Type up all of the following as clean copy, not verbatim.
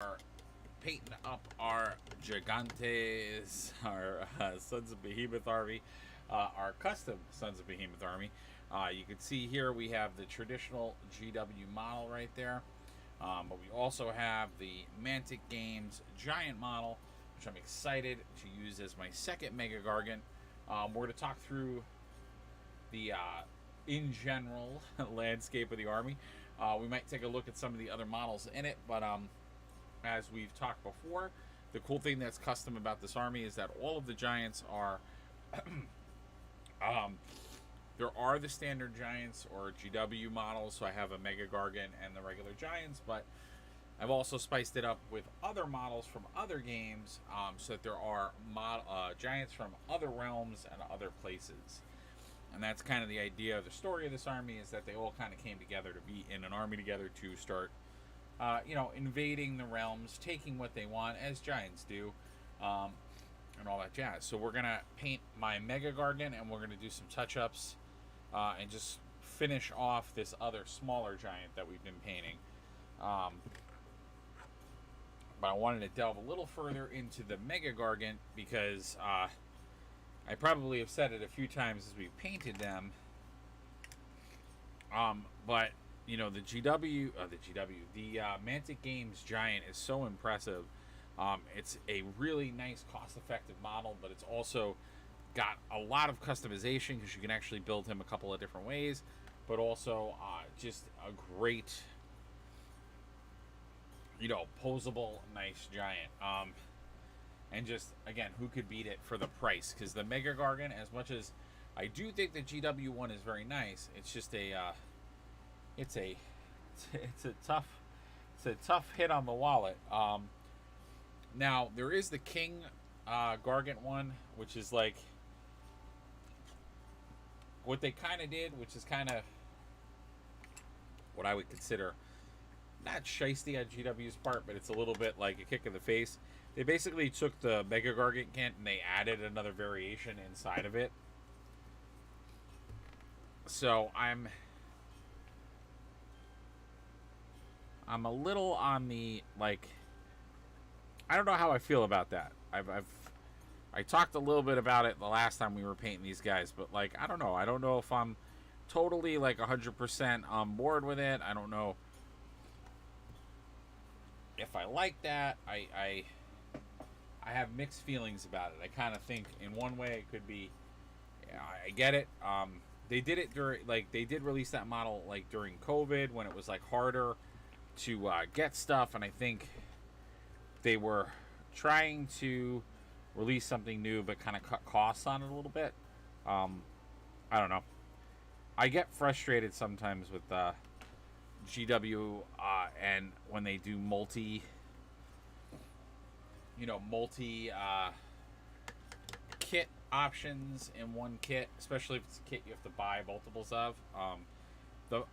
are painting up our Gigantes, our Sons of Behemoth army, our custom Sons of Behemoth army. You can see here we have the traditional GW model right there, but we also have the Mantic Games Giant model, which I'm excited to use as my second Mega Gargant. We're going to talk through the in general landscape of the army. We might take a look at some of the other models in it, but as we've talked before, the cool thing that's custom about this army is that all of the giants are there are the standard giants or GW models. So I have a Mega Gargant and the regular giants, but I've also spiced it up with other models from other games, so that there are giants from other realms and other places. And that's kind of the idea of the story of this army, is that they all kind of came together to be in an army together to start invading the realms, taking what they want, as giants do, and all that jazz. So we're going to paint my Mega Gargant, and we're going to do some touch-ups, and just finish off this other smaller giant that we've been painting. But I wanted to delve a little further into the Mega Gargant, because I probably have said it a few times as we've painted them, but the Mantic Games Giant is so impressive. It's a really nice, cost-effective model, but it's also got a lot of customization because you can actually build him a couple of different ways, but also just a great, posable, nice giant. And just, again, who could beat it for the price? Because the Mega Gargant, as much as I do think the GW one is very nice, it's just it's a tough hit on the wallet. Now there is the King Gargant one, which is like what they kind of did, which is kind of what I would consider not shiesty on GW's part, but it's a little bit like a kick in the face. They basically took the Mega Gargant kit and they added another variation inside of it. So I'm a little on the, like, I don't know how I feel about that. I talked a little bit about it the last time we were painting these guys, but like, I don't know. I don't know if I'm totally like 100% on board with it. I don't know if I like that. I have mixed feelings about it. I kind of think in one way it could be, I get it. They did it during, like, they did release that model like during COVID when it was like harder to get stuff, and I think they were trying to release something new but kind of cut costs on it a little bit. I don't know. I get frustrated sometimes with GW and when they do multi kit options in one kit, especially if it's a kit you have to buy multiples of.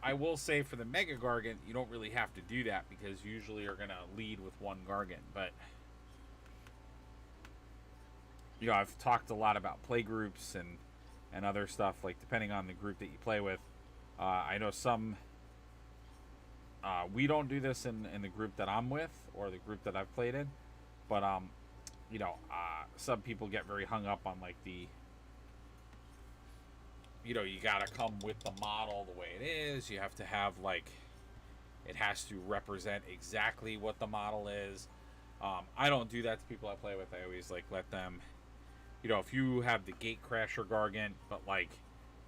I will say for the Mega Gargant, you don't really have to do that because usually you're going to lead with one Gargant. But, I've talked a lot about play groups and other stuff, like depending on the group that you play with. I know some, we don't do this in the group that I'm with or the group that I've played in. But, some people get very hung up on like the, you gotta come with the model the way it is. You have to have, like, it has to represent exactly what the model is. I don't do that to people I play with. I always, like, let them, if you have the Gatecrasher Gargant, but, like,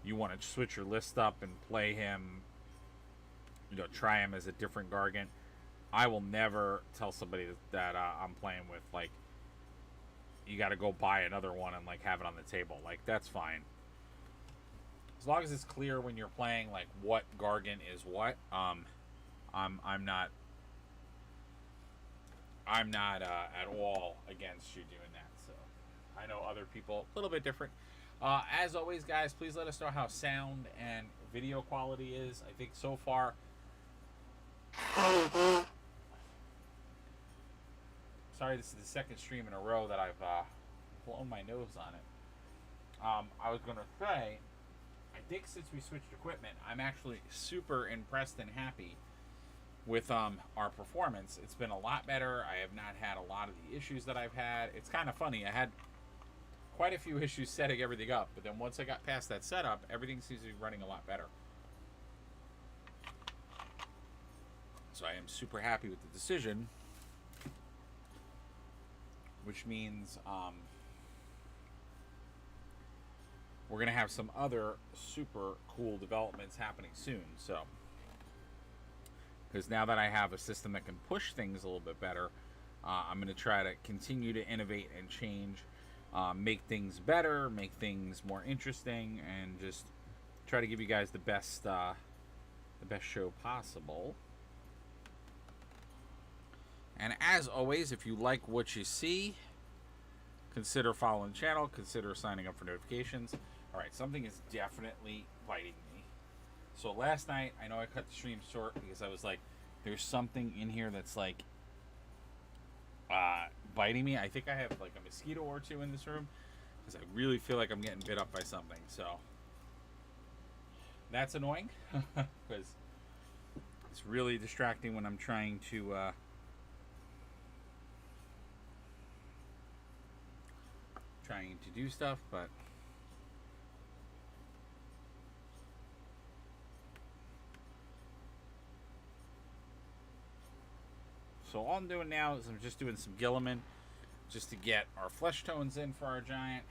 you want to switch your list up and play him, try him as a different Gargant, I will never tell somebody that I'm playing with, like, you got to go buy another one and, like, have it on the table. Like, that's fine. As long as it's clear when you're playing, like, what Gargant is what, I'm not at all against you doing that. So I know other people a little bit different. As always, guys, please let us know how sound and video quality is. I think so far, sorry, this is the second stream in a row that I've blown my nose on it. I was gonna say, I think since we switched equipment, I'm actually super impressed and happy with our performance. It's been a lot better. I have not had a lot of the issues that I've had. It's kind of funny. I had quite a few issues setting everything up, but then once I got past that setup, everything seems to be running a lot better. So I am super happy with the decision, which means we're going to have some other super cool developments happening soon. So, because now that I have a system that can push things a little bit better, I'm going to try to continue to innovate and change, make things better, make things more interesting, and just try to give you guys the best show possible. And as always, if you like what you see, consider following the channel, consider signing up for notifications. Alright, something is definitely biting me. So last night, I know I cut the stream short because I was like, there's something in here that's like biting me. I think I have like a mosquito or two in this room because I really feel like I'm getting bit up by something. So that's annoying because it's really distracting when I'm trying to do stuff, but so all I'm doing now is I'm just doing some Gilliman just to get our flesh tones in for our giant.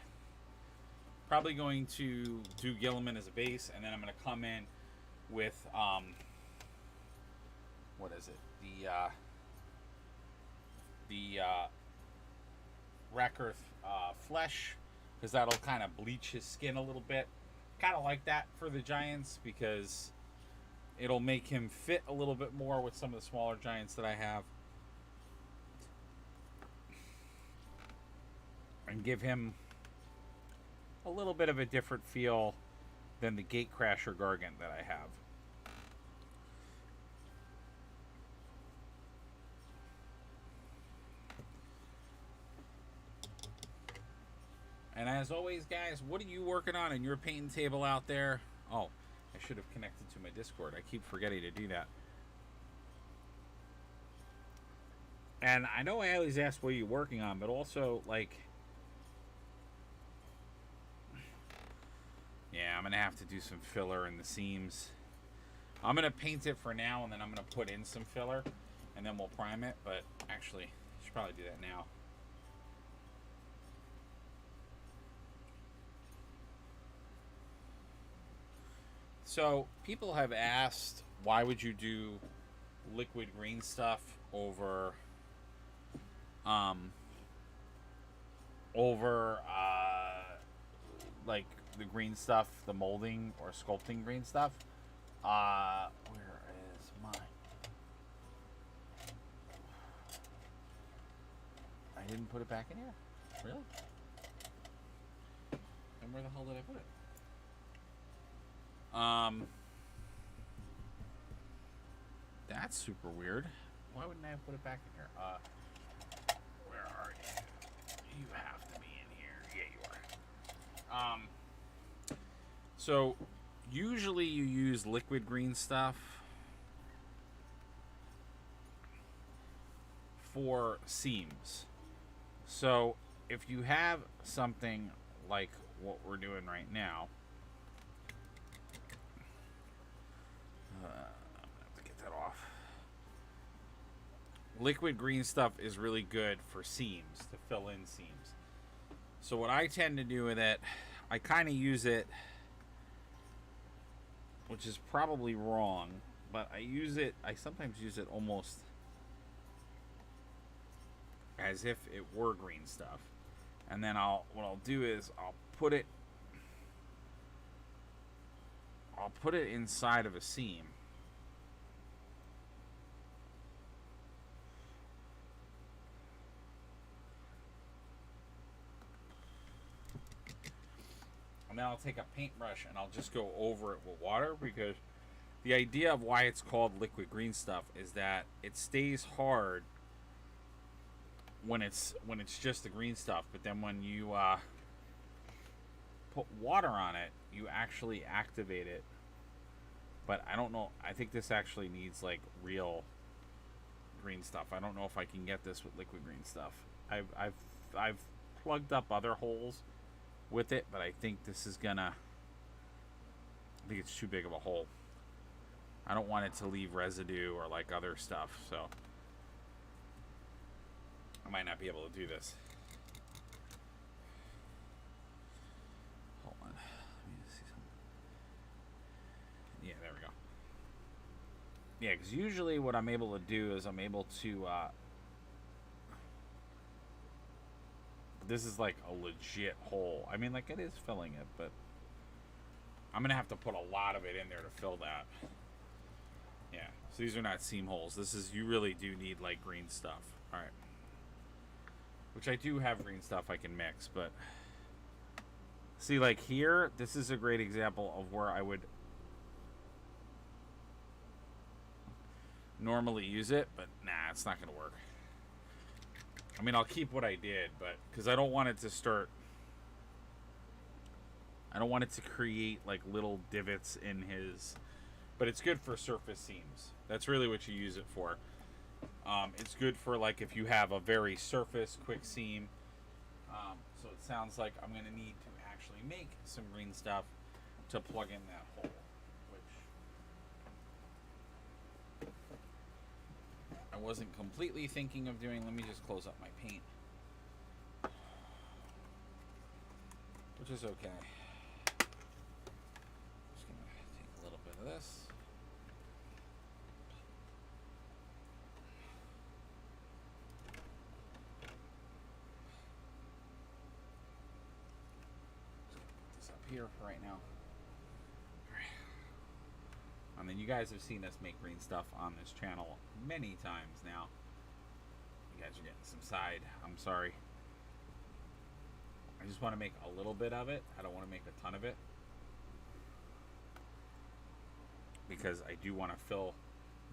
Probably going to do Gilliman as a base, and then I'm going to come in with what is it, the Rackirth flesh, because that'll kind of bleach his skin a little bit. Kind of like that for the giants because it'll make him fit a little bit more with some of the smaller giants that I have, and give him a little bit of a different feel than the Gatecrasher Gargant that I have. And as always, guys, what are you working on in your painting table out there? Oh, I should have connected to my Discord. I keep forgetting to do that. And I know I always ask what you're working on, but also, like, yeah, I'm going to have to do some filler in the seams. I'm going to paint it for now, and then I'm going to put in some filler, and then we'll prime it. But actually, I should probably do that now. So, people have asked, why would you do liquid green stuff over like the green stuff, the molding or sculpting green stuff? Where is mine? I didn't put it back in here. Really? And where the hell did I put it? That's super weird. Why wouldn't I have put it back in here? Where are you? You have to be in here. Yeah, you are. So usually you use liquid green stuff for seams. So if you have something like what we're doing right now, I'm gonna have to get that off. Liquid green stuff is really good for seams, to fill in seams. So what I tend to do with it, I kind of use it, which is probably wrong, but I sometimes use it almost as if it were green stuff. And then what I'll do is I'll put it inside of a seam. And then I'll take a paintbrush and I'll just go over it with water, because the idea of why it's called liquid green stuff is that it stays hard when it's just the green stuff, but then when you put water on it, you actually activate it. But I don't know, I think this actually needs like real green stuff. I don't know if I can get this with liquid green stuff. I've plugged up other holes with it, but I think this is gonna. I think it's too big of a hole. I don't want it to leave residue or like other stuff, so I might not be able to do this. Hold on. Let me see something. Yeah, there we go. Yeah, because usually what I'm able to do is I'm able to this is like a legit hole. I mean, like, it is filling it, but I'm gonna have to put a lot of it in there to fill that. Yeah, so these are not seam holes. This is, you really do need like green stuff. All right, which I do have green stuff I can mix, but see, like here, this is a great example of where I would normally use it, but nah, it's not gonna work. I mean, I'll keep what I did, but because I don't want it to start, I don't want it to create like little divots in his, but it's good for surface seams. That's really what you use it for. It's good for like if you have a very surface quick seam. So it sounds like I'm gonna need to actually make some green stuff to plug in that hole, which I wasn't completely thinking of doing. Let me just close up my paint, which is okay. Just gonna take a little bit of this. Put this up here for right now. All right. I mean, you guys have seen us make green stuff on this channel many times now. You guys are getting some side. I'm sorry. I just want to make a little bit of it. I don't want to make a ton of it, because I do want to fill.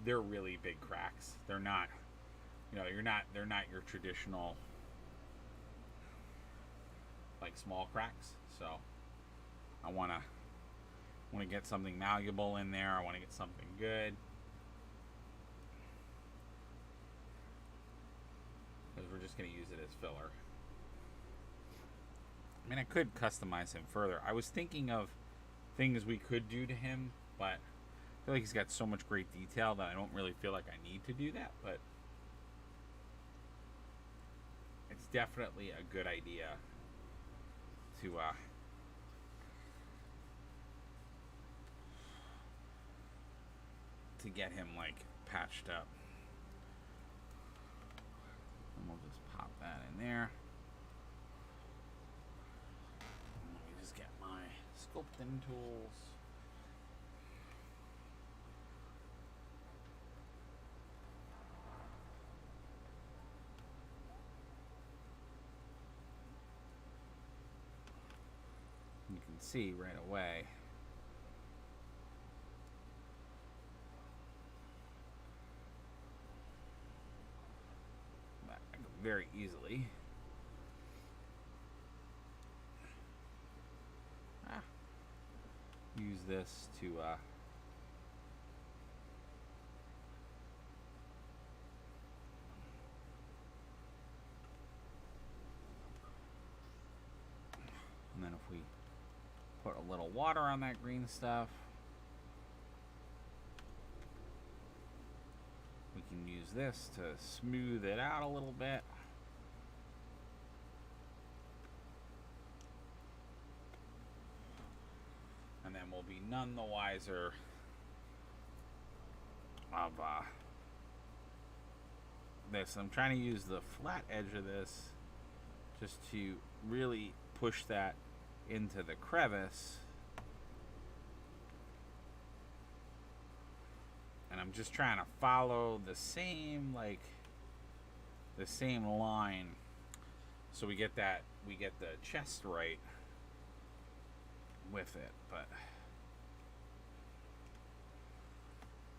They're really big cracks. They're not, you know, they're not your traditional like small cracks. So I want to get something malleable in there. I want to get something good, because we're just going to use it as filler. I mean, I could customize him further. I was thinking of things we could do to him, but I feel like he's got so much great detail that I don't really feel like I need to do that. But it's definitely a good idea to get him like patched up. And we'll just pop that in there. And let me just get my sculpting tools. You can see right away that I go very easily. Use this to and then if we put a little water on that green stuff, we can use this to smooth it out a little bit. And then we'll be none the wiser of this. I'm trying to use the flat edge of this just to really push that into the crevice. And I'm just trying to follow the same line, so we get the chest right with it. But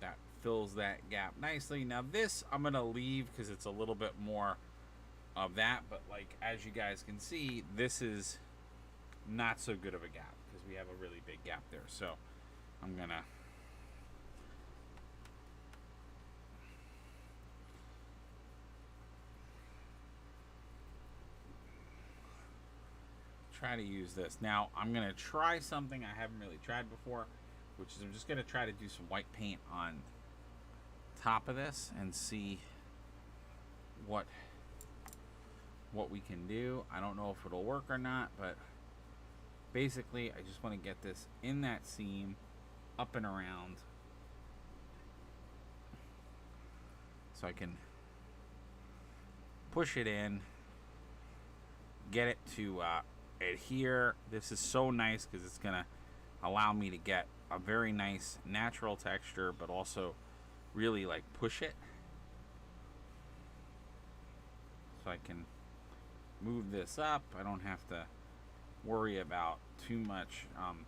that fills that gap nicely. Now this I'm gonna leave because it's a little bit more of that, but like as you guys can see, this is not so good of a gap because we have a really big gap there. So I'm gonna try to use this. Now, I'm going to try something I haven't really tried before, which is I'm just going to try to do some white paint on top of this and see what we can do. I don't know if it'll work or not, but basically I just want to get this in that seam, up and around, so I can push it in, get it to adhere. This is so nice because it's gonna allow me to get a very nice natural texture, but also really like push it, so I can move this up. I don't have to worry about too much. I'm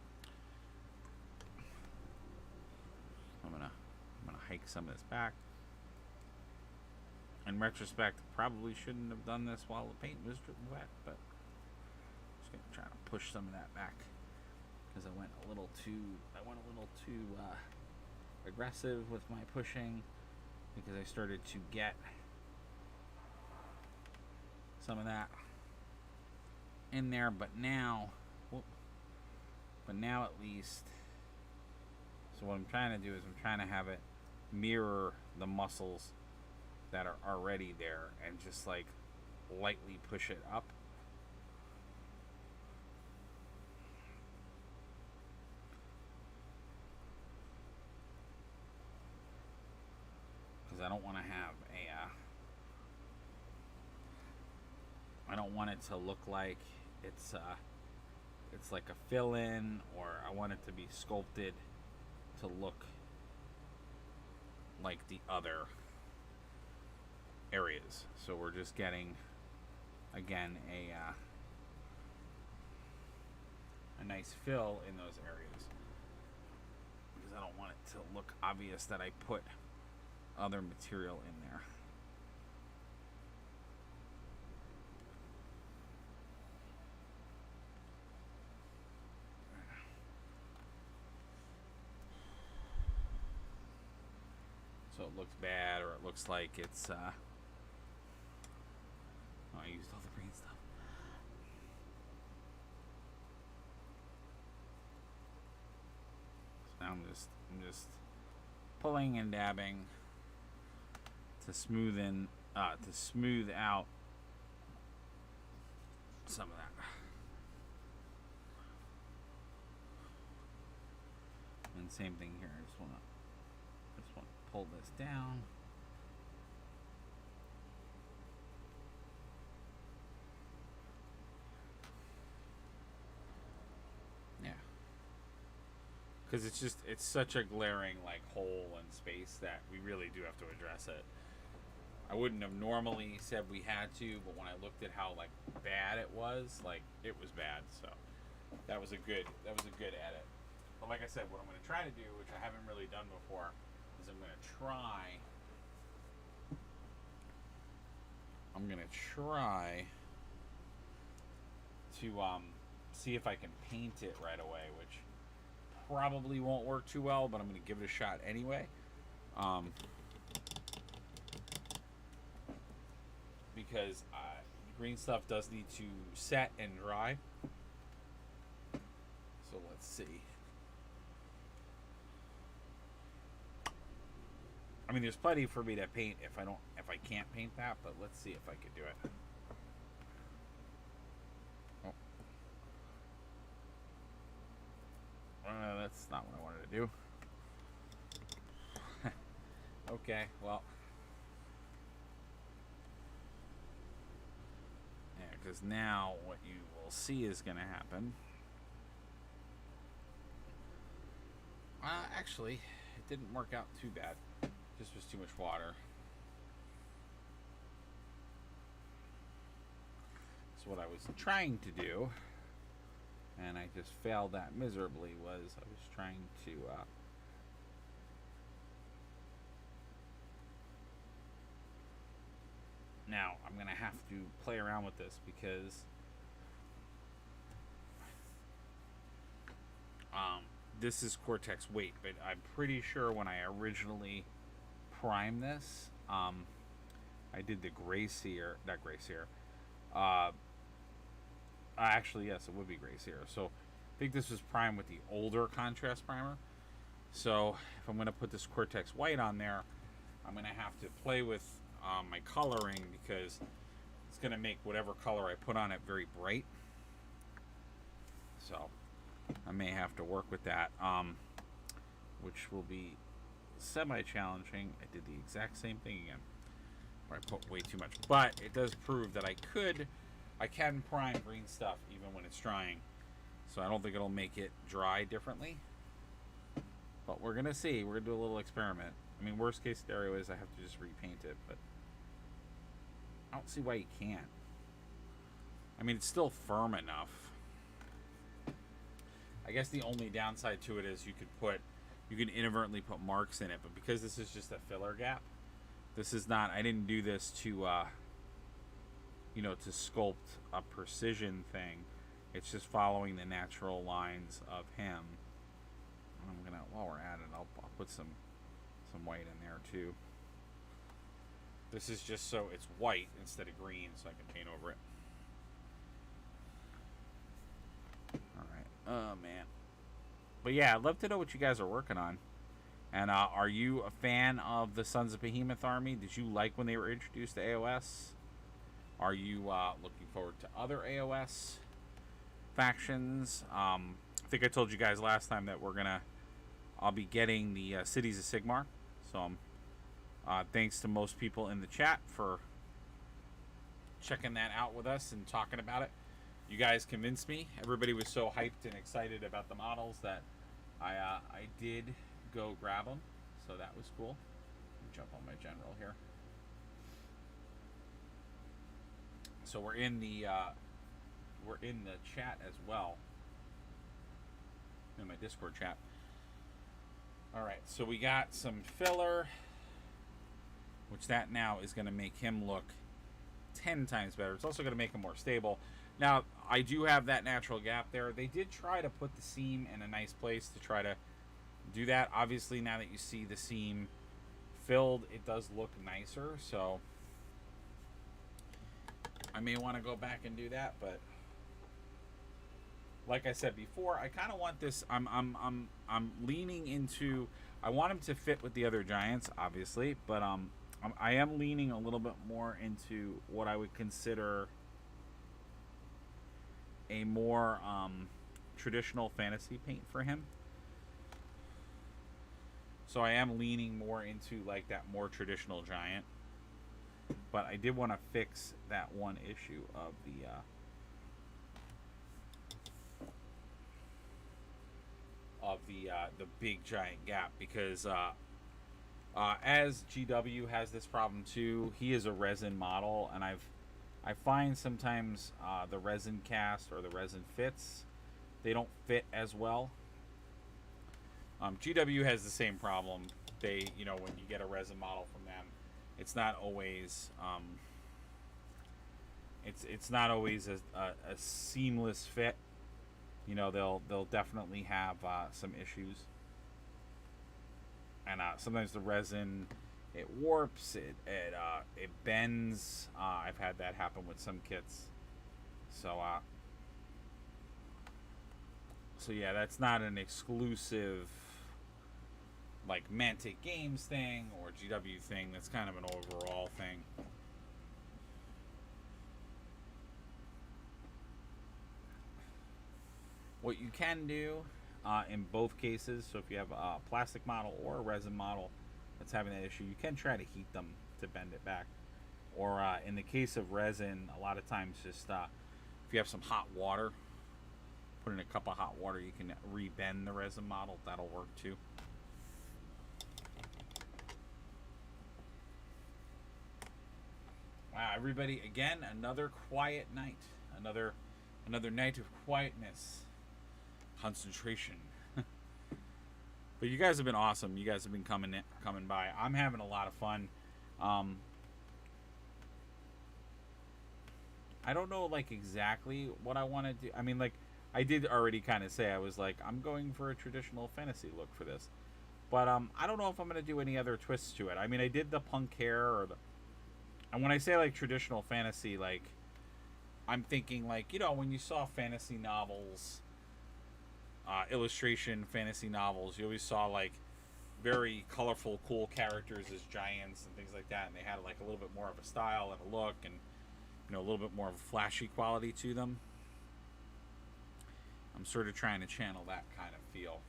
gonna hike some of this back. In retrospect, probably shouldn't have done this while the paint was wet, but I'm just gonna try to push some of that back because I went a little too aggressive with my pushing, because I started to get some of that in there. But now at least, so what I'm trying to do is I'm trying to have it mirror the muscles that are already there and just like lightly push it up. Because I don't want to have I don't want it to look like it's like a fill-in, or I want it to be sculpted to look like the other areas. So we're just getting, again, a nice fill in those areas, because I don't want it to look obvious that I put other material in there. So it looks bad, or it looks like it's oh, I used all the green stuff. So now I'm just pulling and dabbing to smooth out some of that. And same thing here. I just want to pull this down. Yeah. Because it's such a glaring like hole in space that we really do have to address it. I wouldn't have normally said we had to, but when I looked at how like bad it was bad. So that was a good edit. But like I said, what I'm going to try to do, which I haven't really done before, is I'm going to try to see if I can paint it right away, which probably won't work too well, but I'm going to give it a shot anyway. Because green stuff does need to set and dry. So let's see. I mean, there's plenty for me to paint if I can't paint that, but let's see if I can do it. Oh. That's not what I wanted to do. Okay, well. Yeah, because now what you will see is going to happen. Actually, it didn't work out too bad. Just was too much water. So what I was trying to do, and I just failed that miserably, was I was trying to now I'm going to have to play around with this because this is Cortex weight, but I'm pretty sure when I originally primed this, I did the gray sear, not gray sear, Actually, yes, it would be Gray Sierra. So I think this was primed with the older contrast primer. So if I'm going to put this Cortex White on there, I'm going to have to play with my coloring, because it's going to make whatever color I put on it very bright. So I may have to work with that, which will be semi-challenging. I did the exact same thing again, where I put way too much. But it does prove that I can prime green stuff even when it's drying. So I don't think it'll make it dry differently. But we're going to see. We're going to do a little experiment. I mean, worst case scenario is I have to just repaint it, but I don't see why you can't. I mean, it's still firm enough. I guess the only downside to it is you can inadvertently put marks in it, but because this is just a filler gap, this is not, I didn't do this to, to sculpt a precision thing. It's just following the natural lines of him. I'm gonna, while we're at it, I'll put some white in there too. This is just so it's white instead of green, so I can paint over it. Alright. Oh man. But yeah, I'd love to know what you guys are working on. And are you a fan of the Sons of Behemoth army? Did you like when they were introduced to AOS? Are you looking forward to other AOS factions? I think I told you guys last time that I'll be getting the Cities of Sigmar. So thanks to most people in the chat for checking that out with us and talking about it. You guys convinced me. Everybody was so hyped and excited about the models that I did go grab them. So that was cool. Let me jump on my general here. So we're in the chat as well, in my Discord chat. All right, so we got some filler, which that now is going to make him look 10 times better. It's also going to make him more stable. Now, I do have that natural gap there. They did try to put the seam in a nice place to try to do that. Obviously, now that you see the seam filled, it does look nicer. So I may want to go back and do that, but like I said before, I kind of want this. I'm leaning into. I want him to fit with the other giants, obviously, but I am leaning a little bit more into what I would consider a more traditional fantasy paint for him. So I am leaning more into like that more traditional giant, but I did want to fix that one issue of the big giant gap, because as GW has this problem too. He is a resin model, and I find sometimes the resin cast or the resin fits, they don't fit as well. GW has the same problem. They, when you get a resin model from them, it's not always it's not always a seamless fit. They'll definitely have some issues, and sometimes the resin, it warps, it bends. I've had that happen with some kits. So yeah, that's not an exclusive like Mantic Games thing or GW thing. That's kind of an overall thing. What you can do in both cases, so if you have a plastic model or a resin model that's having that issue, you can try to heat them to bend it back. Or in the case of resin, a lot of times just if you have some hot water, put in a cup of hot water, you can rebend the resin model. That'll work too. Wow, everybody, again, another quiet night. Another night of quietness. Concentration. But you guys have been awesome. You guys have been coming by. I'm having a lot of fun. I don't know like exactly what I want to do. I mean, like I did already kind of say, I was like, I'm going for a traditional fantasy look for this. But I don't know if I'm going to do any other twists to it. I mean, I did the punk hair, and when I say like traditional fantasy, like I'm thinking like, when you saw fantasy novels, illustration fantasy novels, you always saw like very colorful, cool characters as giants and things like that, and they had like a little bit more of a style and a look, and a little bit more of a flashy quality to them. I'm sort of trying to channel that kind of feel.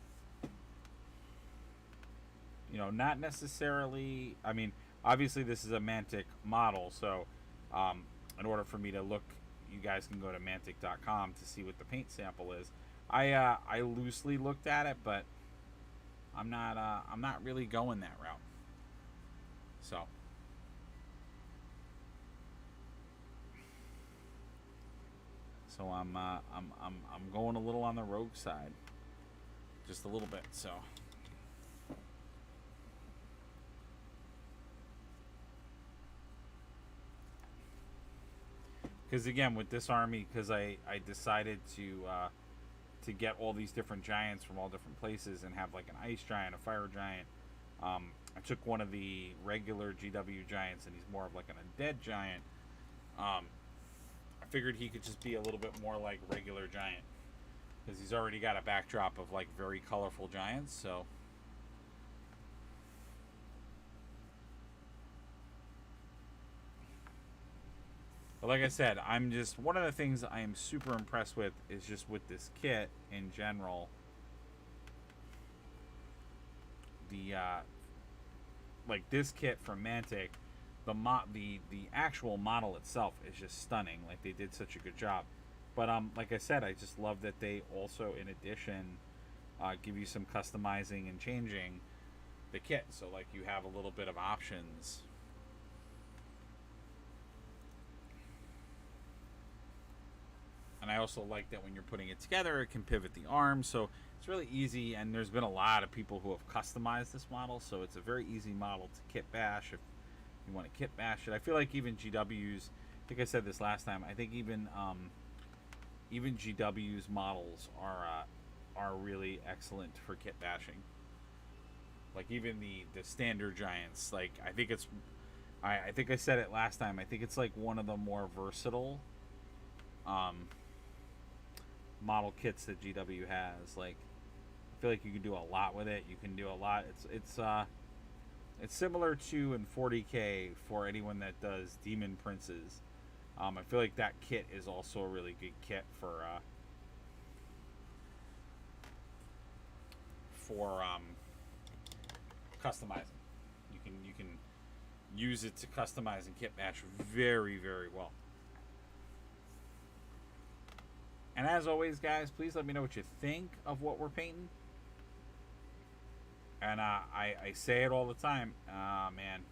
Not necessarily. I mean, obviously this is a Mantic model, so in order for me to look, you guys can go to mantic.com to see what the paint sample is. I loosely looked at it, but I'm not really going that route. So I'm going a little on the rogue side, just a little bit. So because again with this army, because I decided to get all these different giants from all different places and have like an ice giant, a fire giant. I took one of the regular GW giants, and he's more of like an undead giant. I figured he could just be a little bit more like regular giant, because he's already got a backdrop of like very colorful giants. So but like I said, I'm just, one of the things I am super impressed with is just with this kit in general, the like this kit from Mantic, the actual model itself is just stunning. Like, they did such a good job. But like I said, I just love that they also, in addition, give you some customizing and changing the kit, so like you have a little bit of options. And I also like that when you're putting it together, it can pivot the arms, so it's really easy. And there's been a lot of people who have customized this model, so it's a very easy model to kit bash if you want to kit bash it. I feel like even GW's, I think I said this last time, I think even GW's models are really excellent for kit bashing. Like even the standard giants, like I think I said it last time, I think it's like one of the more versatile model kits that GW has. Like, I feel like you can do a lot with it. You can do a lot. It's similar to in 40K for anyone that does Demon Princes. I feel like that kit is also a really good kit for customizing. You can use it to customize and kit match very, very well. And as always, guys, please let me know what you think of what we're painting. And I say it all the time. Man.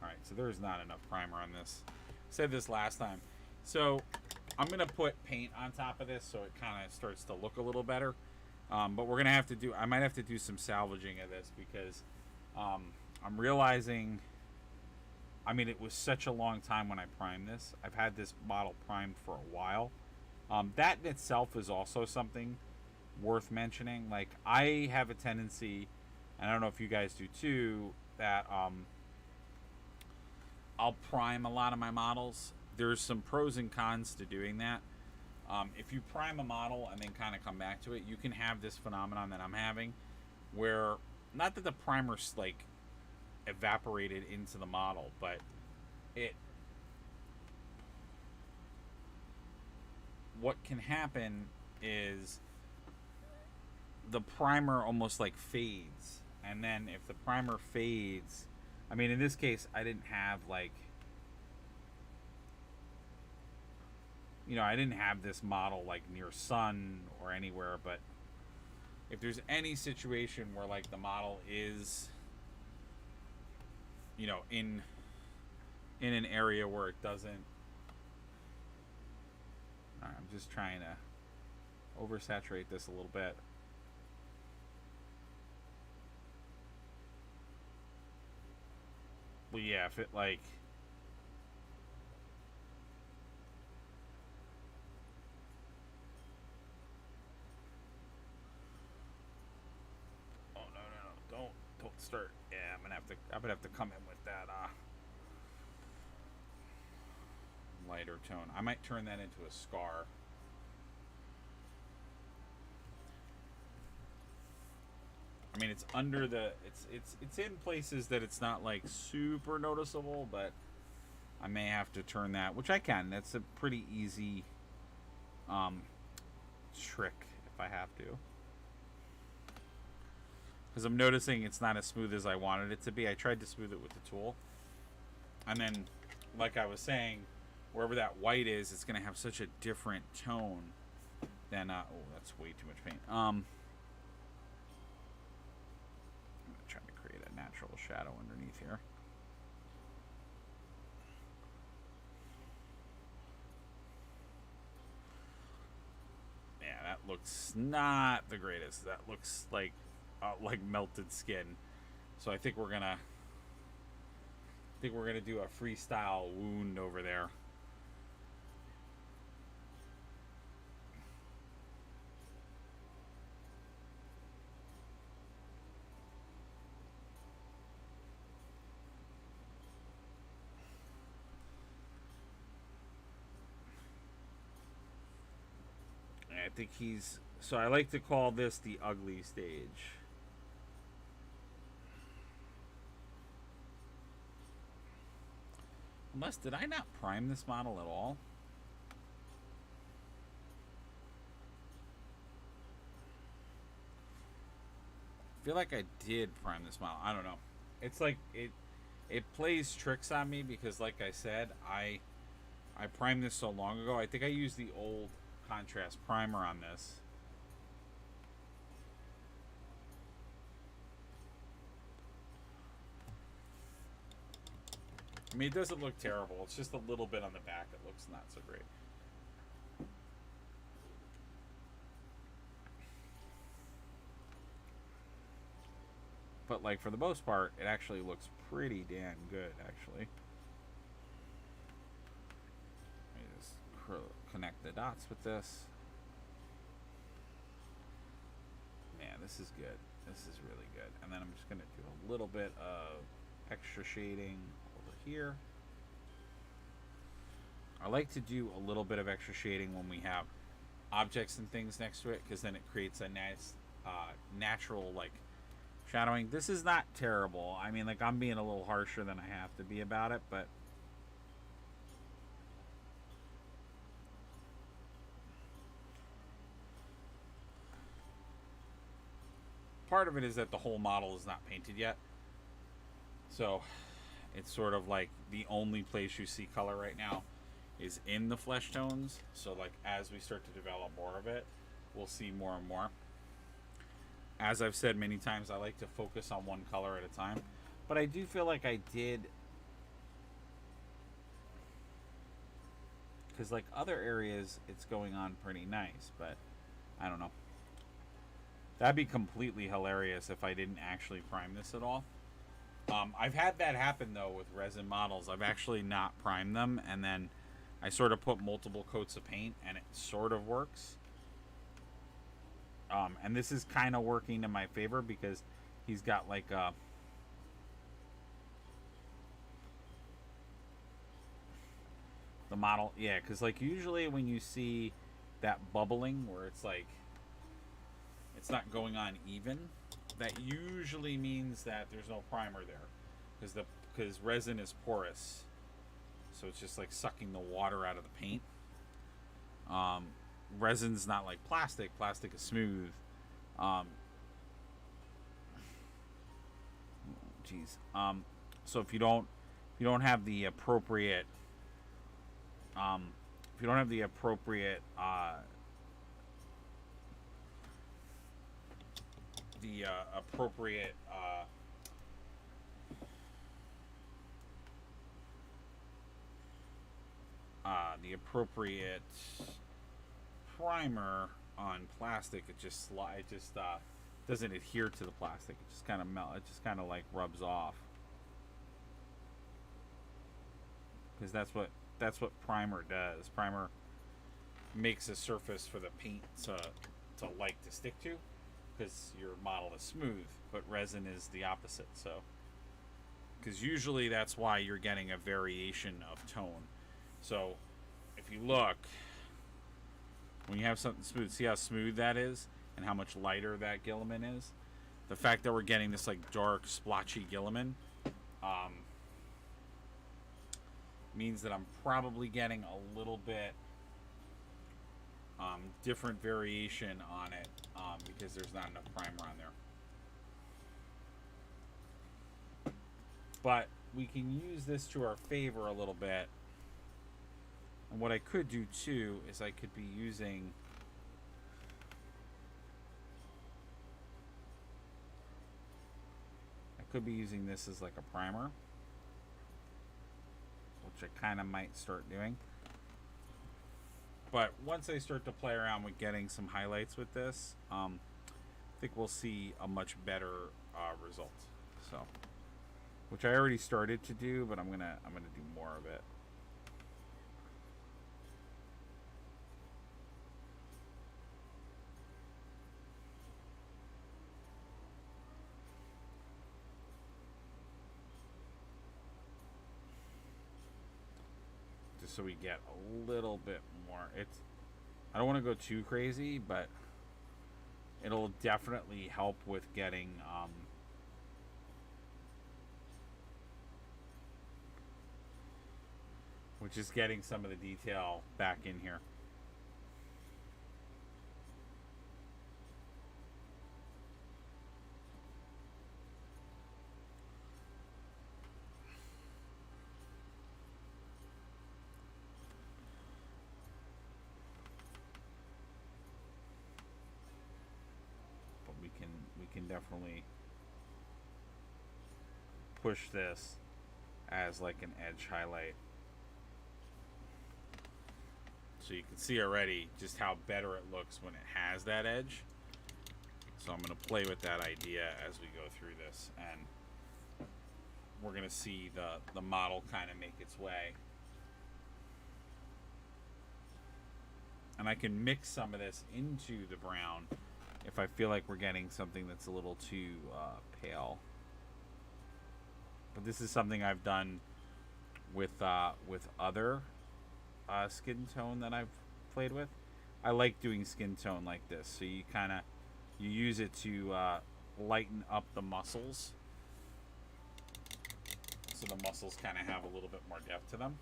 Alright, so there's not enough primer on this. I said this last time. So I'm going to put paint on top of this so it kind of starts to look a little better. But we're going to have to do, I might have to do some salvaging of this, because I'm realizing, I mean, it was such a long time when I primed this. I've had this model primed for a while. That in itself is also something worth mentioning. Like, I have a tendency, and I don't know if you guys do too, that I'll prime a lot of my models. There's some pros and cons to doing that. If you prime a model and then kind of come back to it, you can have this phenomenon that I'm having, where, not that the primer's like evaporated into the model, but what can happen is the primer almost like fades. And then if the primer fades, I mean, in this case, I didn't have like, I didn't have this model like near sun or anywhere, but if there's any situation where like the model is, in an area where it doesn't, I'm just trying to oversaturate this a little bit. Well, yeah, if it like, oh no, don't start. Yeah, I'm gonna have to come in with that lighter tone. I might turn that into a scar. I mean, it's under the it's in places that it's not like super noticeable, but I may have to turn that, which I can. That's a pretty easy trick if I have to. Because I'm noticing it's not as smooth as I wanted it to be. I tried to smooth it with the tool. And then, like I was saying, wherever that white is, it's going to have such a different tone than... oh, that's way too much paint. I'm trying to create a natural shadow underneath here. Yeah, that looks not the greatest. That looks like melted skin. So I think we're gonna do a freestyle wound over there. I think he's... So I like to call this the ugly stage. Unless, did I not prime this model at all? I feel like I did prime this model. I don't know. It's like it plays tricks on me because, like I said, I primed this so long ago. I think I used the old contrast primer on this. I mean, it doesn't look terrible. It's just a little bit on the back that looks not so great. But, like, for the most part, it actually looks pretty damn good, actually. Let me just connect the dots with this. Man, this is good. This is really good. And then I'm just going to do a little bit of extra shading here. I like to do a little bit of extra shading when we have objects and things next to it, because then it creates a nice natural like shadowing. This is not terrible. I mean, like, I'm being a little harsher than I have to be about it, but part of it is that the whole model is not painted yet, so it's sort of like the only place you see color right now is in the flesh tones. So, like, as we start to develop more of it, we'll see more and more. As I've said many times, I like to focus on one color at a time. But I do feel like I did... Because, like, other areas, it's going on pretty nice. But, I don't know. That'd be completely hilarious if I didn't actually prime this at all. I've had that happen, though, with resin models. I've actually not primed them, and then I sort of put multiple coats of paint, and it sort of works. And this is kind of working in my favor because he's got, like, the model... Yeah, because, like, usually when you see that bubbling where it's, like, it's not going on even... That usually means that there's no primer there, because resin is porous, so it's just like sucking the water out of the paint. Resin's not like plastic. Plastic is smooth. So if you don't have the appropriate the appropriate primer on plastic, it just doesn't adhere to the plastic. It just kind of it just kind of like rubs off, because that's what primer does. Primer makes a surface for the paint to like to stick to, because your model is smooth, but resin is the opposite. So, because usually that's why you're getting a variation of tone. So if you look, when you have something smooth, see how smooth that is and how much lighter that Guilliman is? The fact that we're getting this like dark, splotchy Guilliman means that I'm probably getting a little bit different variation on it because there's not enough primer on there. But we can use this to our favor a little bit. And what I could do too is I could be using this as like a primer, which I kind of might start doing. But once I start to play around with getting some highlights with this, I think we'll see a much better result. So, which I already started to do, but I'm gonna do more of it. So we get a little bit more. I don't want to go too crazy, but it'll definitely help with getting which is getting some of the detail back in here. We can definitely push this as like an edge highlight. So you can see already just how better it looks when it has that edge. So I'm going to play with that idea as we go through this, and we're going to see the model kind of make its way. And I can mix some of this into the brown if I feel like we're getting something that's a little too pale. But this is something I've done with other skin tone that I've played with. I like doing skin tone like this, so you use it to lighten up the muscles, so the muscles kind of have a little bit more depth to them.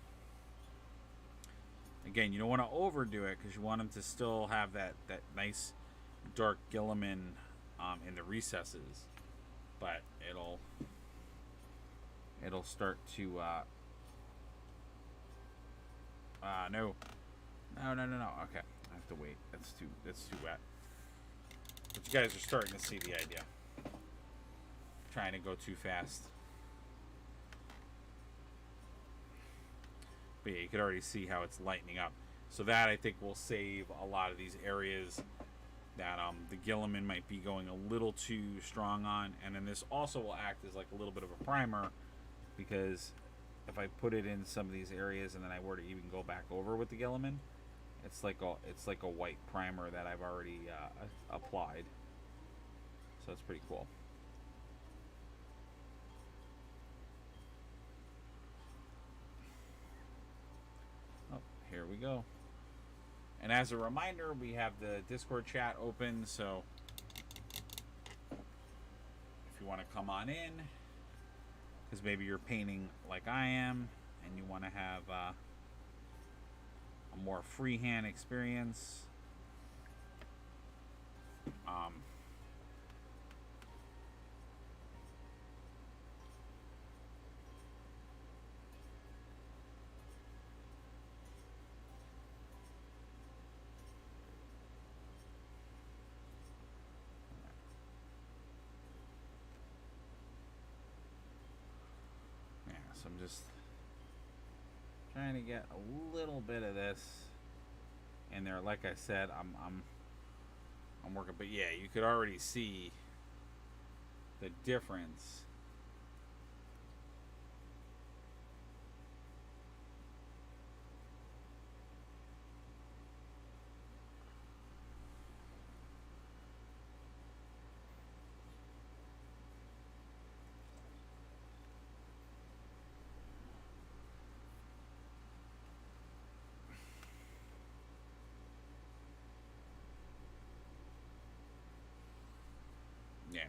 Again, you don't want to overdo it because you want them to still have that nice dark Guilliman in the recesses, but it'll start to no. Okay, I have to wait. That's too wet. But you guys are starting to see the idea. Trying to go too fast. But yeah, you can already see how it's lightening up. So that, I think, will save a lot of these areas that the Guilliman might be going a little too strong on. And then this also will act as like a little bit of a primer, because if I put it in some of these areas and then I were to even go back over with the Guilliman, it's like a white primer that I've already applied. So it's pretty cool. Oh, here we go. And as a reminder, we have the Discord chat open, so if you want to come on in, because maybe you're painting like I am and you want to have a more freehand experience. I'm just trying to get a little bit of this in there. Like I said, I'm working, but yeah, you could already see the difference.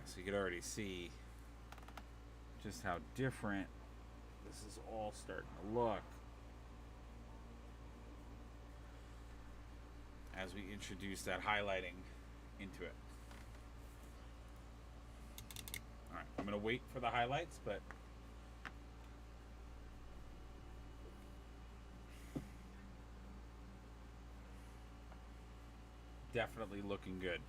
So you could already see just how different this is all starting to look as we introduce that highlighting into it. Alright, I'm going to wait for the highlights, but definitely looking good.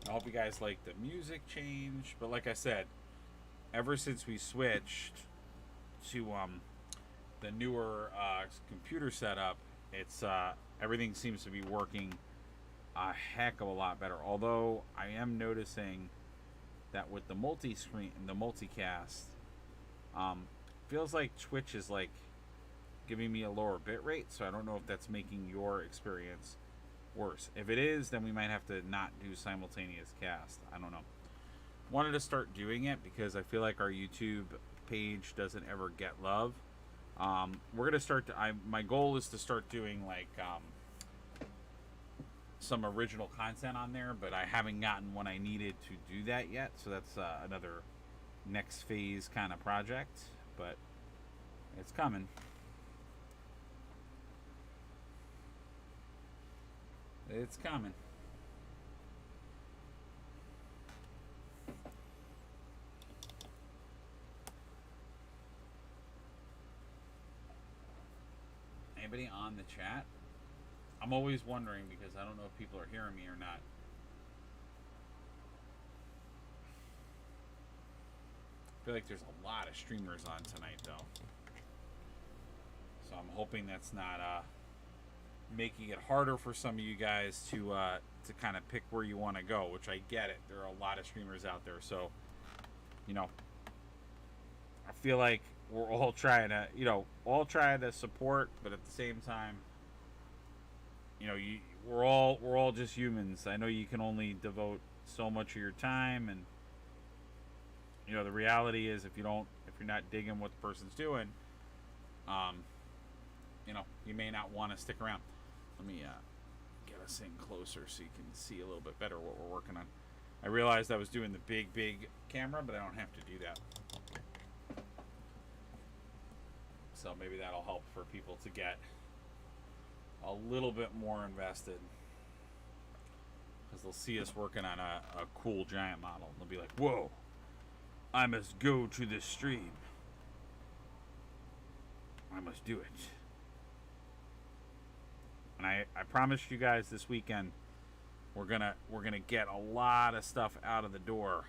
I hope you guys like the music change, but like I said, ever since we switched to the newer computer setup, it's everything seems to be working a heck of a lot better. Although I am noticing that with the multi-screen and the multicast, feels like Twitch is like giving me a lower bit rate, so I don't know if that's making your experience worse. If it is, then we might have to not do simultaneous cast. I don't know. Wanted to start doing it because I feel like our YouTube page doesn't ever get love. We're gonna start my goal is to start doing like some original content on there, but I haven't gotten what I needed to do that yet, so that's another next phase kind of project, but it's coming. It's coming. Anybody on the chat? I'm always wondering because I don't know if people are hearing me or not. I feel like there's a lot of streamers on tonight though. So I'm hoping that's not making it harder for some of you guys to kind of pick where you want to go, which I get it. There are a lot of streamers out there, so you know, I feel like we're all trying to support, but at the same time, you know, we're all just humans. I know you can only devote so much of your time, and you know the reality is if you're not digging what the person's doing, you know, you may not want to stick around. Let me get us in closer so you can see a little bit better what we're working on. I realized I was doing the big camera, but I don't have to do that. So maybe that'll help for people to get a little bit more invested, because they'll see us working on a cool giant model. They'll be like, whoa, I must go to this stream. I must do it. And I promised you guys this weekend we're gonna get a lot of stuff out of the door.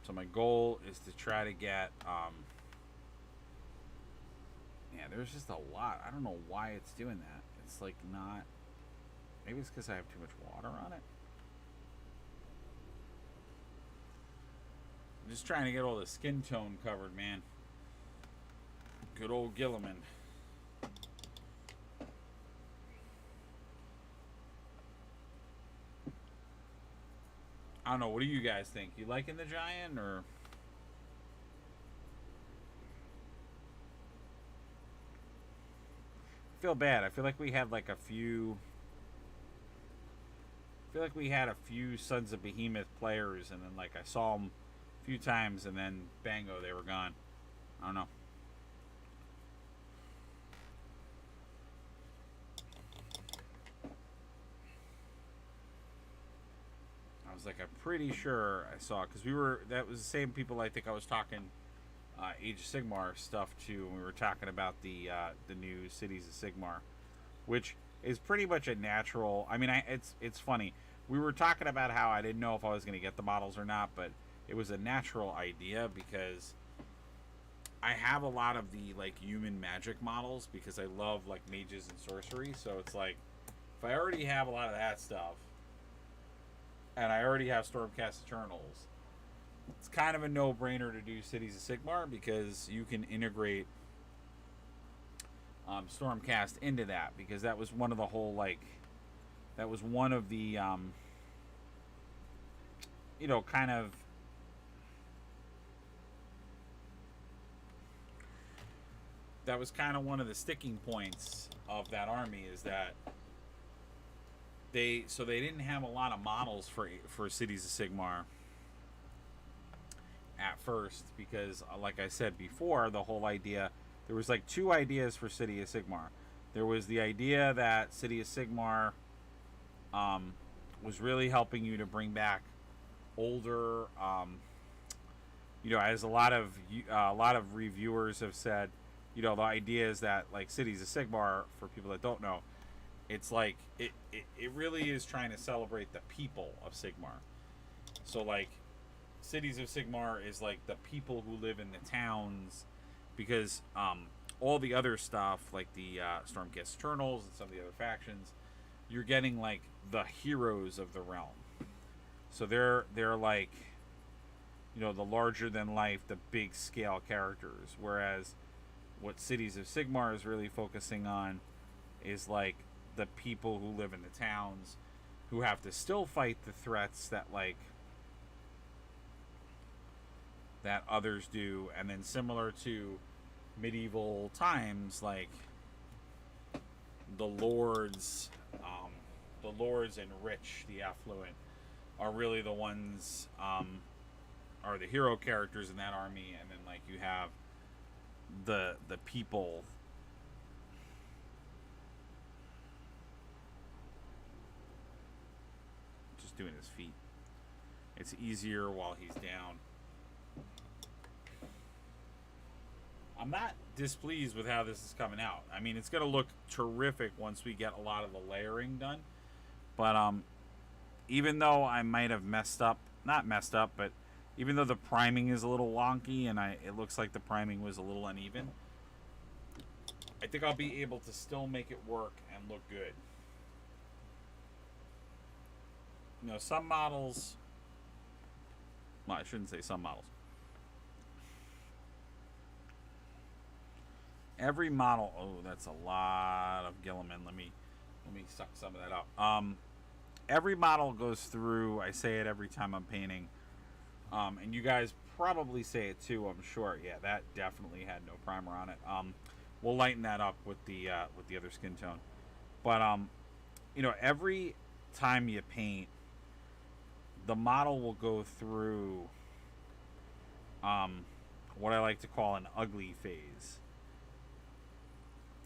So my goal is to try to get yeah, there's just a lot. I don't know why it's doing that. It's like not, maybe it's because I have too much water on it. I'm just trying to get all the skin tone covered, man. Good old Gilliman. I don't know. What do you guys think? You liking the giant or? I feel bad. I feel like we had like a few. I feel like we had a few Sons of Behemoth players, and then like I saw them a few times, and then bango, they were gone. I don't know. I was like, I'm pretty sure I saw, because that was the same people I think I was talking Age of Sigmar stuff to when we were talking about the new Cities of Sigmar, which is pretty much a natural. I mean, it's funny. We were talking about how I didn't know if I was going to get the models or not, but it was a natural idea because I have a lot of the like human magic models because I love like mages and sorcery. So it's like if I already have a lot of that stuff, and I already have Stormcast Eternals, it's kind of a no-brainer to do Cities of Sigmar because you can integrate Stormcast into that, because that was one of the whole like that was one of the kind of that was kind of one of the sticking points of that army, is that they didn't have a lot of models for Cities of Sigmar at first, because like I said before, the whole idea, there was like two ideas for City of Sigmar. There was the idea that City of Sigmar was really helping you to bring back older, as a lot of reviewers have said, the idea is that like Cities of Sigmar, for people that don't know, it's like it really is trying to celebrate the people of Sigmar. So like Cities of Sigmar is like the people who live in the towns, because all the other stuff like the Stormcast Eternals and some of the other factions, you're getting like the heroes of the realm. So they're like, the larger than life, the big scale characters. Whereas what Cities of Sigmar is really focusing on is like the people who live in the towns, who have to still fight the threats that like that others do. And then similar to medieval times, like the lords and rich, the affluent, are really the ones, are the hero characters in that army. And then like you have the people, just doing his feet. It's easier while he's down. I'm not displeased with how this is coming out. I mean, it's going to look terrific once we get a lot of the layering done. But even though I might have not messed up, but even though the priming is a little wonky and it looks like the priming was a little uneven, I think I'll be able to still make it work and look good. Some models, well, I shouldn't say some models. Every model, that's a lot of Gilliman. Let me suck some of that up. Every model goes through, I say it every time I'm painting, and you guys probably say it too, I'm sure. Yeah, that definitely had no primer on it. We'll lighten that up with the other skin tone. But every time you paint, the model will go through what I like to call an ugly phase.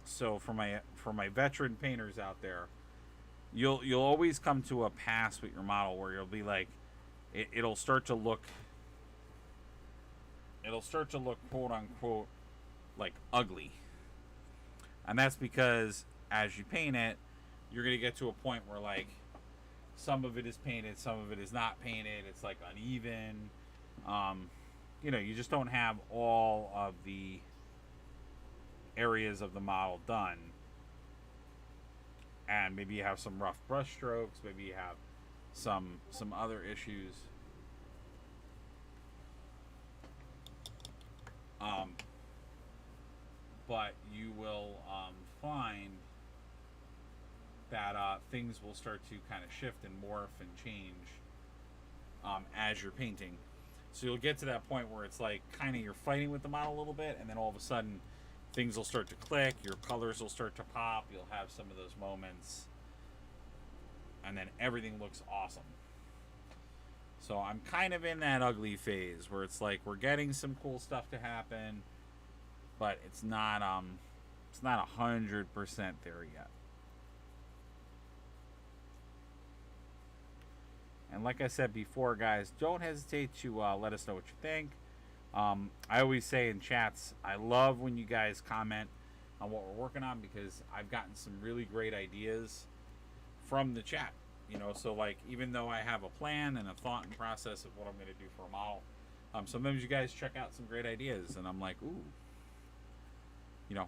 So for my veteran painters out there, you'll always come to a pass with your model where you'll be like, it'll start to look quote unquote like ugly. And that's because as you paint it, you're gonna get to a point where like some of it is painted, some of it is not painted, it's like uneven. You just don't have all of the areas of the model done, and maybe you have some rough brush strokes, maybe you have some other issues, but you will find that things will start to kind of shift and morph and change as you're painting. So you'll get to that point where it's like kind of you're fighting with the model a little bit, and then all of a sudden things will start to click, your colors will start to pop, you'll have some of those moments, and then everything looks awesome. So I'm kind of in that ugly phase where it's like we're getting some cool stuff to happen, but it's not 100% there yet. And like I said before, guys, don't hesitate to let us know what you think. I always say in chats, I love when you guys comment on what we're working on, because I've gotten some really great ideas from the chat. So like, even though I have a plan and a thought and process of what I'm going to do for a model, sometimes you guys check out some great ideas, and I'm like, ooh, you know,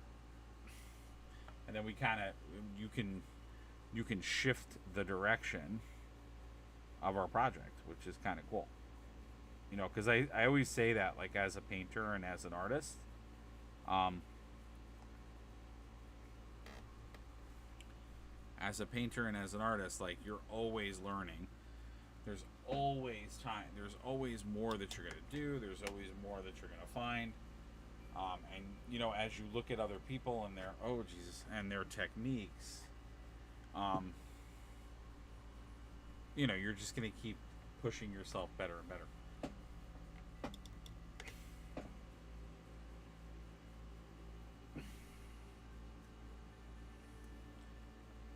and then we kind of you can shift the direction of our project, which is kind of cool. You know, because I always say that, like, as a painter and as an artist, um, as a painter and as an artist, like, you're always learning. There's always time. There's always more that you're gonna do. There's always more that you're gonna find. And you know, as you look at other people and their and their techniques, um, you know, you're just gonna keep pushing yourself better and better.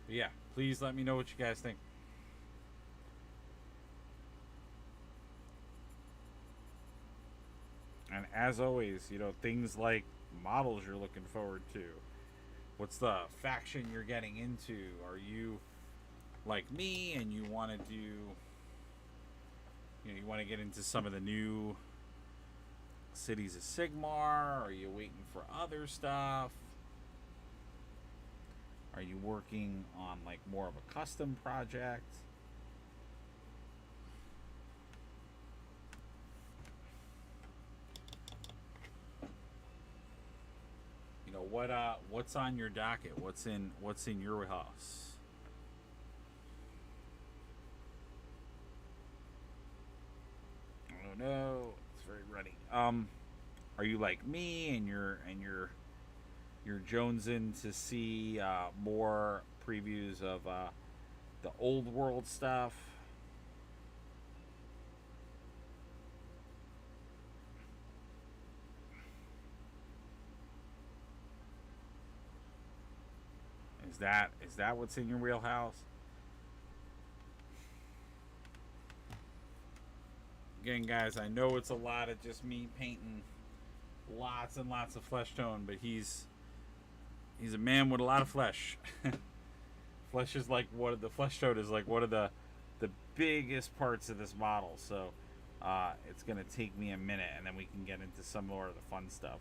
But yeah, please let me know what you guys think. And as always, you know, things like models you're looking forward to. What's the faction you're getting into? Are you like me and you want to do, you know, you want to get into some of the new cities of Sigmar? Are you waiting for other stuff? Are you working on like more of a custom project? You know, what's on your docket? What's in your house? Oh no, it's very runny. Are you like me and you're jonesing to see more previews of the old world stuff? Is that what's in your wheelhouse? Again, guys, I know it's a lot of just me painting lots and lots of flesh tone, but he's a man with a lot of flesh. Flesh is like one of the flesh tone is like one of the biggest parts of this model. So it's gonna take me a minute, and then we can get into some more of the fun stuff.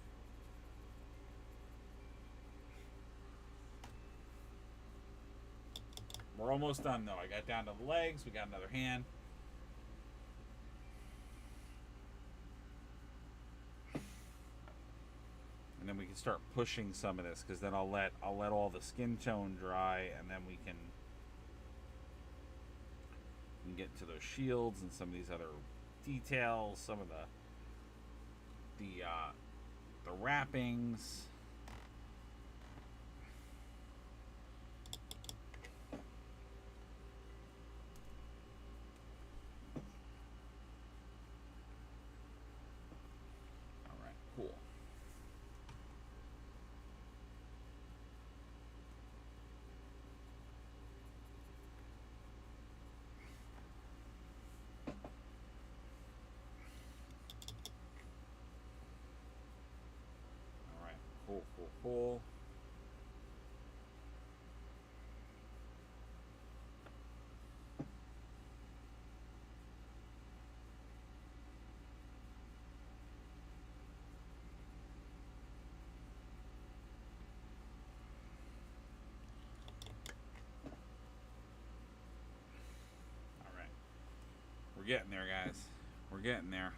We're almost done though. I got down to the legs. We got another hand. And then we can start pushing some of this, because then I'll let all the skin tone dry, and then we can get to those shields and some of these other details, some of the wrappings. All right, cool. All right, cool. All right, we're getting there, guys. We're getting there.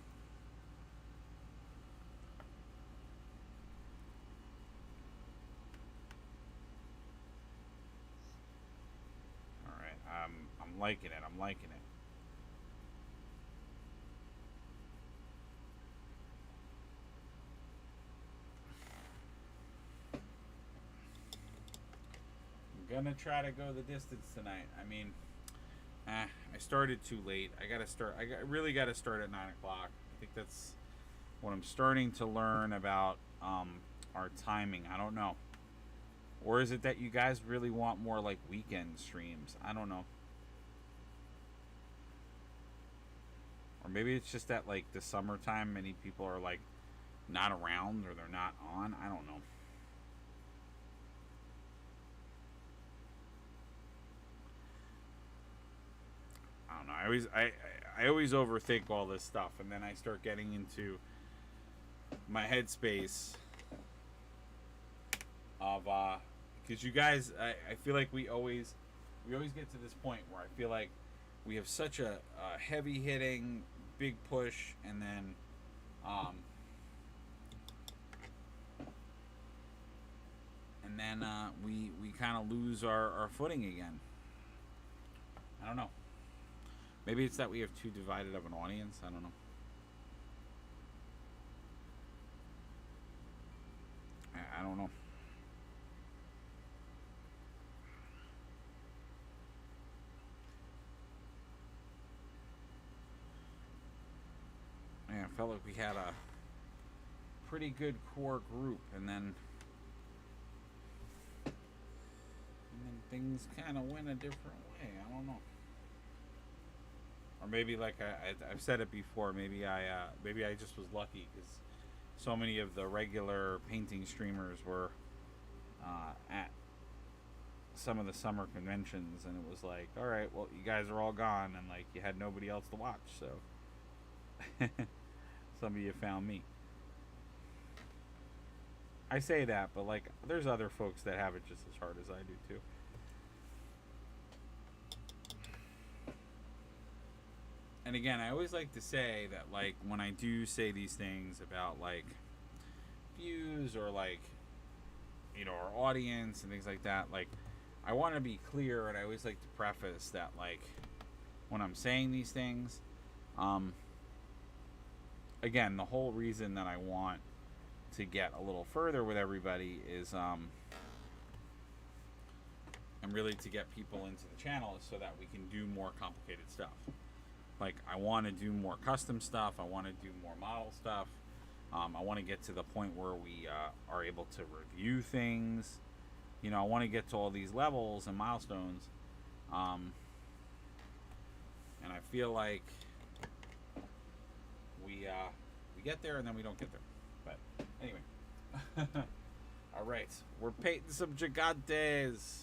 All right, I'm liking it. I'm liking it. I'm gonna try to go the distance tonight. I mean, I started too late. I really gotta start at 9 o'clock. I think that's what I'm starting to learn about our timing. I don't know. Or is it that you guys really want more like weekend streams? I don't know. Or maybe it's just that like the summertime, many people are like not around or they're not on. I don't know. I don't know. I always overthink all this stuff, and then I start getting into my headspace of because you guys, I feel like we always get to this point where I feel like we have such a heavy hitting big push, and then um, we kind of lose our footing again. I don't know. Maybe it's that we have too divided of an audience. I don't know. I don't know. Yeah, I felt like we had a pretty good core group, and then things kind of went a different way. I don't know. Or maybe like I've said it before. Maybe I just was lucky because so many of the regular painting streamers were at some of the summer conventions, and it was like, all right, well, you guys are all gone, and like you had nobody else to watch, so some of you found me. I say that, but like there's other folks that have it just as hard as I do too. And again, I always like to say that like when I do say these things about like views or like our audience and things like that, like I want to be clear, and I always like to preface that like when I'm saying these things, again, the whole reason that I want to get a little further with everybody is and really to get people into the channel is so that we can do more complicated stuff. Like I want to do more custom stuff. I want to do more model stuff. I want to get to the point where we are able to review things. I want to get to all these levels and milestones. And I feel like we get there and then we don't get there. But anyway. All right. We're painting some gigantes.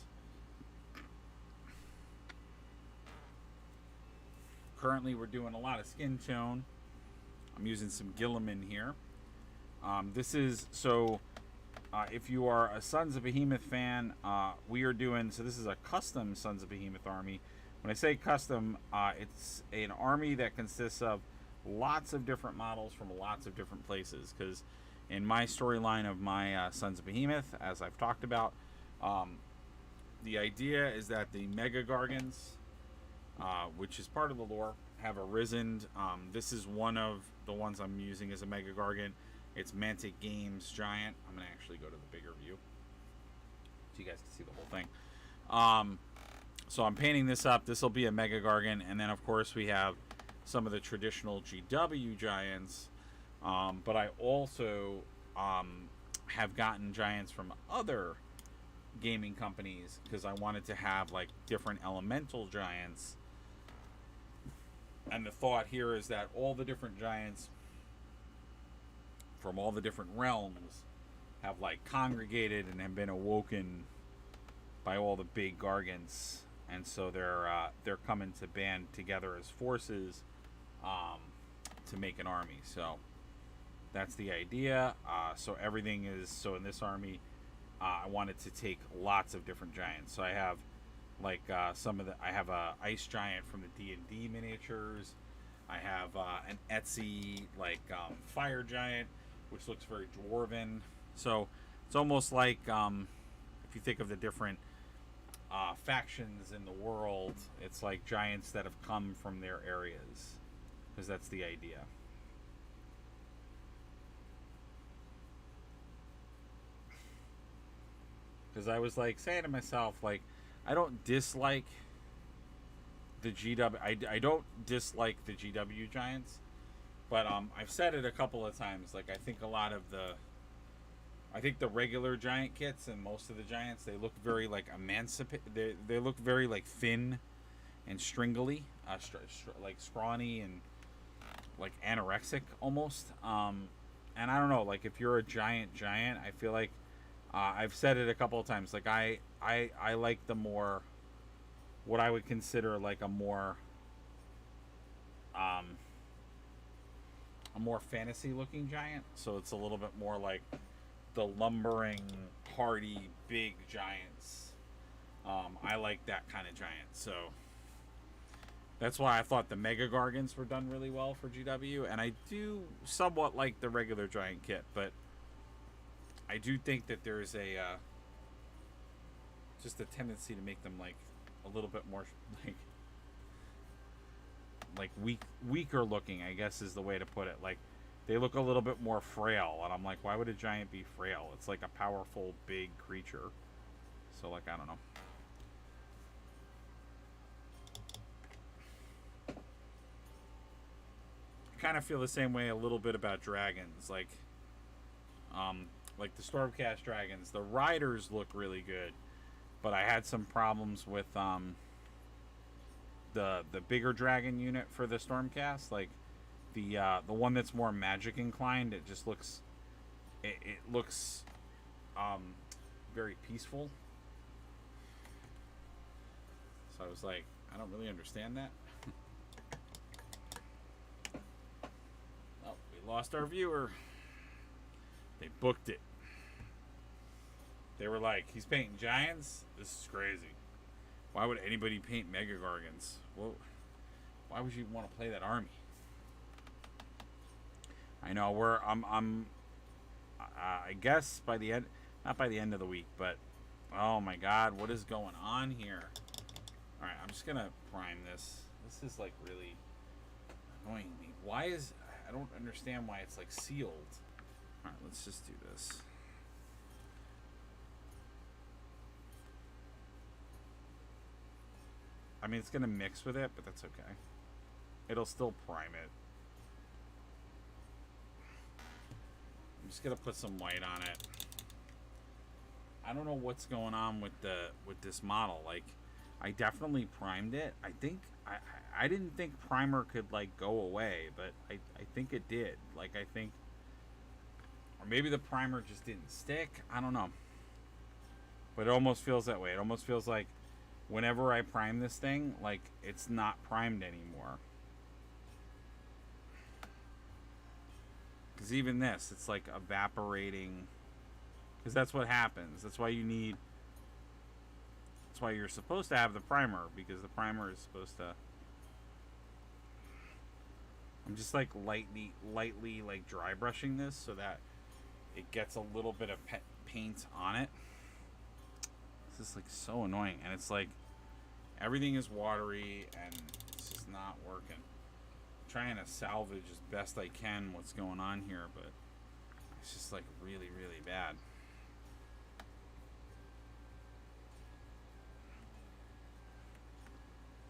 Currently, we're doing a lot of skin tone. I'm using some Gilliman here. This is so. If you are a Sons of Behemoth fan, we are doing. So this is a custom Sons of Behemoth army. When I say custom, it's an army that consists of lots of different models from lots of different places. Because in my storyline of my Sons of Behemoth, as I've talked about, the idea is that the Mega Gargants, which is part of the lore, have arisen. This is one of the ones I'm using as a Mega Gargant. It's Mantic Games Giant. I'm going to actually go to the bigger view so you guys can see the whole thing. So I'm painting this up. This will be a Mega Gargant. And then, of course, we have some of the traditional GW Giants. But I also have gotten Giants from other gaming companies because I wanted to have like different elemental giants. And the thought here is that all the different giants from all the different realms have like congregated and have been awoken by all the big Gargants, and so they're coming to band together as forces to make an army. So that's the idea. So everything is so in this army. I wanted to take lots of different giants. So I have like I have a ice giant from the D&D miniatures. I have an Etsy like fire giant, which looks very dwarven. So it's almost like if you think of the different factions in the world, it's like giants that have come from their areas, because that's the idea. Because I was like saying to myself, like, I don't dislike the GW. I don't dislike the GW Giants, but I've said it a couple of times. Like, I think the regular giant kits and most of the giants, they look very like They look very like thin and stringly, like scrawny and like anorexic almost. And I don't know, like if you're a giant, I feel like I've said it a couple of times. Like I like the more, what I would consider like a more fantasy looking giant. So it's a little bit more like the lumbering hardy, big giants. I like that kind of giant, so that's why I thought the Mega Gargants were done really well for GW, and I do somewhat like the regular giant kit, but I do think that there's a just a tendency to make them like a little bit more like weaker looking, I guess is the way to put it. Like they look a little bit more frail, and I'm like, why would a giant be frail? It's like a powerful big creature. So like, I don't know. I kind of feel the same way a little bit about dragons, like the Stormcast dragons. The riders look really good, but I had some problems with the bigger dragon unit for the Stormcast, like the one that's more magic inclined. It just looks it looks very peaceful. So I was like, I don't really understand that. Oh, we lost our viewer. They booked it. They were like, he's painting giants? This is crazy. Why would anybody paint Mega Gargants? Well, why would you want to play that army? I know I guess by the end, not by the end of the week, but oh my God, what is going on here? All right, I'm just gonna prime this. This is like really annoying me. Why is, I don't understand why it's like sealed. All right, let's just do this. I mean, it's gonna mix with it, but that's okay. It'll still prime it. I'm just gonna put some white on it. I don't know what's going on with this model. Like, I definitely primed it. I think I didn't think primer could like go away, but I think it did. Like, I think, or maybe the primer just didn't stick. I don't know. But it almost feels that way. It almost feels like whenever I prime this thing, like it's not primed anymore. Because even this, it's like evaporating. Because that's what happens. That's why you need, that's why you're supposed to have the primer, because the primer is supposed to, I'm just like lightly like dry brushing this so that it gets a little bit of paint on it. This is like so annoying, and it's like everything is watery and it's just not working. I'm trying to salvage as best I can what's going on here, but it's just like really, really bad.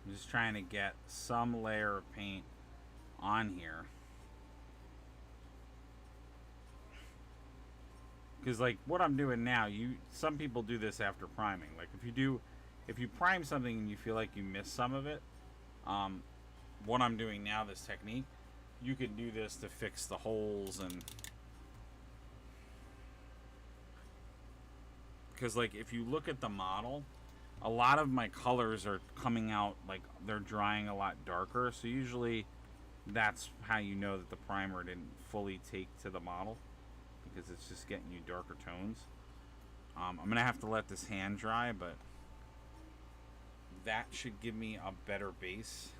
I'm just trying to get some layer of paint on here. Because like what I'm doing now, some people do this after priming. Like if you prime something and you feel like you missed some of it, what I'm doing now, this technique, you can do this to fix the holes. And because like if you look at the model, a lot of my colors are coming out, like they're drying a lot darker. So usually that's how you know that the primer didn't fully take to the model, because it's just getting you darker tones. I'm gonna have to let this hand dry, but that should give me a better base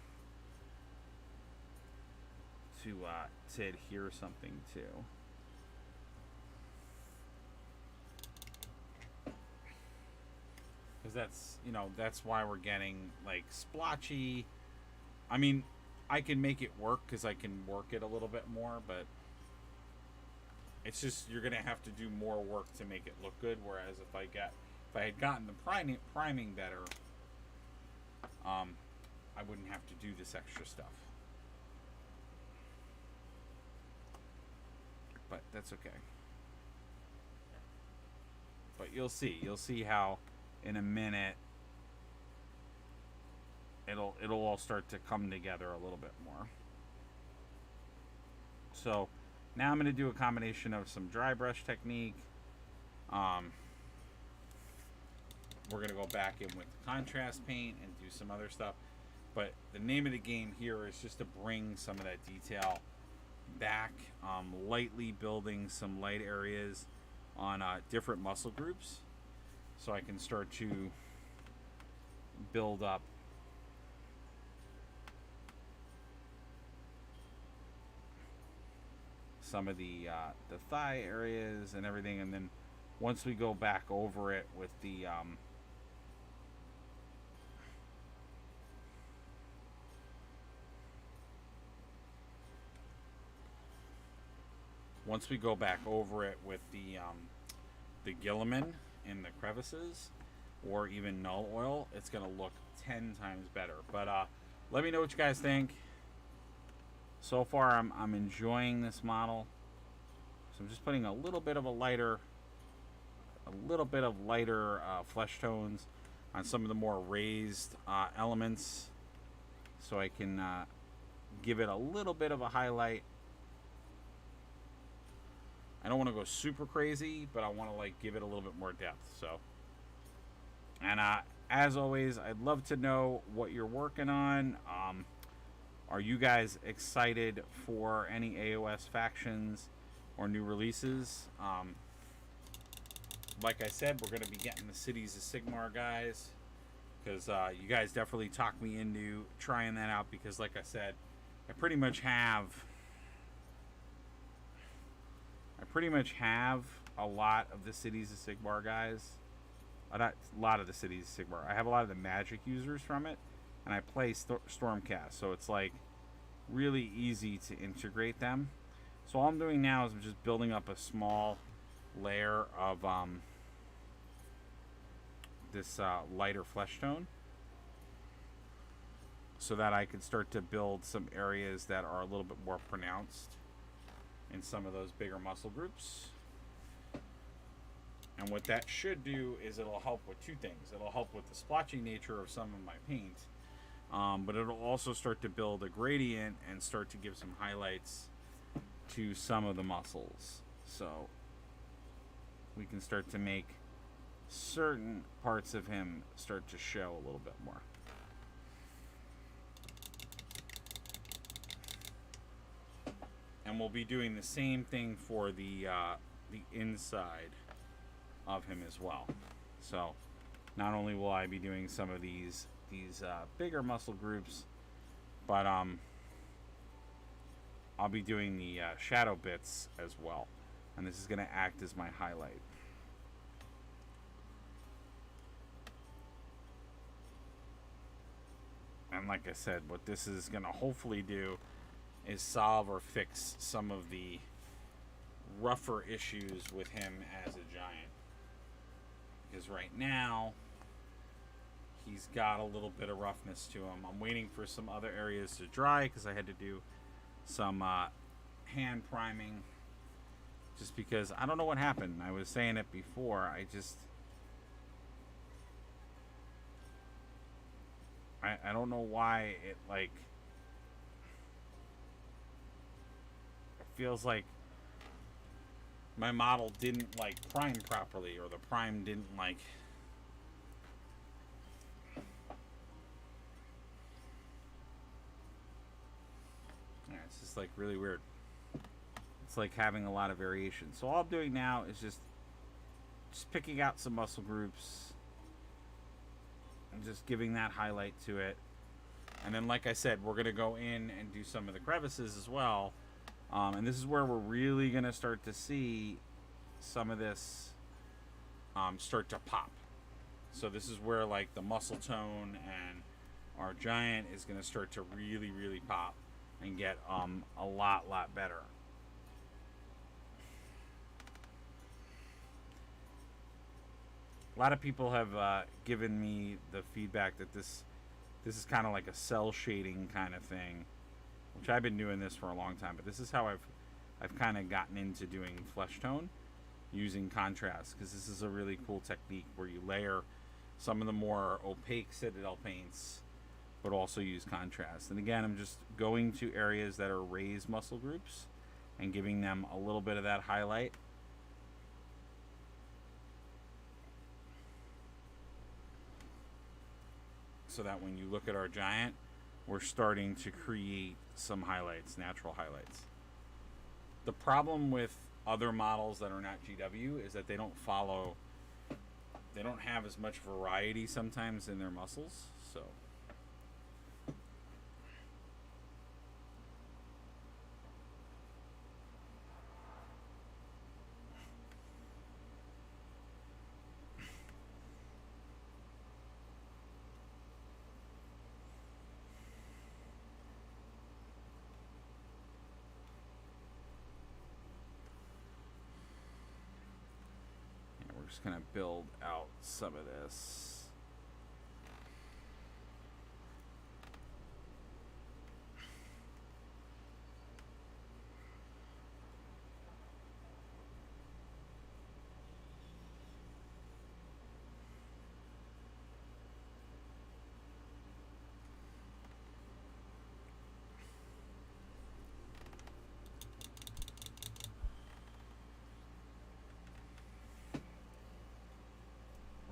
to adhere something to. Because that's, you know, that's why we're getting like splotchy. I mean, I can make it work because I can work it a little bit more, but it's just, you're gonna have to do more work to make it look good. Whereas if I had gotten the priming better, I wouldn't have to do this extra stuff. But that's okay. But you'll see how in a minute it'll all start to come together a little bit more. So now I'm going to do a combination of some dry brush technique. We're going to go back in with contrast paint and do some other stuff. But the name of the game here is just to bring some of that detail back, lightly building some light areas, on different muscle groups, so I can start to build up some of the thigh areas and everything, and then once we go back over it with the once we go back over it with the Gilliman in the crevices, or even null oil, it's gonna look 10 times better. But let me know what you guys think. So far, I'm enjoying this model. So I'm just putting a little bit of lighter flesh tones on some of the more raised elements, so I can give it a little bit of a highlight. I don't want to go super crazy, but I want to like give it a little bit more depth. So, and as always, I'd love to know what you're working on. Are you guys excited for any AOS factions or new releases? Like I said, we're going to be getting the Cities of Sigmar guys, because you guys definitely talked me into trying that out, because like I said, I pretty much have a lot of the Cities of Sigmar guys. Not a lot of the Cities of Sigmar. I have a lot of the magic users from it, and I play Stormcast, so it's like really easy to integrate them. So all I'm doing now is I'm just building up a small layer of this lighter flesh tone, so that I can start to build some areas that are a little bit more pronounced in some of those bigger muscle groups. And what that should do is it'll help with two things. It'll help with the splotchy nature of some of my paint, but it'll also start to build a gradient and start to give some highlights to some of the muscles. So we can start to make certain parts of him start to show a little bit more. And we'll be doing the same thing for the inside of him as well. So not only will I be doing some of these bigger muscle groups, but I'll be doing the shadow bits as well, and this is going to act as my highlight. And like I said, what this is going to hopefully do is solve or fix some of the rougher issues with him as a giant. Because right now, he's got a little bit of roughness to him. I'm waiting for some other areas to dry, because I had to do some hand priming. Just because, I don't know what happened. I was saying it before, I don't know why it like feels like my model didn't like prime properly, or the prime didn't like it's just like really weird. It's like having a lot of variation. So all I'm doing now is just picking out some muscle groups and just giving that highlight to it. And then like I said, we're gonna go in and do some of the crevices as well. And this is where we're really going to start to see some of this start to pop. So this is where like the muscle tone and our giant is going to start to really, really pop and get a lot better. A lot of people have given me the feedback that this is kind of like a cell shading kind of thing, which I've been doing this for a long time, but this is how I've kind of gotten into doing flesh tone using contrast, because this is a really cool technique where you layer some of the more opaque Citadel paints, but also use contrast. And again, I'm just going to areas that are raised muscle groups and giving them a little bit of that highlight. So that when you look at our giant, we're starting to create some highlights, natural highlights. The problem with other models that are not GW is that they don't follow. They don't have as much variety sometimes in their muscles. So. Just gonna build out some of this.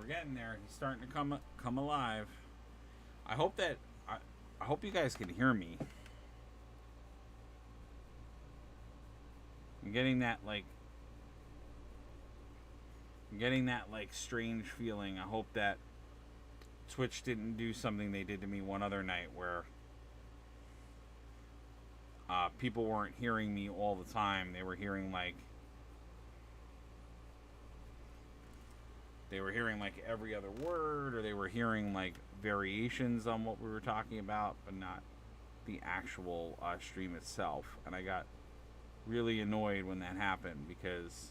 Getting there. He's starting to come alive. I hope that I hope you guys can hear me. I'm getting that like strange feeling. I hope that Twitch didn't do something they did to me one other night where people weren't hearing me all the time. They were hearing like every other word, or they were hearing like variations on what we were talking about, but not the actual stream itself. And I got really annoyed when that happened because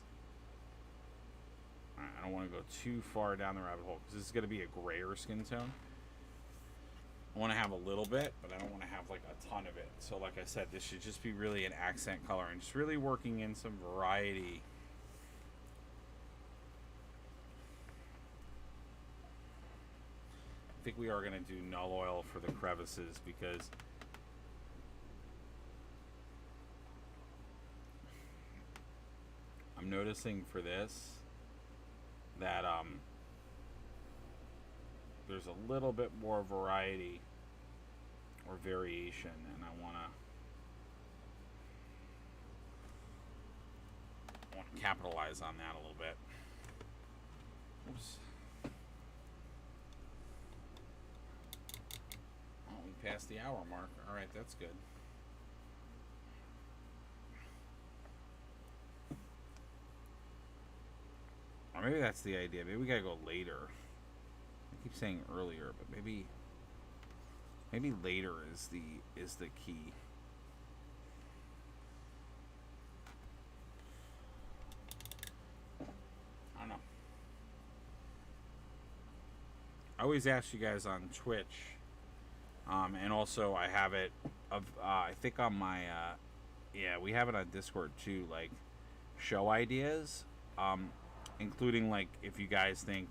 I don't want to go too far down the rabbit hole because this is going to be a grayer skin tone. I want to have a little bit, but I don't want to have like a ton of it. So like I said, this should just be really an accent color and just really working in some variety. I think we are going to do null oil for the crevices because I'm noticing for this that there's a little bit more variety or variation, and I want to capitalize on that a little bit. Oops. Past the hour mark. All right, that's good. Or maybe that's the idea. Maybe we gotta go later. I keep saying earlier, but maybe later is the key. I don't know. I always ask you guys on Twitch. And also I have it I think on my yeah, we have it on Discord too, like show ideas, including like if you guys think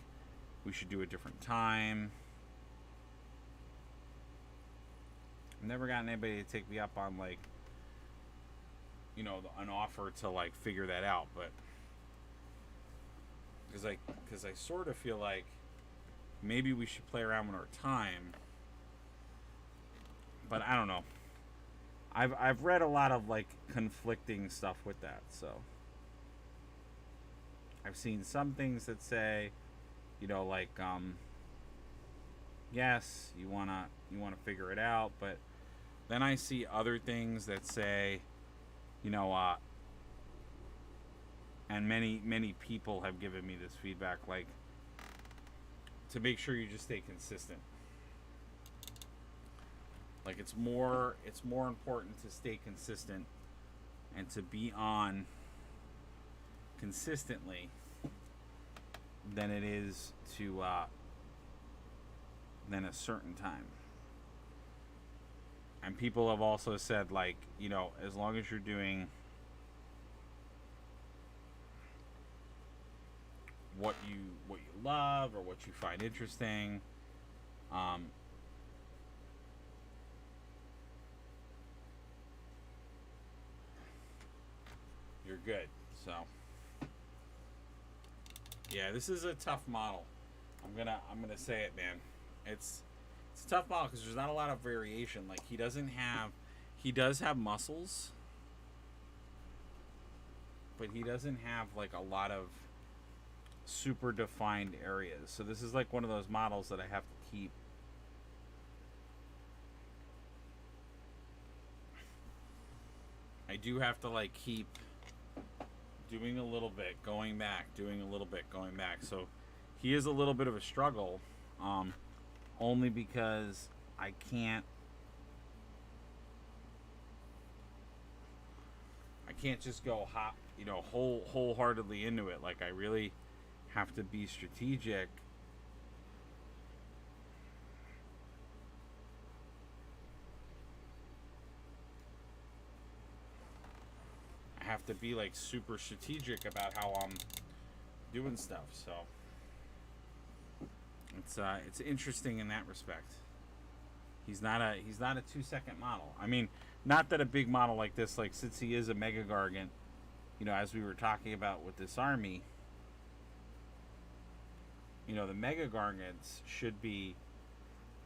we should do a different time. I've never gotten anybody to take me up on like, you know, an offer to like figure that out, but because I sort of feel like maybe we should play around with our time. But I don't know. I've read a lot of like conflicting stuff with that, so I've seen some things that say, you know, like yes, you wanna figure it out, but then I see other things that say, you know, and many people have given me this feedback, like to make sure you just stay consistent. Like it's more important to stay consistent and to be on consistently than it is to than a certain time. And people have also said, like, you know, as long as you're doing what you love or what you find interesting, you're good. So yeah, this is a tough model. I'm gonna say it, man. It's a tough model because there's not a lot of variation. Like he does have muscles, but he doesn't have like a lot of super defined areas. So this is like one of those models that I have to keep. I do have to like keep doing a little bit, going back, doing a little bit, going back. So he is a little bit of a struggle, only because I can't just go wholeheartedly into it. Like, I really have to be strategic. I have to be like super strategic about how I'm doing stuff. So it's interesting in that respect. He's not a 2-second model. I mean, not that a big model like this, like, since he is a Mega Gargant, as we were talking about with this army, the Mega Gargants should be,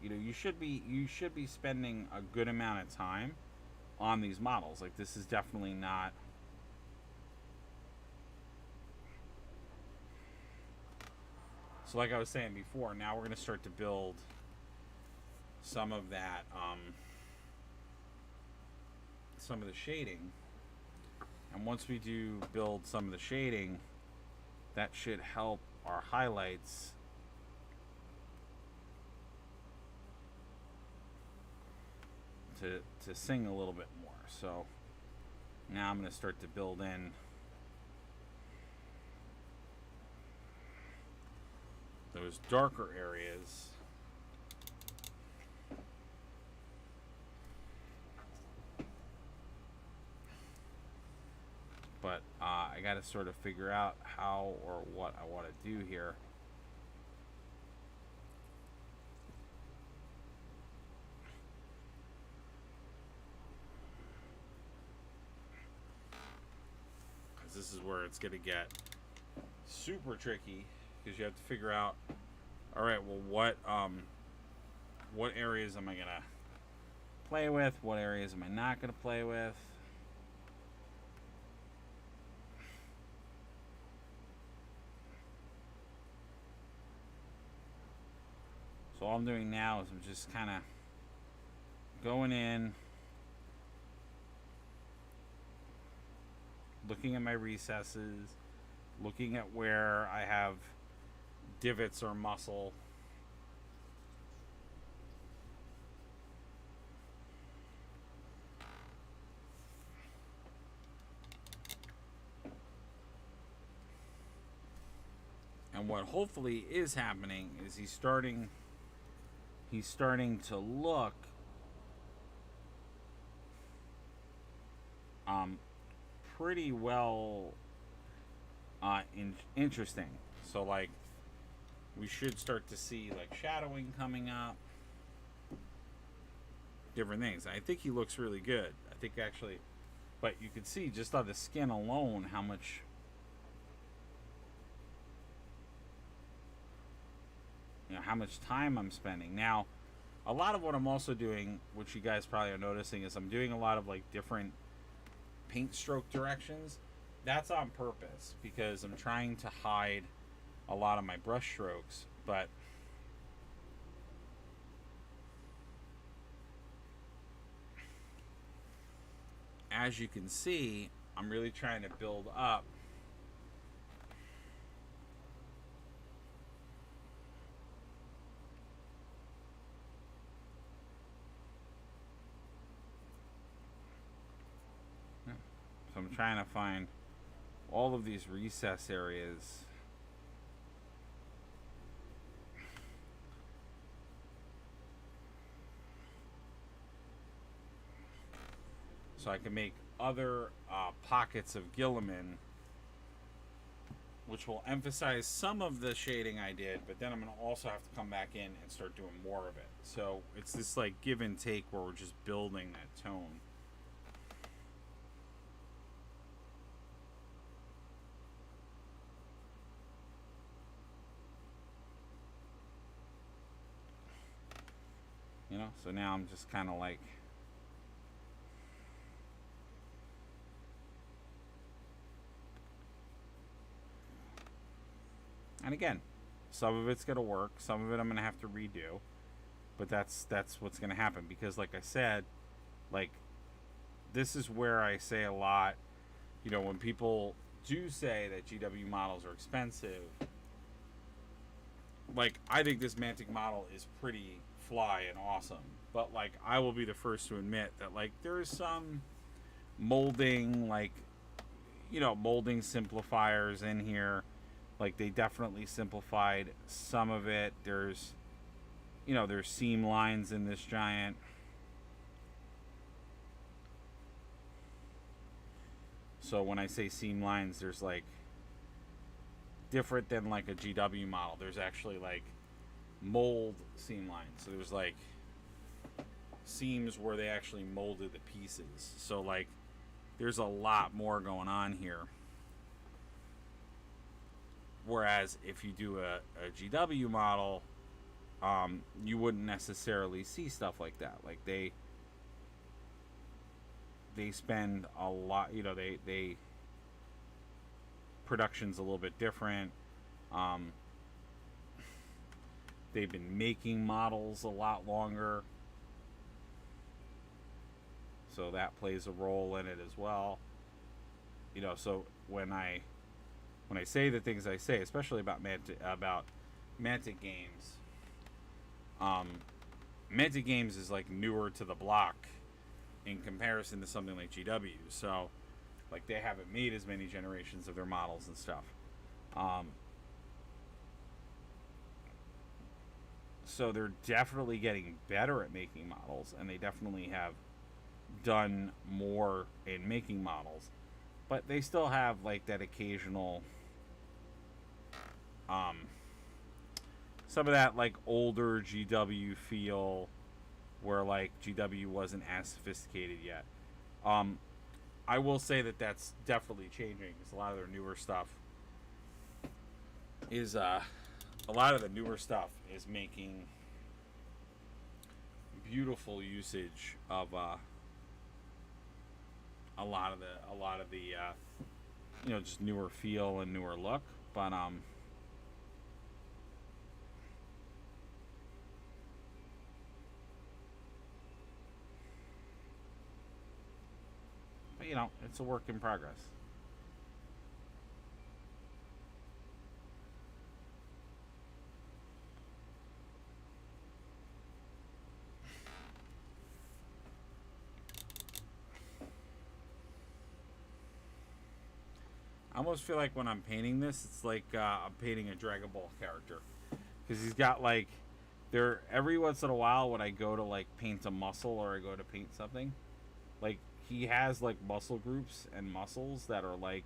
you should be spending a good amount of time on these models. Like, this is definitely not. So like I was saying before, now we're going to start to build some of that, some of the shading. And once we do build some of the shading, that should help our highlights to sing a little bit more. So now I'm going to start to build in those darker areas. But I got to sort of figure out how or what I want to do here. Because this is where it's going to get super tricky, because you have to figure out, all right, well, what areas am I going to play with? What areas am I not going to play with? So all I'm doing now is I'm just kind of going in, looking at my recesses, looking at where I have divots or muscle. And what hopefully is happening is he's starting to look pretty well interesting. So like, we should start to see like shadowing coming up, different things. I think he looks really good. I think actually, but you can see just on the skin alone how much time I'm spending. Now, a lot of what I'm also doing, which you guys probably are noticing, is I'm doing a lot of like different paint stroke directions. That's on purpose, because I'm trying to hide a lot of my brush strokes. But as you can see, I'm really trying to build up So I'm trying to find all of these recess areas. So I can make other pockets of Gilliman, which will emphasize some of the shading I did, but then I'm going to also have to come back in and start doing more of it. So it's this like give and take where we're just building that tone. So now I'm just kind of like And again, some of it's gonna work, some of it I'm gonna have to redo, but that's what's gonna happen because, like I said, like this is where I say a lot. You know, when people do say that GW models are expensive, like I think this Mantic model is pretty fly and awesome, but like I will be the first to admit that like there is some molding, like, you know, molding simplifiers in here. Like they definitely simplified some of it. There's, you know, there's seam lines in this giant. So when I say seam lines, there's like different than like a GW model. There's actually like mold seam lines. So there's like seams where they actually molded the pieces. So like there's a lot more going on here. Whereas if you do a GW model, you wouldn't necessarily see stuff like that. Like they spend a lot, you know, they production's a little bit different. They've been making models a lot longer, so that plays a role in it as well. You know, so when I say the things I say, especially about Mantic games, Mantic games is like newer to the block in comparison to something like GW. So like they haven't made as many generations of their models and stuff. So they're definitely getting better at making models, and they definitely have done more in making models, but they still have like that occasional some of that like older GW feel where like GW wasn't as sophisticated yet. I will say that that's definitely changing because a lot of their newer stuff is making beautiful usage of a lot of the you know, just newer feel and newer look, but you know, it's a work in progress. I almost feel like when I'm painting this, it's like I'm painting a Dragon Ball character, because he's got like, there every once in a while when I go to like paint a muscle or I go to paint something, like he has like muscle groups and muscles that are like,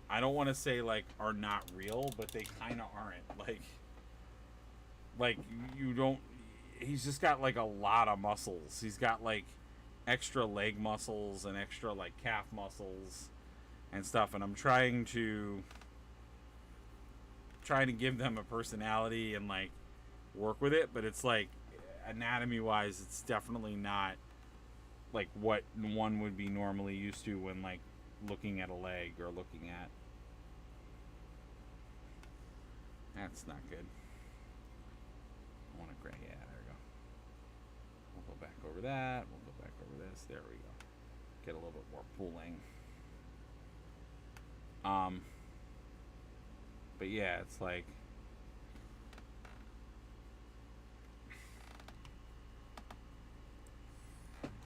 I don't want to say like are not real, but they kind of aren't. Like you don't. He's just got like a lot of muscles. He's got like extra leg muscles and extra like calf muscles and stuff, and I'm trying to give them a personality and like work with it, but it's like anatomy wise it's definitely not like what one would be normally used to when like looking at a leg or looking at. That's not good. I want to gray. Yeah, there we go. We'll go back over that. We'll go back over this. There we go. Get a little bit more pooling. But yeah, it's like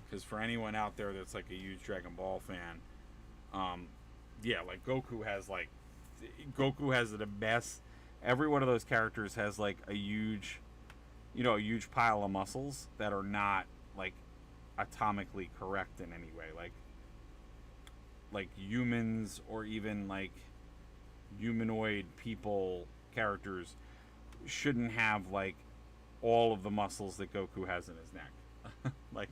because for anyone out there that's like a huge Dragon Ball fan, yeah, like Goku has the best. Every one of those characters has like a huge, you know, a huge pile of muscles that are not like atomically correct in any way. Like humans or even like humanoid people characters shouldn't have like all of the muscles that Goku has in his neck. Like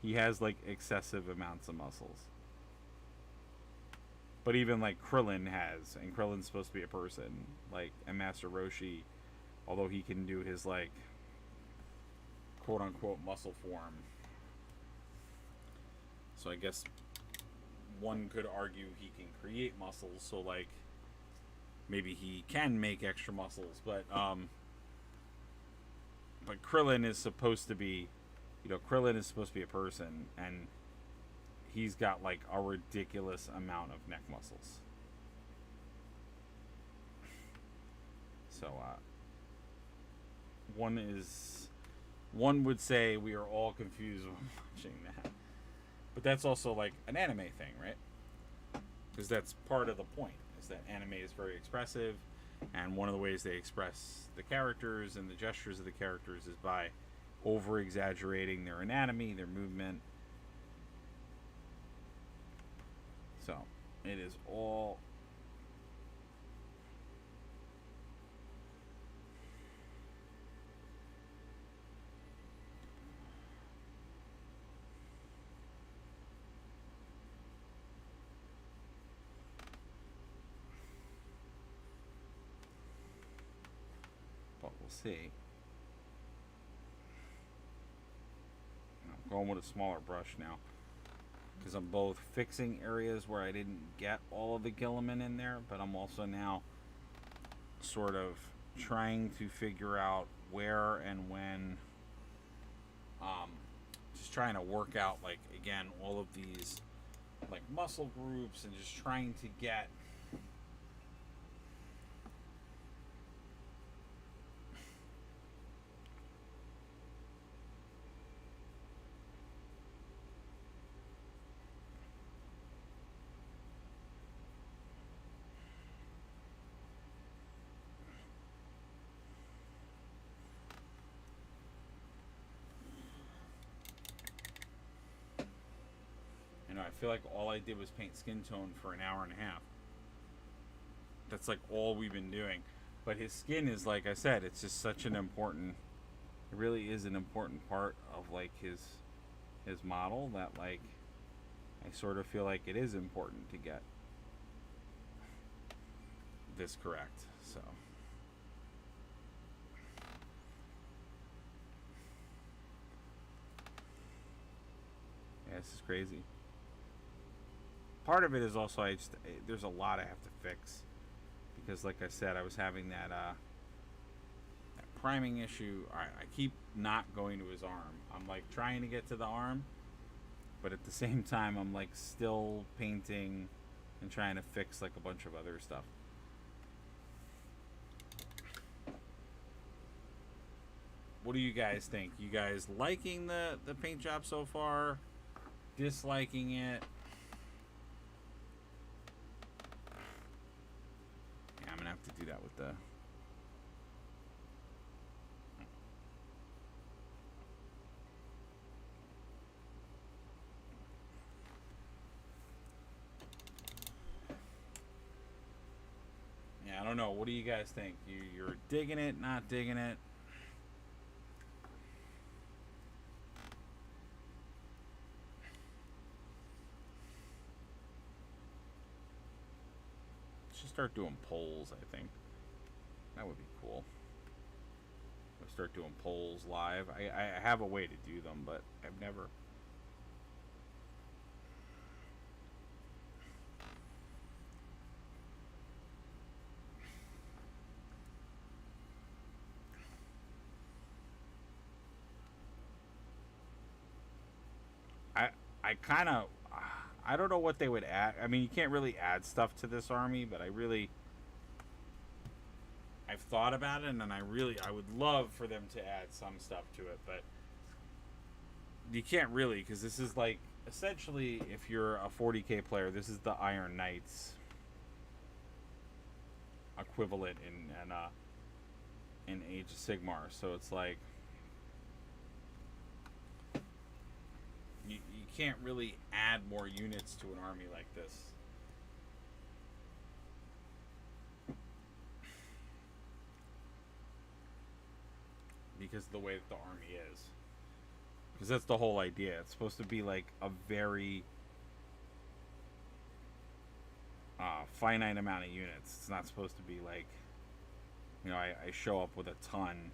he has like excessive amounts of muscles. But even like Krillin has, and Krillin's supposed to be a person, like, and Master Roshi, although he can do his like quote unquote muscle form. So I guess one could argue he can create muscles, so like maybe he can make extra muscles, but Krillin is supposed to be, Krillin is supposed to be a person, and he's got like a ridiculous amount of neck muscles. So one would say we are all confused when watching that, but that's also like an anime thing, right? Because that's part of the point, is that anime is very expressive, and one of the ways they express the characters and the gestures of the characters is by over exaggerating their anatomy, their movement. So it is all but we'll see. I'm going with a smaller brush now, because I'm both fixing areas where I didn't get all of the Gilliman in there, but I'm also now sort of trying to figure out where and when, just trying to work out, like, again, all of these like muscle groups, and just trying to get I feel like all I did was paint skin tone for an hour and a half. That's like all we've been doing. But his skin is, like I said, it's just such an important, it really is an important part of like his model, that like I sort of feel like it is important to get this correct. So yeah, this is crazy. Part of it is also there's a lot I have to fix, because like I said, I was having that priming issue. I keep not going to his arm. I'm like trying to get to the arm, but at the same time I'm like still painting and trying to fix like a bunch of other stuff. What do you guys think? You guys liking the paint job so far? Disliking it? I'm gonna have to do that with the I don't know. What do you guys think? You're digging it, not digging it? Should start doing polls, I think. That would be cool. I'll start doing polls live. I have a way to do them, but I've never. I kind of. I don't know what they would add. I mean, you can't really add stuff to this army, but I've thought about it, and I would love for them to add some stuff to it, but you can't really, because this is like, essentially, if you're a 40k player, this is the Iron Knights equivalent in Age of Sigmar. So it's like you can't really add more units to an army like this. Because of the way that the army is. Because that's the whole idea. It's supposed to be like a very finite amount of units. It's not supposed to be like, I show up with a ton.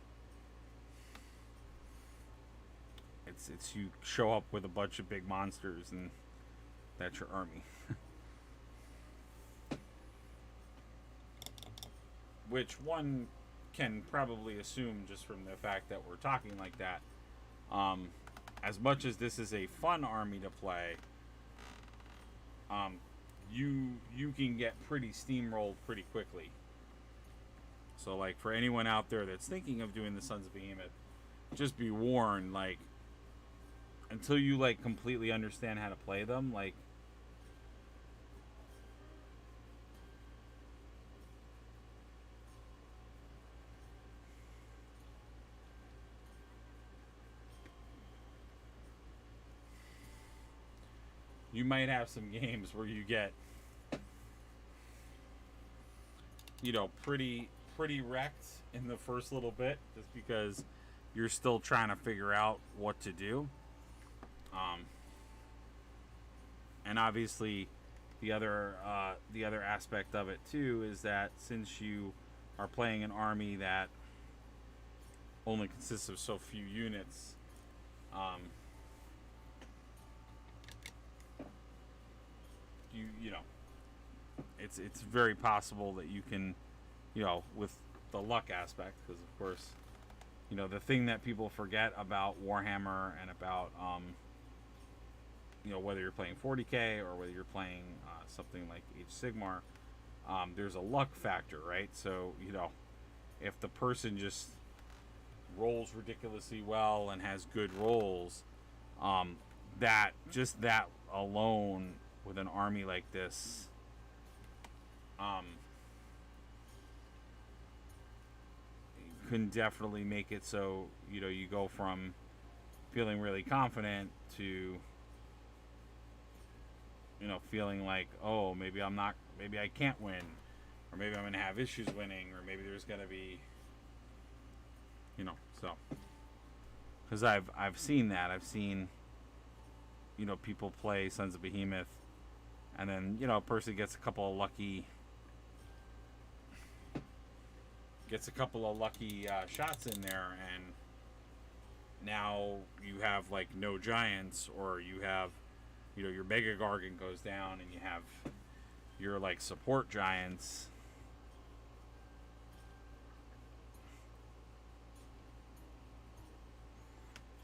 It's you show up with a bunch of big monsters, and That's your army. Which one can probably assume just from the fact that we're talking like that. Um, as much as this is a fun army to play, um, you can get pretty steamrolled pretty quickly. So like for anyone out there that's thinking of doing the Sons of Behemoth, just be warned, like until you like completely understand how to play them, like you might have some games where you get, pretty wrecked in the first little bit just because you're still trying to figure out what to do. And obviously, the other aspect of it too is that since you are playing an army that only consists of so few units, you know, it's very possible that you can, with the luck aspect, because of course, the thing that people forget about Warhammer and about whether you're playing 40k or whether you're playing something like Age Sigmar, there's a luck factor, right? So if the person just rolls ridiculously well and has good rolls, that alone with an army like this, can definitely make it so you go from feeling really confident to feeling like, oh, maybe I can't win, or maybe I'm gonna have issues winning, or maybe there's gonna be so because I've seen that. I've seen people play Sons of Behemoth, and then a person gets a couple of lucky shots in there, and now you have like no giants, or you have your Mega Gargan goes down, and you have your like support giants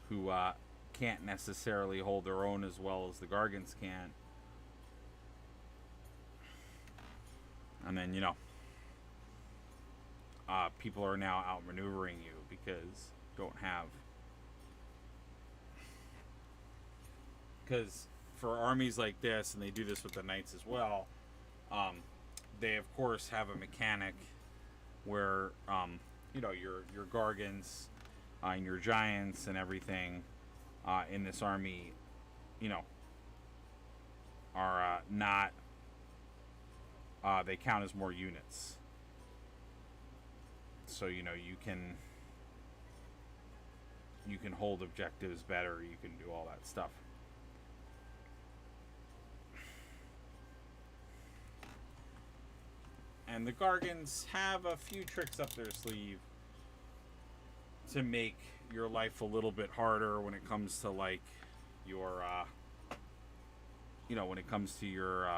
who can't necessarily hold their own as well as the Gargants can. And then people are now outmaneuvering you because you don't have. Because for armies like this, and they do this with the Knights as well, they of course have a mechanic where your Gargants and your Giants and everything in this army, are not. They count as more units. So you can hold objectives better. You can do all that stuff. And the Gargants have a few tricks up their sleeve to make your life a little bit harder when it comes to like your when it comes to your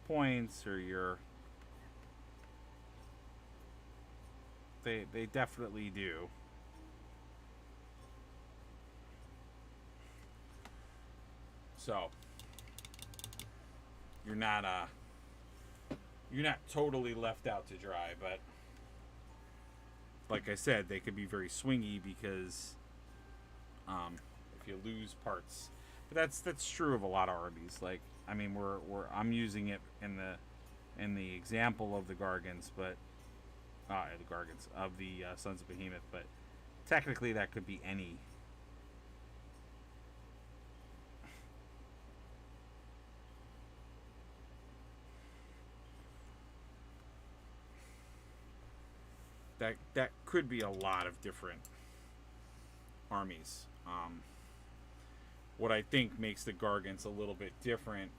points or your. They definitely do. So you're not totally left out to dry, but like I said, they could be very swingy because if you lose parts. But that's true of a lot of armies. Like I'm using it in the example of the Gargants, but the Gargants of the Sons of Behemoth, but technically that could be any. That could be a lot of different armies. What I think makes the Gargants a little bit different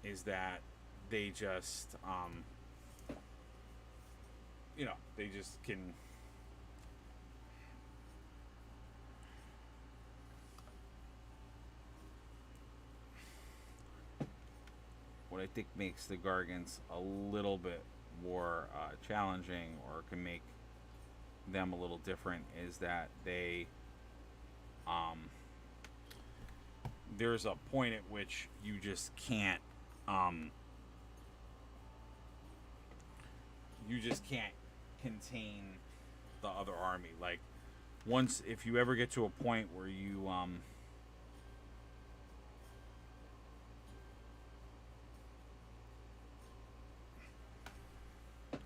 is that they just they just can what I think makes the Gargants a little bit more challenging, or can make them a little different, is that there's a point at which you just can't contain the other army. Like, once, if you ever get to a point where you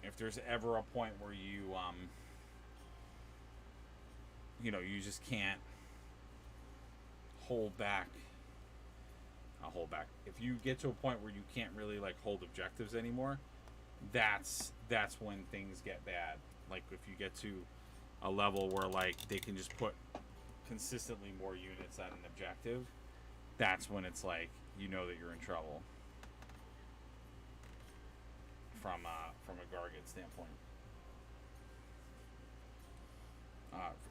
if there's ever a point where you you just can't hold back. I'll hold back. If you get to a point where you can't really like hold objectives anymore, that's when things get bad. Like, if you get to a level where like they can just put consistently more units at an objective, that's when it's like, you know that you're in trouble from a Gargant standpoint,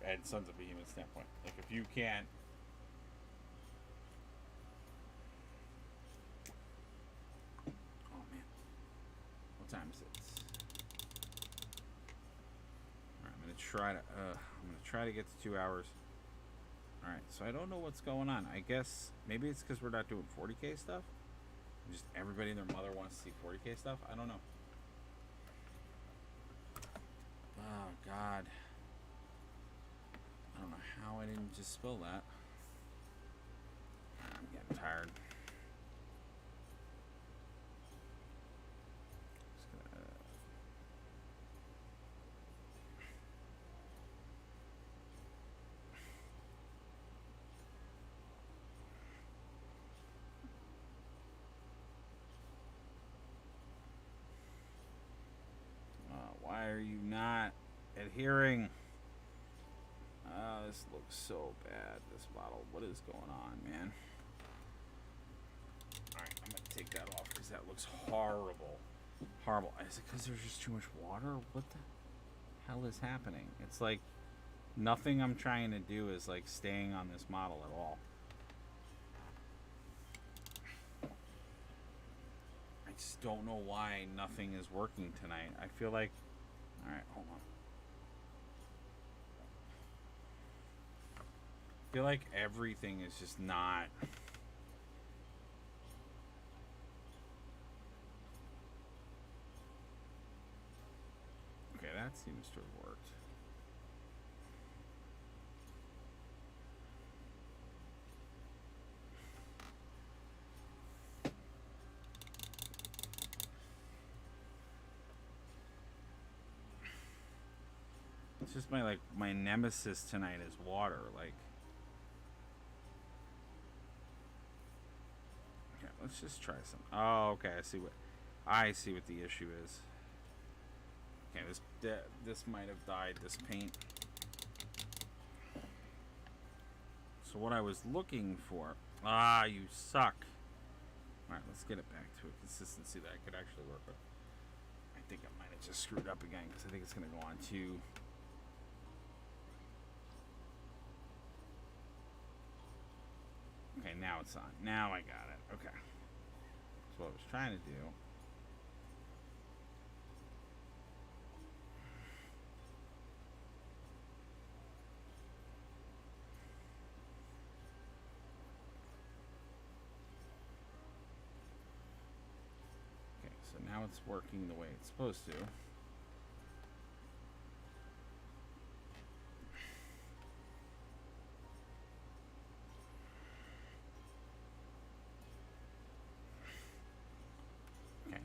and Sons of Behemoth standpoint. Like, if you can't time is it? Alright, I'm gonna try to get to 2 hours. Alright, so I don't know what's going on. I guess maybe it's because we're not doing 40k stuff. Just everybody and their mother wants to see 40k stuff. I don't know. Oh God. I don't know how I didn't just spill that. I'm getting tired. Why are you not adhering? This looks so bad, this model. What is going on, man? Alright, I'm going to take that off because that looks horrible. Horrible. Is it because there's just too much water? What the hell is happening? It's like nothing I'm trying to do is like staying on this model at all. I just don't know why nothing is working tonight. I feel like... Alright, hold on. I feel like everything is just not... Okay, that seems to have worked. It's just my nemesis tonight is water. Like, okay, let's just try some. Oh, okay, I see what the issue is. Okay, this might have died, this paint. So what I was looking for... Ah, you suck. Alright, let's get it back to a consistency that I could actually work with. I think I might have just screwed up again, because I think it's going to go on to... Okay, now it's on. Now I got it. Okay. That's what I was trying to do. Okay, so now it's working the way it's supposed to.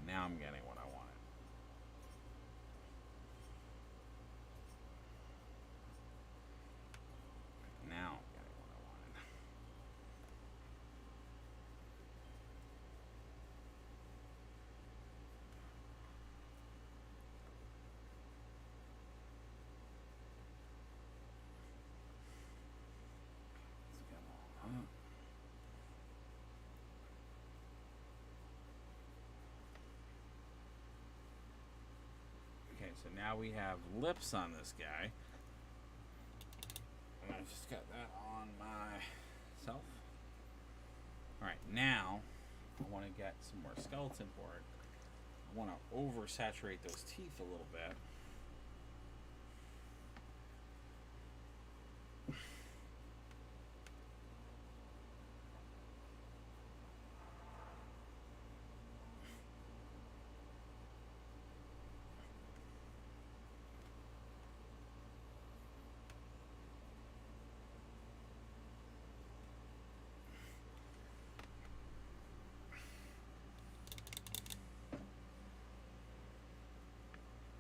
Now I'm getting what I wanted. Now I'm getting what I wanted. Let's get all up. So now we have lips on this guy. And I just got that on myself. Alright, now I want to get some more skeleton for it. I want to oversaturate those teeth a little bit.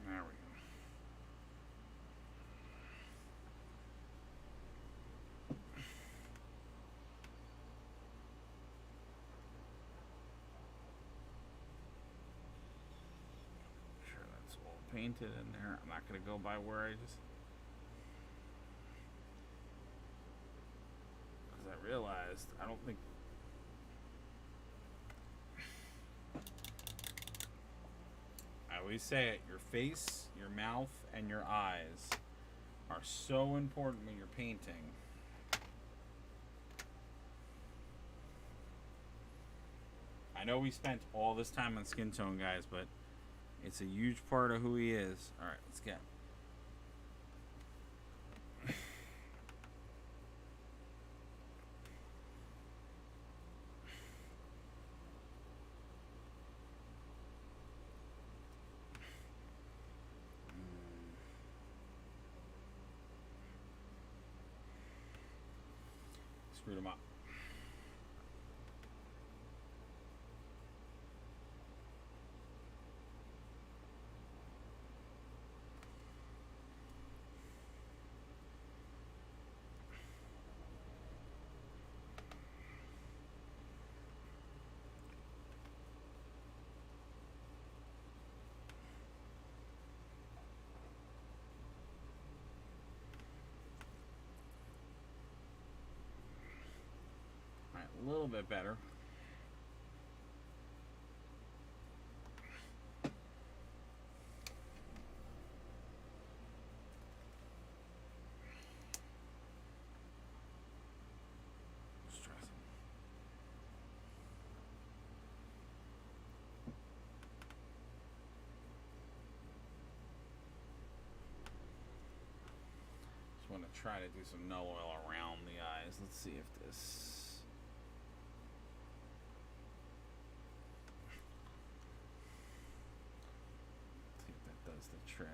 There we go. Sure, that's all painted in there. I'm not going to go by where I just... Because I realized I don't think... I always say it, your face, your mouth, and your eyes are so important when you're painting. I know we spent all this time on skin tone, guys, but it's a huge part of who he is. Alright, let's get... Screwed him up. Alright, a little bit better. Want to try to do some null oil around the eyes. Let's see if this... See if that does the trick.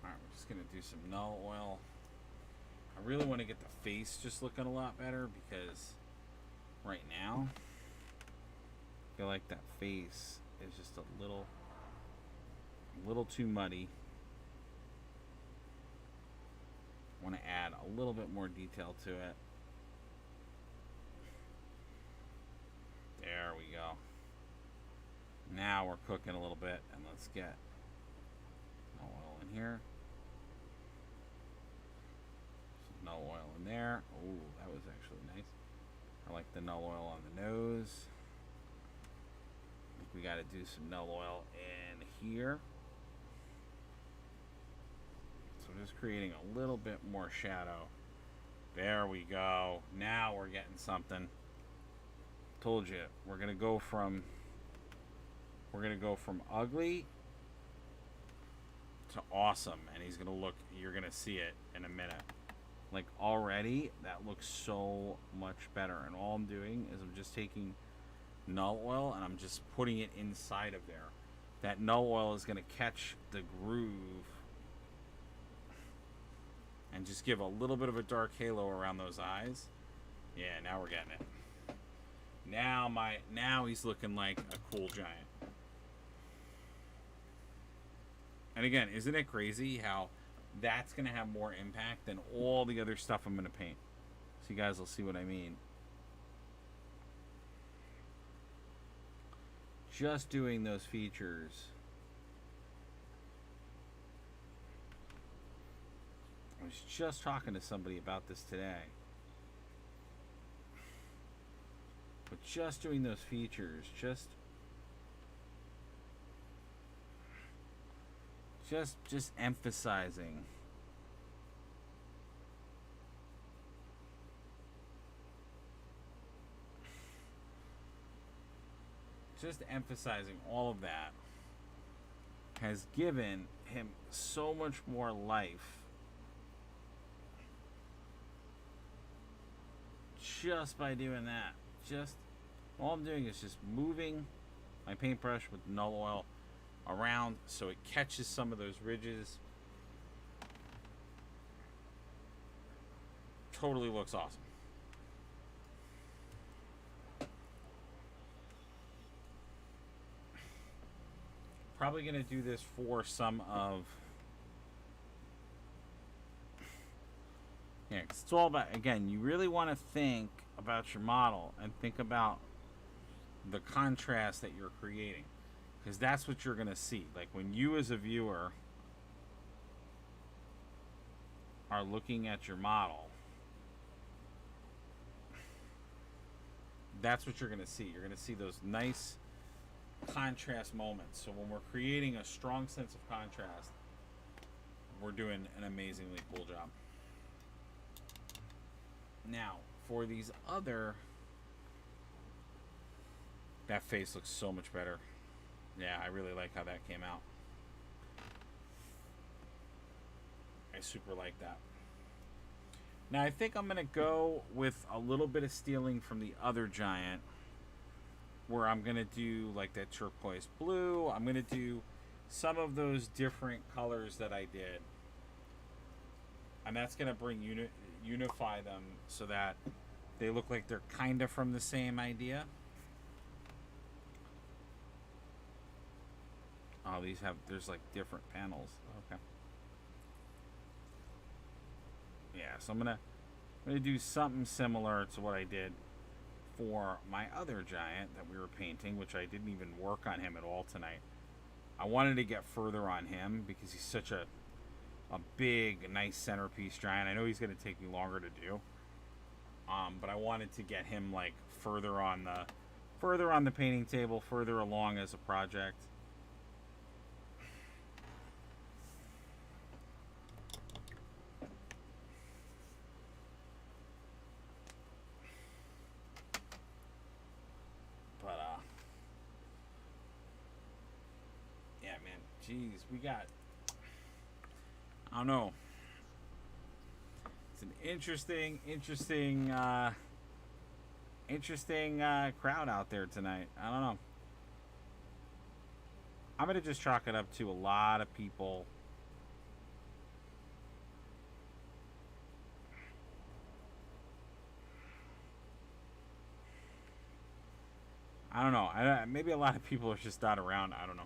Alright, we're just going to do some null oil. I really want to get the face just looking a lot better because right now I feel like that face is just a little too muddy. I want to add a little bit more detail to it. There we go. Now we're cooking a little bit, and let's get oil in here. Null oil in there. Oh, that was actually nice. I like the null oil on the nose. I think we got to do some null oil in here. So just creating a little bit more shadow. There we go. Now we're getting something. Told you, we're gonna go from ugly to awesome, and he's gonna look. You're gonna see it in a minute. Like already, that looks so much better. And all I'm doing is I'm just taking null oil and I'm just putting it inside of there. That null oil is going to catch the groove and just give a little bit of a dark halo around those eyes. Yeah, now we're getting it. Now he's looking like a cool giant. And again, isn't it crazy how that's going to have more impact than all the other stuff I'm going to paint? So you guys will see what I mean. Just doing those features. I was just talking to somebody about this today. But just doing those features, just Just emphasizing. Just emphasizing all of that has given him so much more life just by doing that. Just all I'm doing is just moving my paintbrush with null oil around so it catches some of those ridges. Totally looks awesome. Probably going to do this for some of... Yeah, it's all about, again, you really want to think about your model and think about the contrast that you're creating. Because that's what you're going to see. Like when you as a viewer are looking at your model, that's what you're going to see. You're going to see those nice contrast moments. So when we're creating a strong sense of contrast, we're doing an amazingly cool job. Now, for these other... That face looks so much better. Yeah, I really like how that came out. I super like that. Now, I think I'm going to go with a little bit of stealing from the other giant, where I'm going to do like that turquoise blue. I'm going to do some of those different colors that I did. And that's going to bring unify them so that they look like they're kind of from the same idea. Oh, these have, there's like different panels. Okay. Yeah, so I'm gonna do something similar to what I did for my other giant that we were painting, which I didn't even work on him at all tonight. I wanted to get further on him because he's such a big, nice centerpiece giant. I know he's gonna take me longer to do. But I wanted to get him like further on the painting table, further along as a project. Jeez, we got... I don't know. It's an interesting crowd out there tonight. I don't know. I'm going to just chalk it up to a lot of people I don't know. Maybe a lot of people are just not around. I don't know.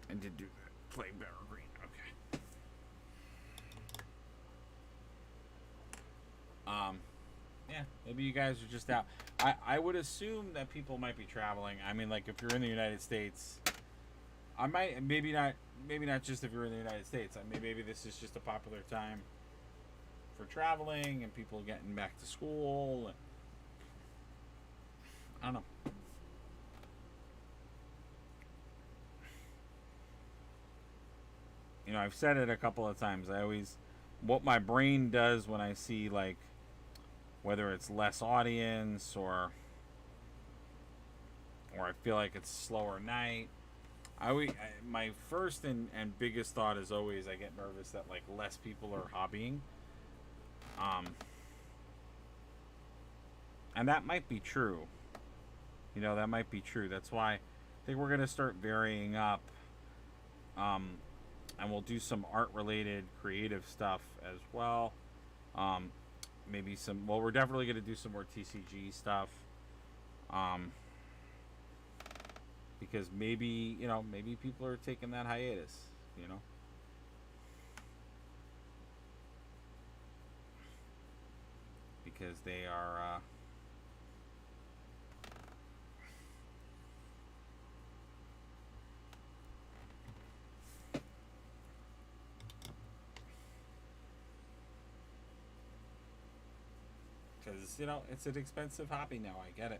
I did do that. Play better green. Okay. Yeah, maybe you guys are just out. I would assume that people might be traveling. I mean, like, if you're in the United States, I might, maybe not just if you're in the United States. I mean, maybe this is just a popular time for traveling and people getting back to school. And, I don't know. You know, I've said it a couple of times. What my brain does when I see, like, whether it's less audience or I feel like it's slower night, my first and biggest thought is always I get nervous that, like, less people are hobbying. And that might be true. You know, that might be true. That's why I think we're going to start varying up. And we'll do some art-related creative stuff as well. Maybe we're definitely going to do some more TCG stuff. Because maybe people are taking that hiatus, you know. Because they are... because it's, you know, it's an expensive hobby now. I get it.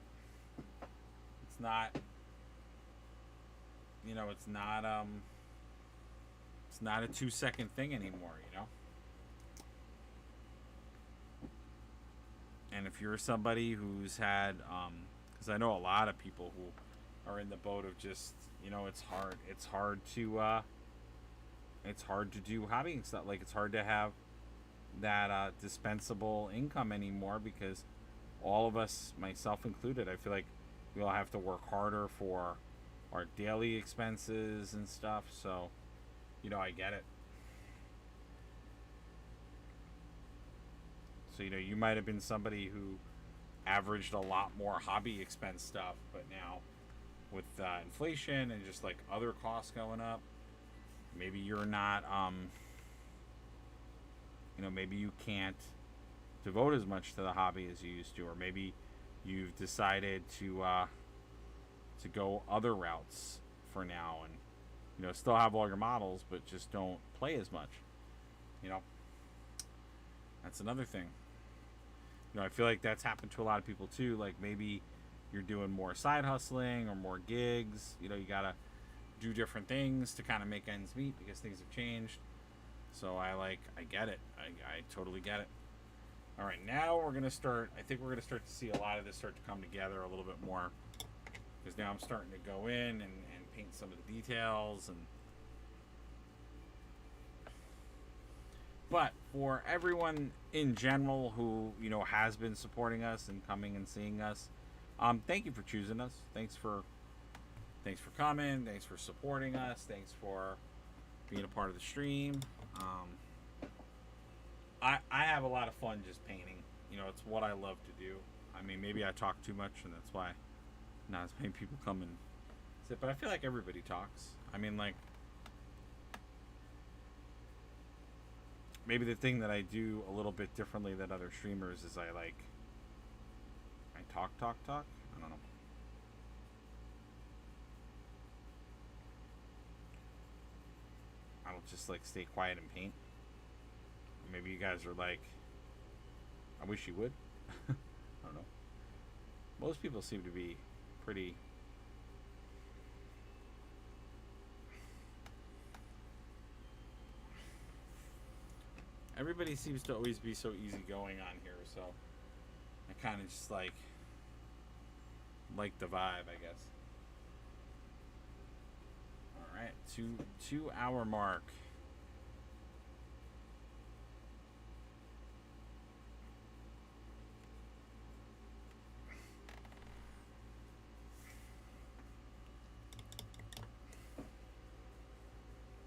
It's not, you know, it's not a 2 second thing anymore, you know. And if you're somebody who's had, because I know a lot of people who are in the boat of just, you know, it's hard. It's hard to do hobbying stuff. Like, it's hard to have that dispensable income anymore because all of us, myself included, I feel like we all have to work harder for our daily expenses and stuff. So, you know, I get it. So, you know, you might have been somebody who averaged a lot more hobby expense stuff, but now with inflation and just like other costs going up, maybe you're not, you know, maybe you can't devote as much to the hobby as you used to, or maybe you've decided to go other routes for now, and you know, still have all your models, but just don't play as much. You know, that's another thing. You know, I feel like that's happened to a lot of people too. Like, maybe you're doing more side hustling or more gigs. You know, you gotta do different things to kind of make ends meet because things have changed. So I get it. I totally get it. All right, now we're gonna start. I think we're gonna start to see a lot of this start to come together a little bit more, because now I'm starting to go in and paint some of the details. And but for everyone in general who, you know, has been supporting us and coming and seeing us, thank you for choosing us. Thanks for coming. Thanks for supporting us. Thanks for being a part of the stream. I have a lot of fun just painting. You know, it's what I love to do. I mean, maybe I talk too much, and that's why not as many people come and sit. But I feel like everybody talks. I mean, like, maybe the thing that I do a little bit differently than other streamers is I talk. I don't know. I don't just like stay quiet and paint. Maybe you guys are like, I wish you would. I don't know. Most people seem to be pretty. Everybody seems to always be so easygoing on here, so I kind of just like the vibe, I guess. All right, 2 hour mark.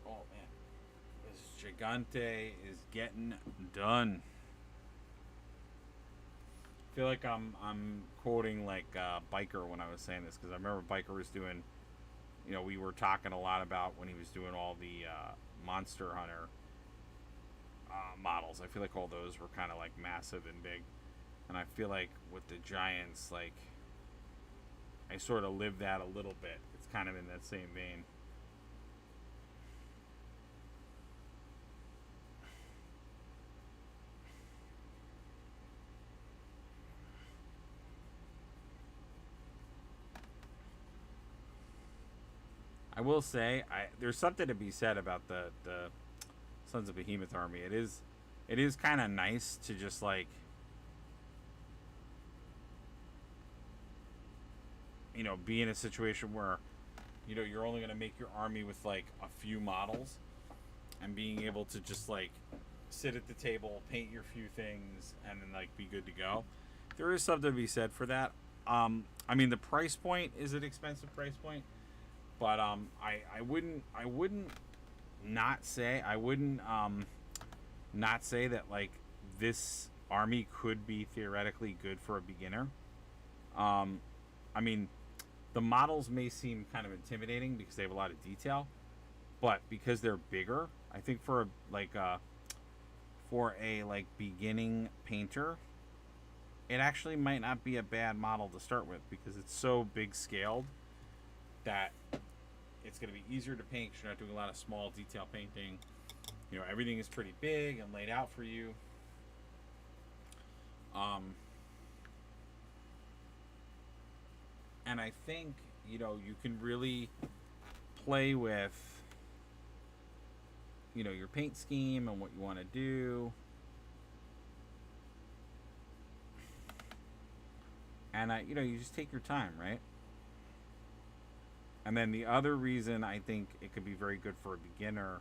Oh man, this Gigante is getting done. I feel like I'm quoting like Biker when I was saying this, because I remember Biker was doing, you know, we were talking a lot about when he was doing all the Monster Hunter models. I feel like all those were kind of like massive and big, and I feel like with the Giants, like, I sort of live that a little bit. It's kind of in that same vein. I will say, there's something to be said about the Sons of Behemoth army. It is kind of nice to just like, you know, be in a situation where, you know, you're only going to make your army with like a few models, and being able to just like sit at the table, paint your few things, and then like be good to go. There is something to be said for that. I mean, the price point is an expensive price point, but I wouldn't not say that like this army could be theoretically good for a beginner. I mean, the models may seem kind of intimidating because they have a lot of detail, but because they're bigger, I think for a beginning painter, it actually might not be a bad model to start with, because it's so big scaled that it's going to be easier to paint because you're not doing a lot of small detail painting. You know, everything is pretty big and laid out for you. And I think, you can really play with, your paint scheme and what you want to do. And you just take your time, right? And then the other reason I think it could be very good for a beginner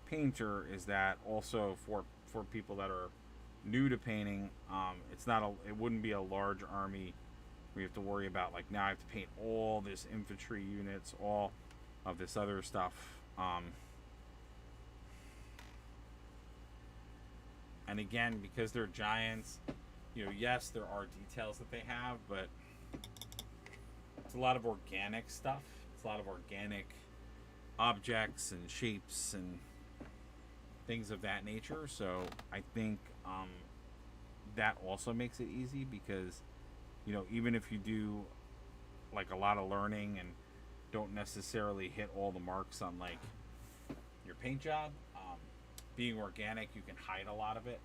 painter is that also for people that are new to painting, it wouldn't be a large army where you have to worry about, like, now I have to paint all this infantry units, all of this other stuff. And again, because they're giants, yes, there are details that they have, but it's a lot of organic stuff. It's a lot of organic objects and shapes and things of that nature. So I think that also makes it easy because, even if you do like a lot of learning and don't necessarily hit all the marks on like your paint job, being organic, you can hide a lot of it.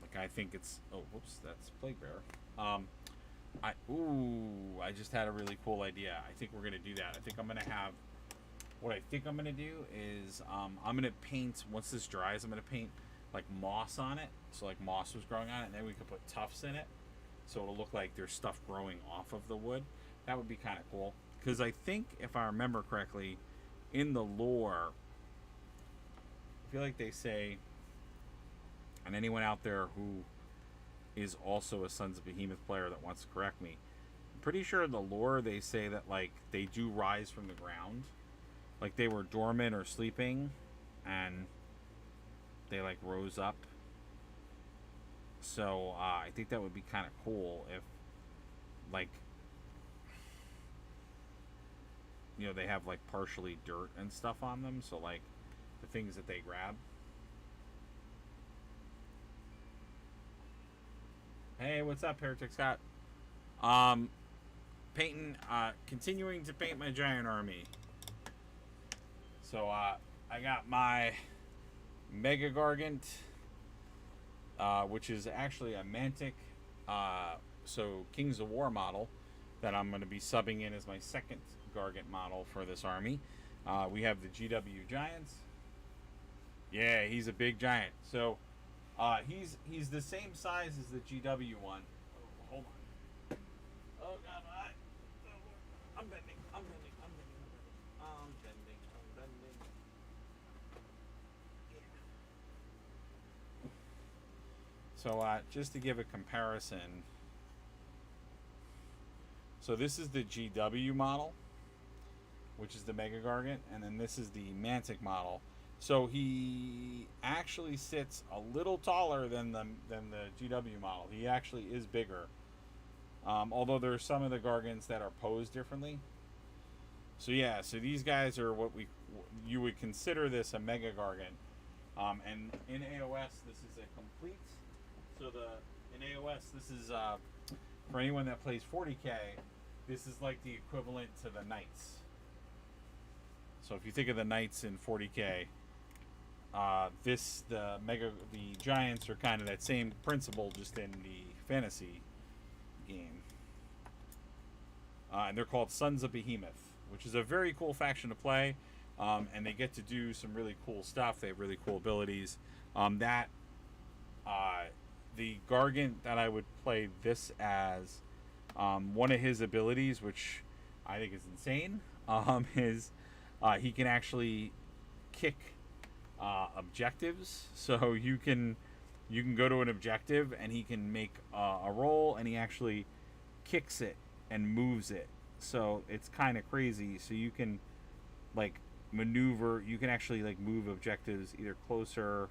Like, I think it's, whoops, that's Plague Bearer. I just had a really cool idea. I think we're gonna do that. What I think I'm gonna do is I'm gonna paint, once this dries, I'm gonna paint like moss on it, so like moss was growing on it, and then we could put tufts in it, so it'll look like there's stuff growing off of the wood. That would be kind of cool, because I think, if I remember correctly, in the lore, I feel like they say, and anyone out there who is also a Sons of Behemoth player that wants to correct me, I'm pretty sure in the lore they say that, like, they do rise from the ground, like they were dormant or sleeping, and they like rose up. So I think that would be kind of cool if, like, they have like partially dirt and stuff on them, so like the things that they grab. Hey, what's up, Heretic Scott? Continuing to paint my giant army. So I got my Mega Gargant, which is actually a Mantic, so Kings of War model that I'm going to be subbing in as my second Gargant model for this army. We have the GW Giants. Yeah, he's a big giant. So he's the same size as the GW one. Oh, hold on. Oh God, I'm bending. So just to give a comparison, so this is the GW model, which is the Mega Gargant, and then this is the Mantic model. So he actually sits a little taller than the GW model. He actually is bigger, although there are some of the Gargants that are posed differently. So yeah, so these guys are what you would consider this a Mega Gargant, and in AOS this is a complete. So in AOS this is for anyone that plays 40k, this is like the equivalent to the Knights. So if you think of the Knights in 40k, the Giants are kind of that same principle, just in the fantasy game. And they're called Sons of Behemoth, which is a very cool faction to play, and they get to do some really cool stuff. They have really cool abilities. The Gargant that I would play this as, one of his abilities, which I think is insane, is he can actually kick objectives. So you can go to an objective and he can make a roll, and he actually kicks it and moves it. So it's kind of crazy. So you can like maneuver. You can actually like move objectives either closer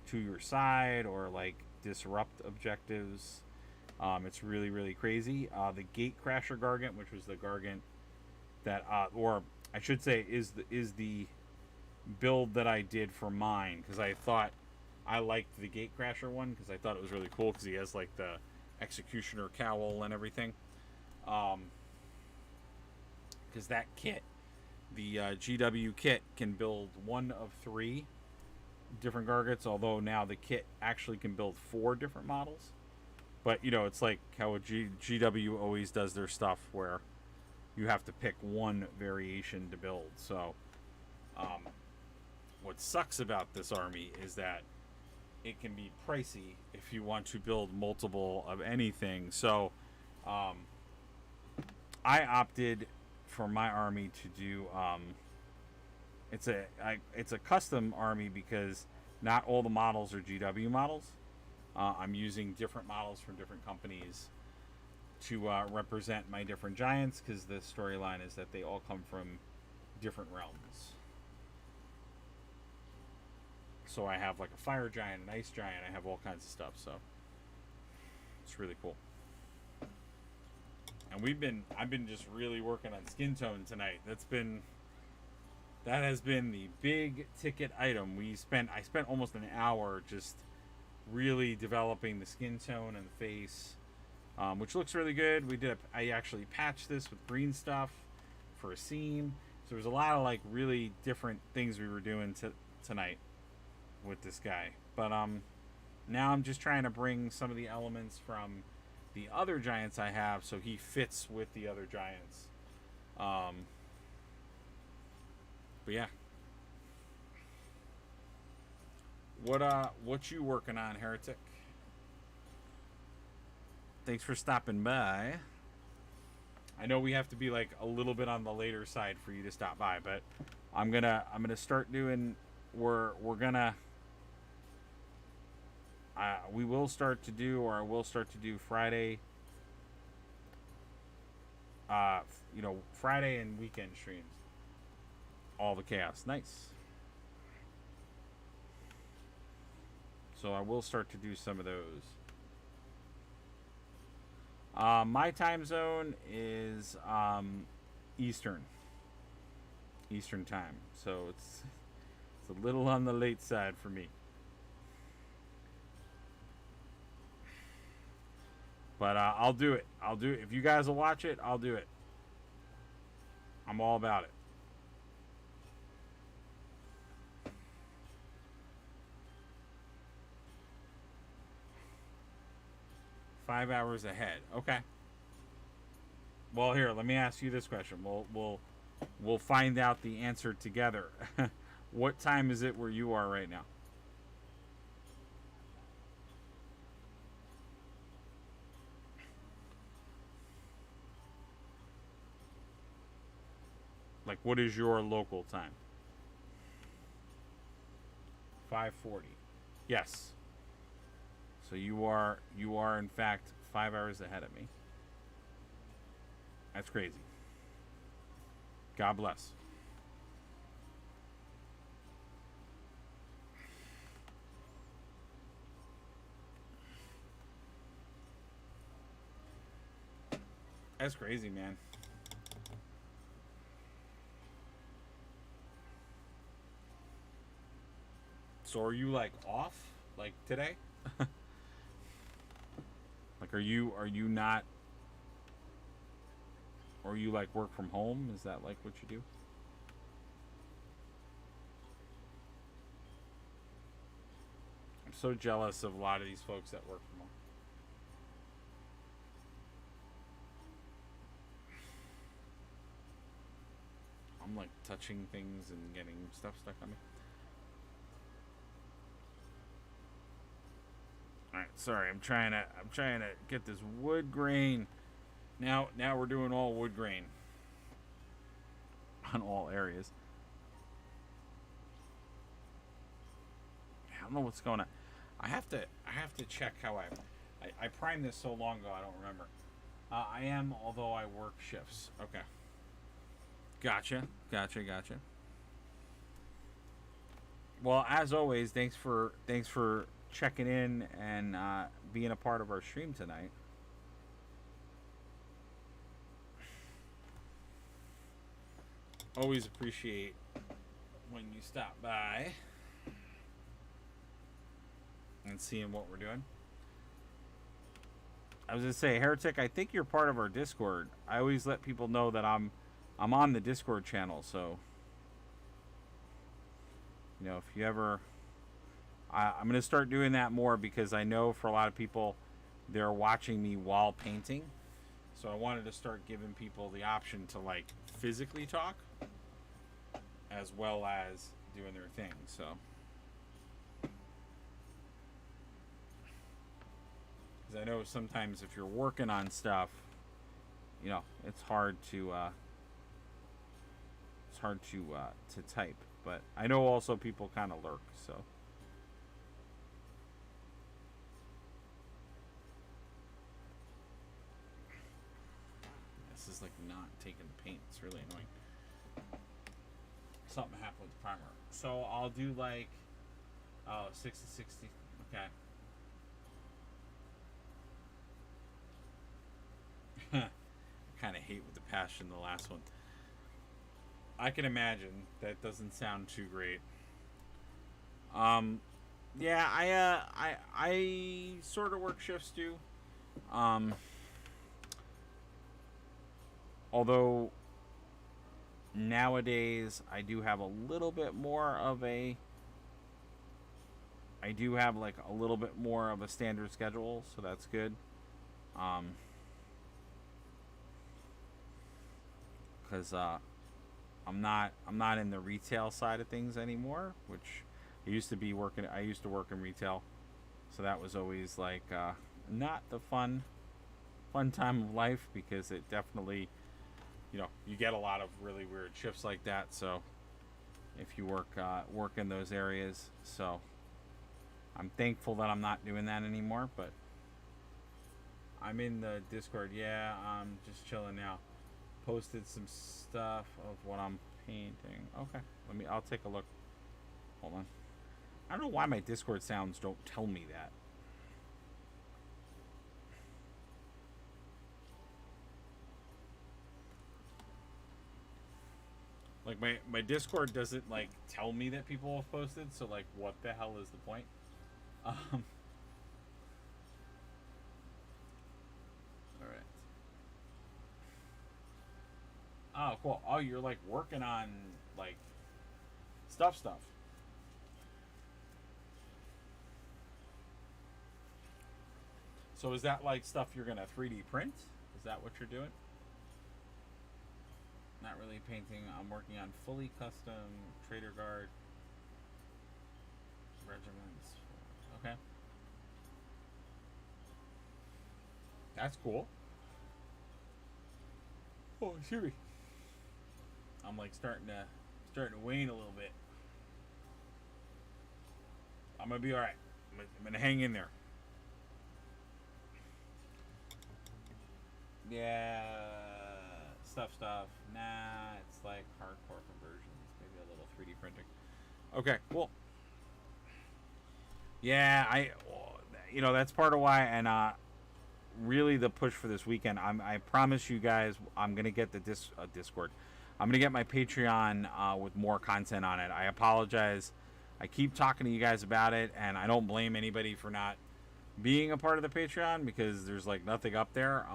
to your side or like disrupt objectives. It's really, really crazy. The Gate Crasher Gargant, which was the Gargant that, or I should say, is the build that I did for mine, because I thought I liked the Gate Crasher one because I thought it was really cool because he has like the Executioner cowl and everything. Because that kit, the GW kit, can build one of 3 different Gargets, although now the kit actually can build 4 different models. But, you know, it's like how GW always does their stuff where you have to pick one variation to build. So, what sucks about this army is that it can be pricey if you want to build multiple of anything. So, I opted for my army to do it's a custom army because not all the models are GW models. I'm using different models from different companies to represent my different giants, because the storyline is that they all come from different realms. So I have like a fire giant, an ice giant, I have all kinds of stuff, so it's really cool. And I've been just really working on skin tone tonight. That has been the big ticket item. I spent almost an hour just really developing the skin tone and the face, which looks really good. I actually patched this with green stuff for a scene. So there's a lot of like really different things we were doing tonight with this guy. But now I'm just trying to bring some of the elements from the other giants I have so he fits with the other giants. But yeah. What you working on, Heretic? Thanks for stopping by. I know we have to be like a little bit on the later side for you to stop by, but I'm gonna start doing. We will start to do, or I will start to do Friday. Friday and weekend streams. All the chaos, nice. So I will start to do some of those. My time zone is Eastern time, so it's a little on the late side for me. But I'll do it. If you guys will watch it, I'll do it. I'm all about it. $5 hours ahead. Okay. Well, here, let me ask you this question. We'll find out the answer together. What time is it where you are right now? Like, what is your local time? 5:40. Yes. So you are in fact 5 hours ahead of me. That's crazy. God bless. That's crazy, man. So are you like off like today? Like, are you not, or you like work from home? Is that like what you do? I'm so jealous of a lot of these folks that work from home. I'm like touching things and getting stuff stuck on me. Alright, sorry, I'm trying to get this wood grain. Now we're doing all wood grain on all areas. I don't know what's going on. I have to check how I primed this so long ago I don't remember. I am, although I work shifts. Okay. Gotcha. Well, as always, thanks for checking in and being a part of our stream tonight. Always appreciate when you stop by and seeing what we're doing. I was gonna say, Heretic, I think you're part of our Discord. I always let people know that I'm on the Discord channel, so if you ever I'm going to start doing that more because I know for a lot of people, they're watching me while painting. So I wanted to start giving people the option to like physically talk as well as doing their thing. So because I know sometimes if you're working on stuff, you know, it's hard to type. But I know also people kind of lurk. So this is like not taking paint. It's really annoying. Something happened with the primer. So I'll do like 60. Okay. I kind of hate with the passion the last one. I can imagine that doesn't sound too great. Yeah, I sort of work shifts too. Um, although nowadays I do have a little bit more of a I do have like a little bit more of a standard schedule, so that's good. Because I'm not in the retail side of things anymore, which I used to be working. I used to work in retail, so that was always like not the fun time of life because it definitely, you know, you get a lot of really weird shifts like that. So if you work in those areas, so I'm thankful that I'm not doing that anymore. But I'm in the Discord. Yeah, I'm just chilling now. Posted some stuff of what I'm painting. Okay, I'll take a look. Hold on. I don't know why my Discord sounds don't tell me that. Like my Discord doesn't like tell me that people have posted, so like what the hell is the point? Um Alright. Oh cool. Oh, you're like working on like stuff. So is that like stuff you're gonna 3D print? Is that what you're doing? Not really painting. I'm working on fully custom Trader Guard regiments. Okay. That's cool. Oh, excuse me. I'm like starting to wane a little bit. I'm gonna be all right. I'm gonna hang in there. Yeah, stuff. Nah, it's like hardcore conversions. Maybe a little 3D printing. Okay, cool. Yeah, you know, that's part of why, and really the push for this weekend. I promise you guys, I'm gonna get the Discord. I'm gonna get my Patreon with more content on it. I apologize. I keep talking to you guys about it, and I don't blame anybody for not being a part of the Patreon because there's like nothing up there.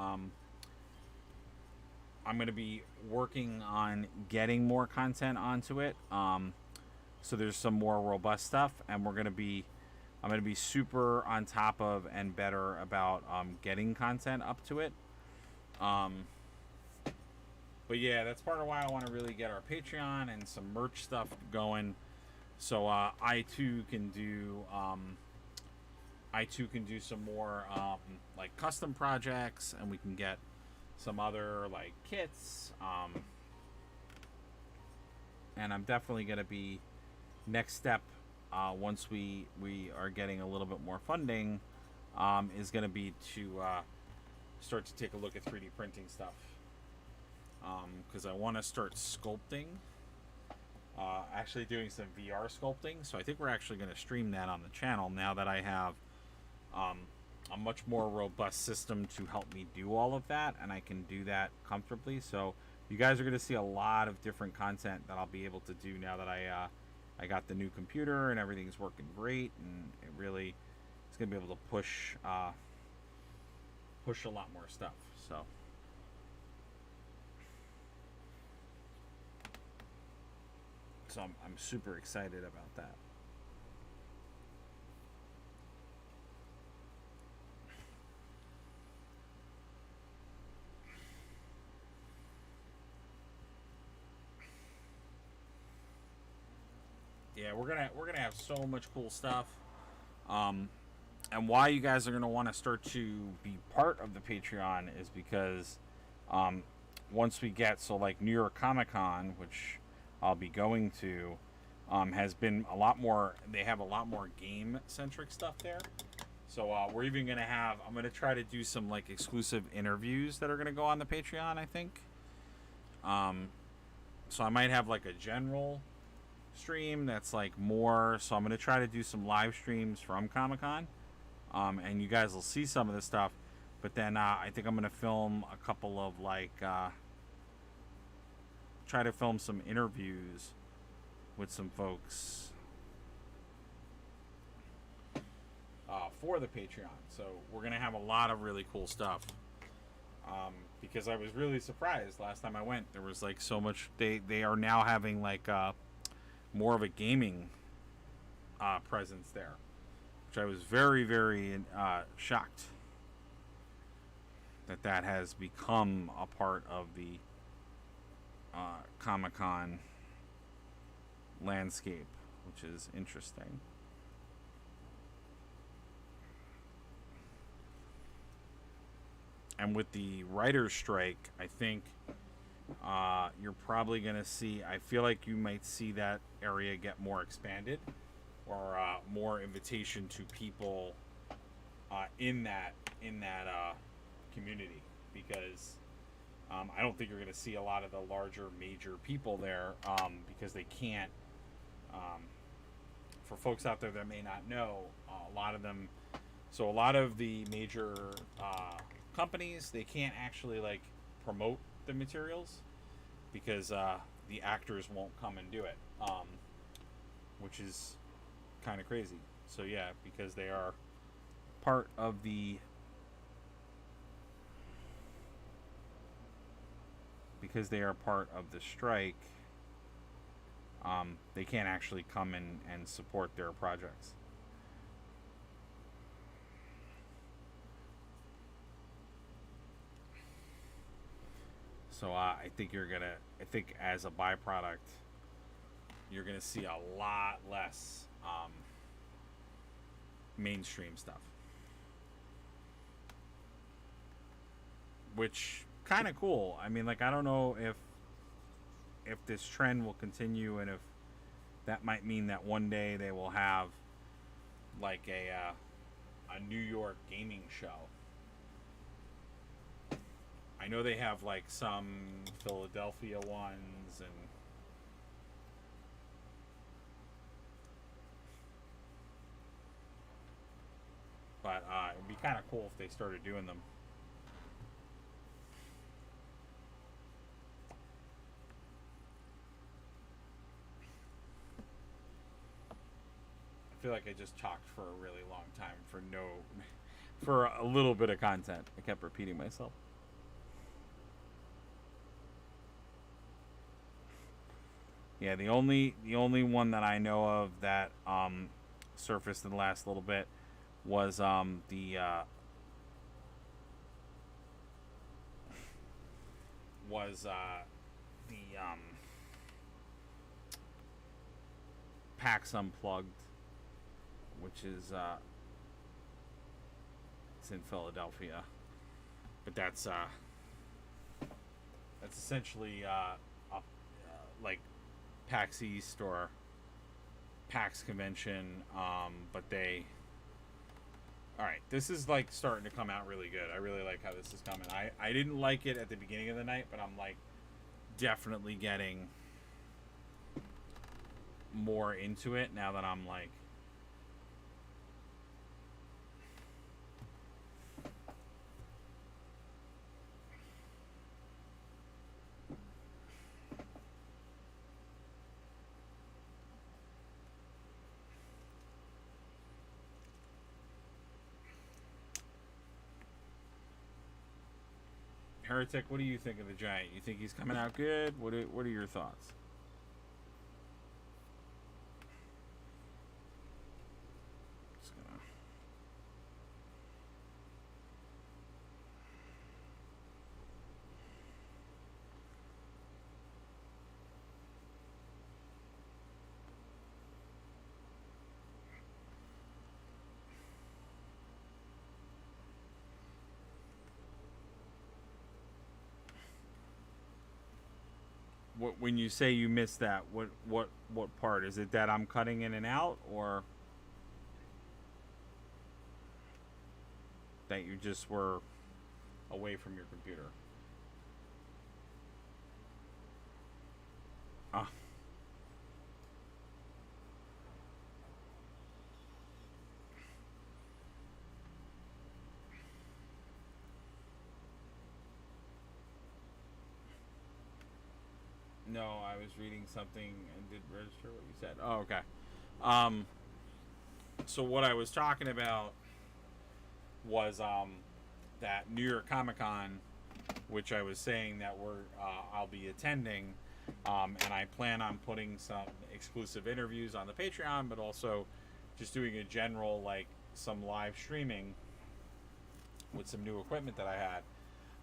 I'm going to be working on getting more content onto it. So there's some more robust stuff, and I'm going to be super on top of and better about getting content up to it. But yeah, that's part of why I want to really get our Patreon and some merch stuff going. So I too can do some more like custom projects, and we can get some other like kits. And I'm definitely gonna be next step once we are getting a little bit more funding is gonna be to start to take a look at 3D printing stuff because I want to start sculpting. Actually doing some VR sculpting, so I think we're actually going to stream that on the channel now that I have a much more robust system to help me do all of that, and I can do that comfortably. So you guys are going to see a lot of different content that I'll be able to do now that I got the new computer and everything's working great, and it really is going to be able to push a lot more stuff. So I'm super excited about that. Yeah, we're gonna have so much cool stuff. Um, and why you guys are gonna want to start to be part of the Patreon is because um, once we get like New York Comic Con, which I'll be going to, has been a lot more. They have a lot more game centric stuff there. So we're even gonna have. I'm gonna try to do some like exclusive interviews that are gonna go on the Patreon. I think. So I might have like a general stream that's like more. So I'm gonna try to do some live streams from Comic Con, and you guys will see some of this stuff. But then I think I'm gonna film a couple of like try to film some interviews with some folks for the Patreon. So we're gonna have a lot of really cool stuff. Because I was really surprised last time I went. There was like so much. They are now having like more of a gaming presence there, which I was very very shocked that has become a part of the Comic-Con landscape, which is interesting. And with the writer's strike, I think you're probably going to see. I feel like you might see that area get more expanded, or more invitation to people in that community, because I don't think you're going to see a lot of the larger major people there because they can't. For folks out there that may not know, a lot of them. So a lot of the major companies, they can't actually like promote the materials because the actors won't come and do it, which is kind of crazy. So yeah, because they are part of the strike, they can't actually come and support their projects. So I think as a byproduct, you're gonna see a lot less mainstream stuff, which kind of cool. I mean, like, I don't know if this trend will continue, and if that might mean that one day they will have like a New York gaming show. I know they have like some Philadelphia ones, but it'd be kind of cool if they started doing them. I feel like I just talked for a really long time for a little bit of content. I kept repeating myself. Yeah, the only one that I know of that surfaced in the last little bit was the PAX Unplugged, which is it's in Philadelphia, but that's essentially like PAX East or PAX Convention, but alright, this is like starting to come out really good. I really like how this is coming. I didn't like it at the beginning of the night, but I'm like definitely getting more into it now that I'm like Heretic. What do you think of the Giant? You think he's coming out good? What are your thoughts? Just gonna... when you say you missed that, what part is it? That I'm cutting in and out, or that you just were away from your computer? Ah. No, I was reading something and did register what you said. Oh, okay. Um, so what I was talking about was that New York Comic Con, which I was saying that I'll be attending, and I plan on putting some exclusive interviews on the Patreon, but also just doing a general, like, some live streaming with some new equipment that I had.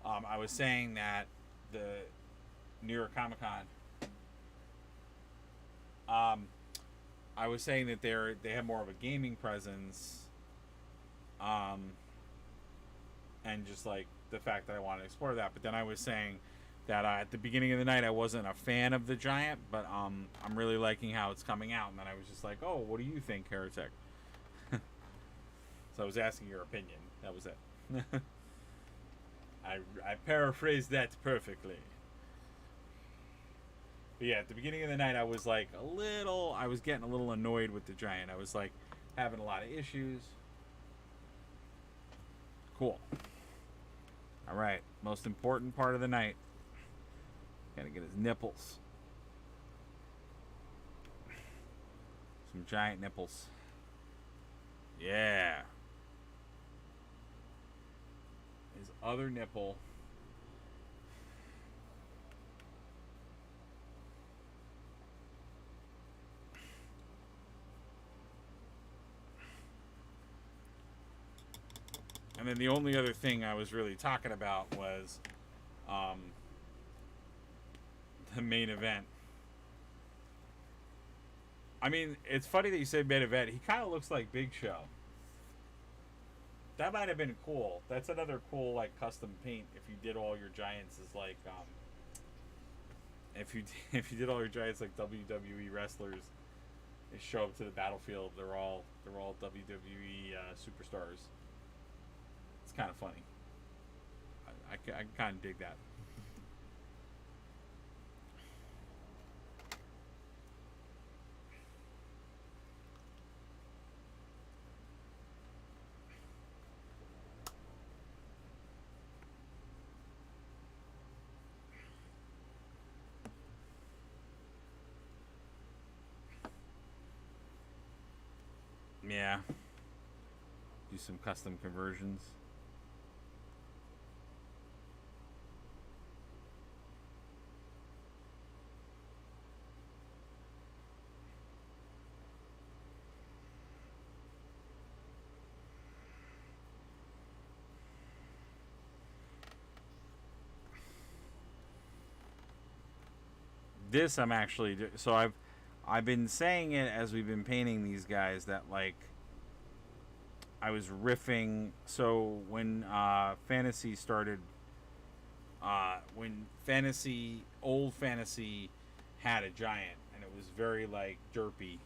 I was saying that the New York Comic Con, I was saying that they have more of a gaming presence, and just like the fact that I want to explore that. But then I was saying that at the beginning of the night I wasn't a fan of the Giant, but I'm really liking how it's coming out. And then I was just like, oh, what do you think, Heretic? So I was asking your opinion. That was it. I paraphrased that perfectly. But yeah, at the beginning of the night, I was getting a little annoyed with the Giant. I was like having a lot of issues. Cool. All right, most important part of the night. Gotta get his nipples. Some giant nipples. Yeah. His other nipple. And then the only other thing I was really talking about was the main event. I mean, it's funny that you say main event. He kind of looks like Big Show. That might have been cool. That's another cool, like, custom paint if you did all your Giants as like if you did all your Giants like WWE wrestlers. They show up to the battlefield. They're all WWE superstars. It's kind of funny. I kind of dig that. Yeah. Do some custom conversions. This I'm actually so I've been saying it as we've been painting these guys that, like, I was riffing. So when fantasy started, when old fantasy had a Giant, and it was very like derpy,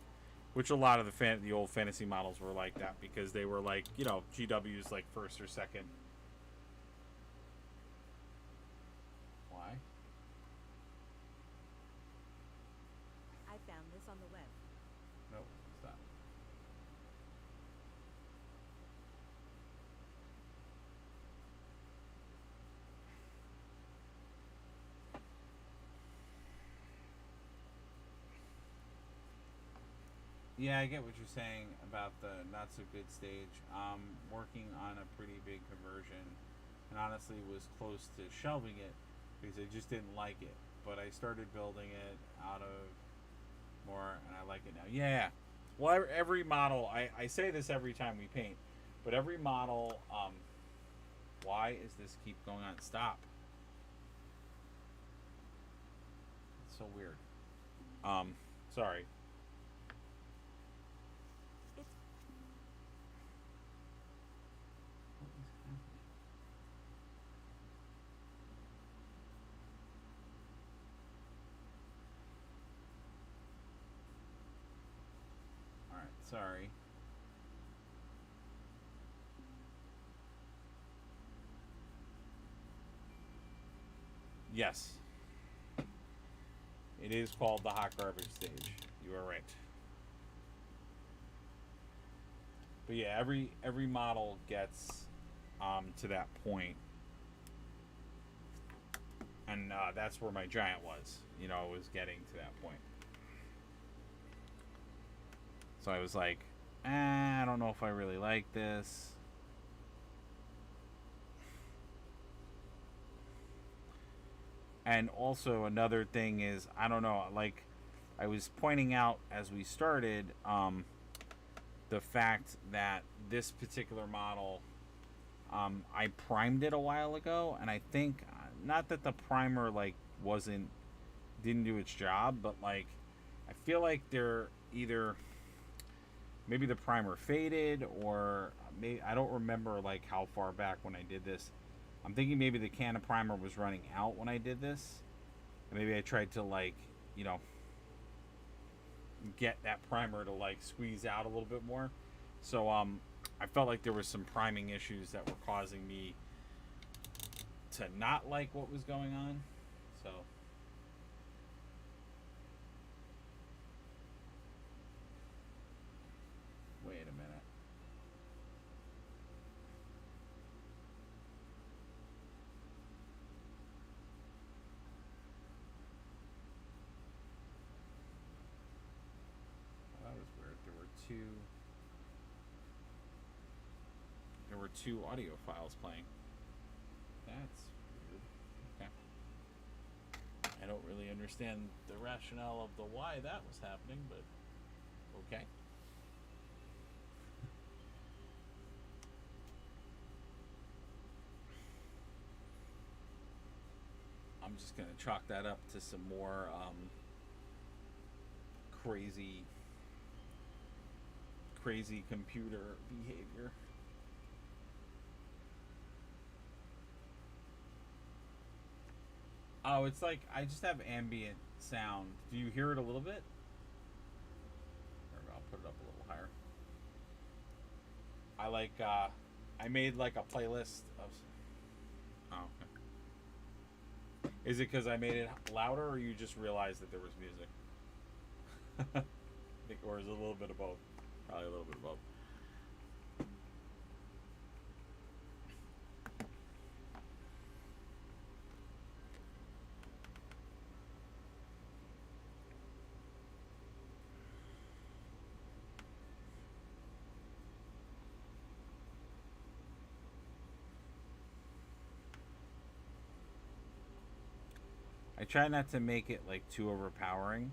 which a lot of the old fantasy models were like that because they were like, you know, GW's like first or second. Why? I found this on the web. No, it's not. Yeah, I get what you're saying about the not so good stage. Working on a pretty big conversion, and honestly was close to shelving it because I just didn't like it. But I started building it out of more, and I like it now. Yeah. Well, every model, I say this every time we paint, but every model, why is this keep going on? Stop. It's so weird. Sorry. Sorry. Yes. It is called the hot garbage stage. You are right. But yeah, every model gets to that point, and that's where my giant was. You know, it was getting to that point. So I was like, I don't know if I really like this. And also another thing is, I don't know, like I was pointing out as we started, the fact that this particular model, I primed it a while ago, and I think not that the primer like didn't do its job, but like I feel like they're either maybe the primer faded, or maybe I don't remember like how far back when I did this. I'm thinking maybe the can of primer was running out when I did this, and maybe I tried to like, you know, get that primer to like squeeze out a little bit more. So I felt like there was some priming issues that were causing me to not like what was going on. So wait a minute. That was weird. There were two audio files playing. That's weird. Okay. I don't really understand the rationale of the why that was happening, but okay. I'm just gonna chalk that up to some more crazy computer behavior. Oh, it's like I just have ambient sound. Do you hear it a little bit? There we go. I'll put it up a little higher. I made like a playlist of. Oh, okay. Is it because I made it louder, or you just realized that there was music? I think, or is it a little bit of both? Probably a little bit of both. I try not to make it like too overpowering,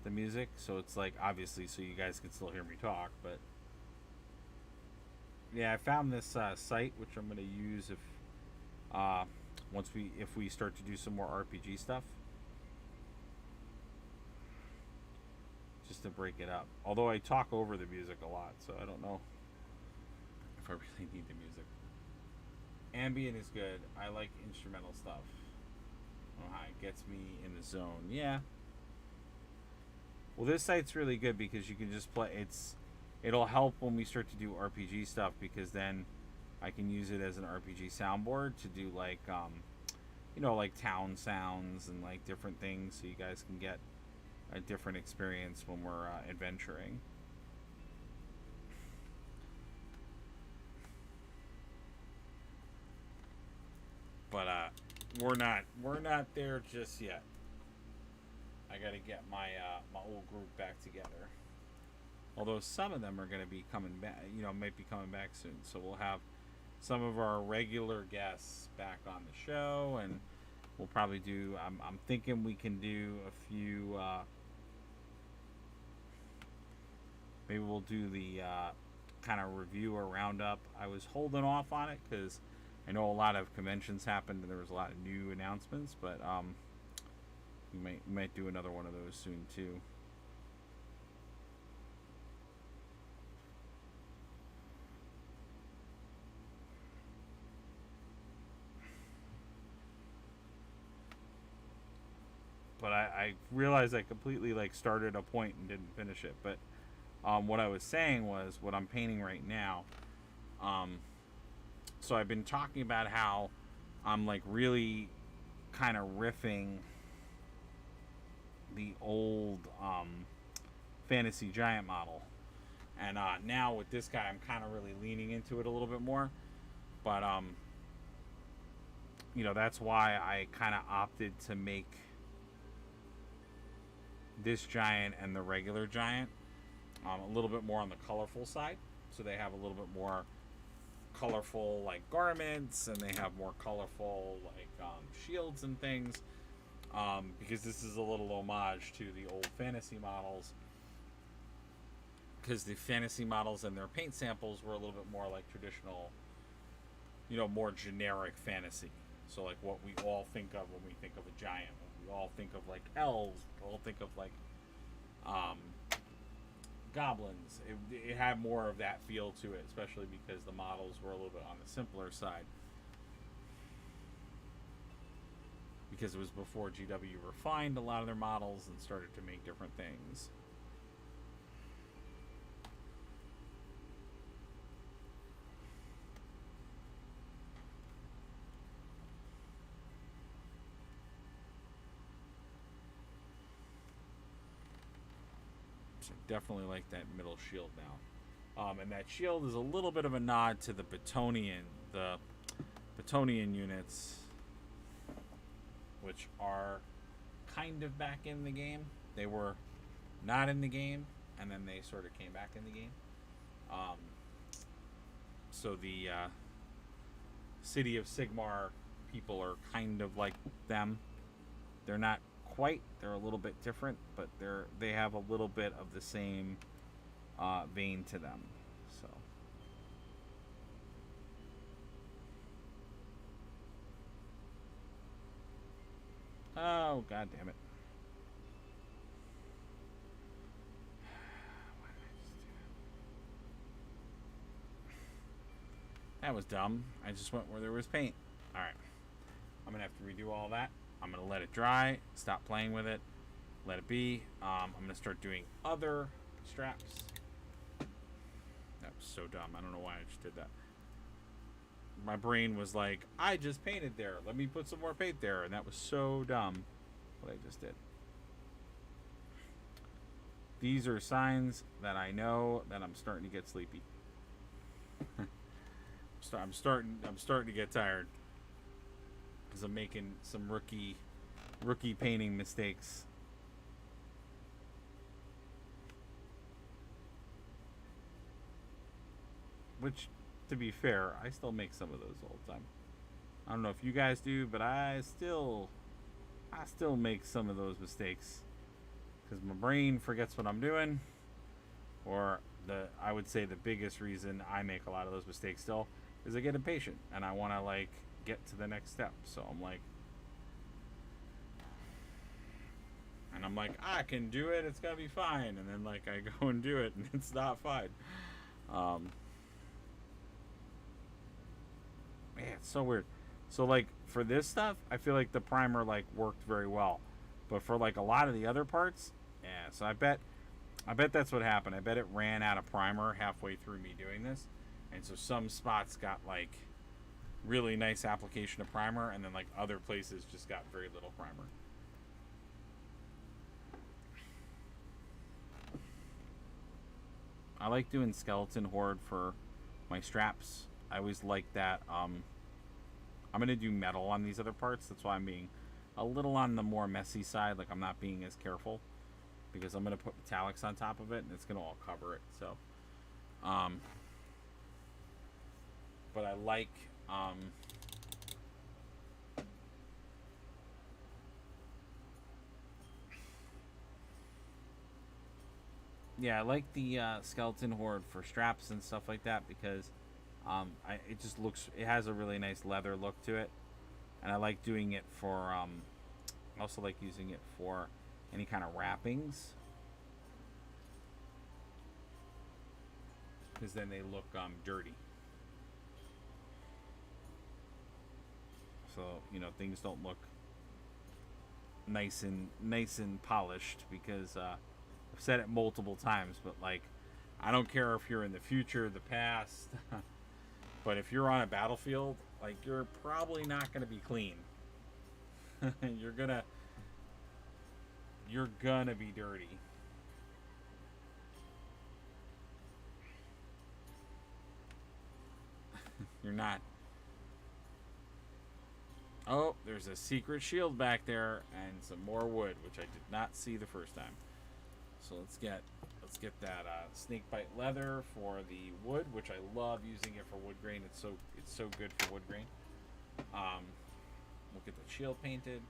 the music, so it's like obviously so you guys can still hear me talk, but yeah, I found this site which I'm going to use if we start to do some more RPG stuff, just to break it up. Although I talk over the music a lot, so I don't know if I really need the music. Ambient is good. I like instrumental stuff. It gets me in the zone. Yeah. Well, this site's really good because you can just play. It'll help when we start to do RPG stuff, because then I can use it as an RPG soundboard to do like like town sounds and like different things, so you guys can get a different experience when we're adventuring. But we're not there just yet. I got to get my old group back together. Although some of them are going to be coming back, might be coming back soon. So we'll have some of our regular guests back on the show, and we'll probably do. I'm thinking we can do a few. Maybe we'll do the kind of review or roundup. I was holding off on it because I know a lot of conventions happened and there was a lot of new announcements, but we might do another one of those soon too. But I realized I completely like started a point and didn't finish it. But What I was saying was what I'm painting right now. Um, so I've been talking about how I'm like really kind of riffing the old fantasy giant model, and now with this guy, I'm kind of really leaning into it a little bit more. But that's why I kind of opted to make this giant and the regular giant a little bit more on the colorful side, so they have a little bit more colorful like garments, and they have more colorful like shields and things, because this is a little homage to the old fantasy models, because the fantasy models and their paint samples were a little bit more like traditional, more generic fantasy. So like what we all think of when we think of a giant, we all think of like elves, we all think of like goblins. It had more of that feel to it, especially because the models were a little bit on the simpler side, because it was before GW refined a lot of their models and started to make different things. So I definitely like that middle shield now. And that shield is a little bit of a nod to the Batonian units, which are kind of back in the game. They were not in the game, and then they sort of came back in the game. So the City of Sigmar people are kind of like them. They're not quite. They're a little bit different, but they have a little bit of the same vein to them. So. Oh, god damn it. Why did I just do that? That was dumb. I just went where there was paint. Alright. I'm going to have to redo all that. I'm going to let it dry. Stop playing with it. Let it be. I'm going to start doing other straps. That was so dumb. I don't know why I just did that. My brain was like, I just painted there. Let me put some more paint there. And that was so dumb what I just did. These are signs that I know that I'm starting to get sleepy. I'm starting to get tired, because I'm making some rookie painting mistakes. Which, to be fair, I still make some of those all the time. I don't know if you guys do, but I still make some of those mistakes, because my brain forgets what I'm doing. Or I would say the biggest reason I make a lot of those mistakes still is I get impatient and I want to like get to the next step. So I'm like, I can do it. It's gonna be fine. And then like I go and do it, and it's not fine. Man, it's so weird. So like for this stuff, I feel like the primer like worked very well, but for like a lot of the other parts, yeah. So I bet that's what happened. I bet it ran out of primer halfway through me doing this, and so some spots got like really nice application of primer, and then like other places just got very little primer. I like doing skeleton horde for my straps. I always like that. I'm gonna do metal on these other parts. That's why I'm being a little on the more messy side. Like I'm not being as careful, because I'm gonna put metallics on top of it, and it's gonna all cover it. So, but I like yeah, I like the skeleton horde for straps and stuff like that, because it just looks, it has a really nice leather look to it, and I like doing it for I also like using it for any kind of wrappings, because then they look dirty. So things don't look nice and polished, because I've said it multiple times, but like I don't care if you're in the future, the past, but if you're on a battlefield, like, you're probably not going to be clean. You're gonna be dirty. You're not. Oh, there's a secret shield back there and some more wood, which I did not see the first time. So let's get that snake bite leather for the wood, which I love using it for wood grain. It's so good for wood grain. We'll get the shield painted.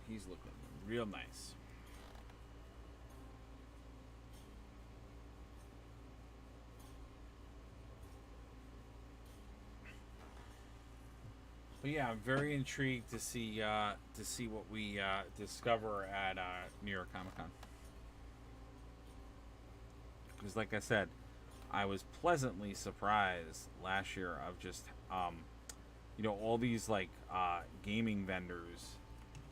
He's looking real nice. But yeah, I'm very intrigued to see what we discover at New York Comic Con. Because, like I said, I was pleasantly surprised last year of just all these like gaming vendors,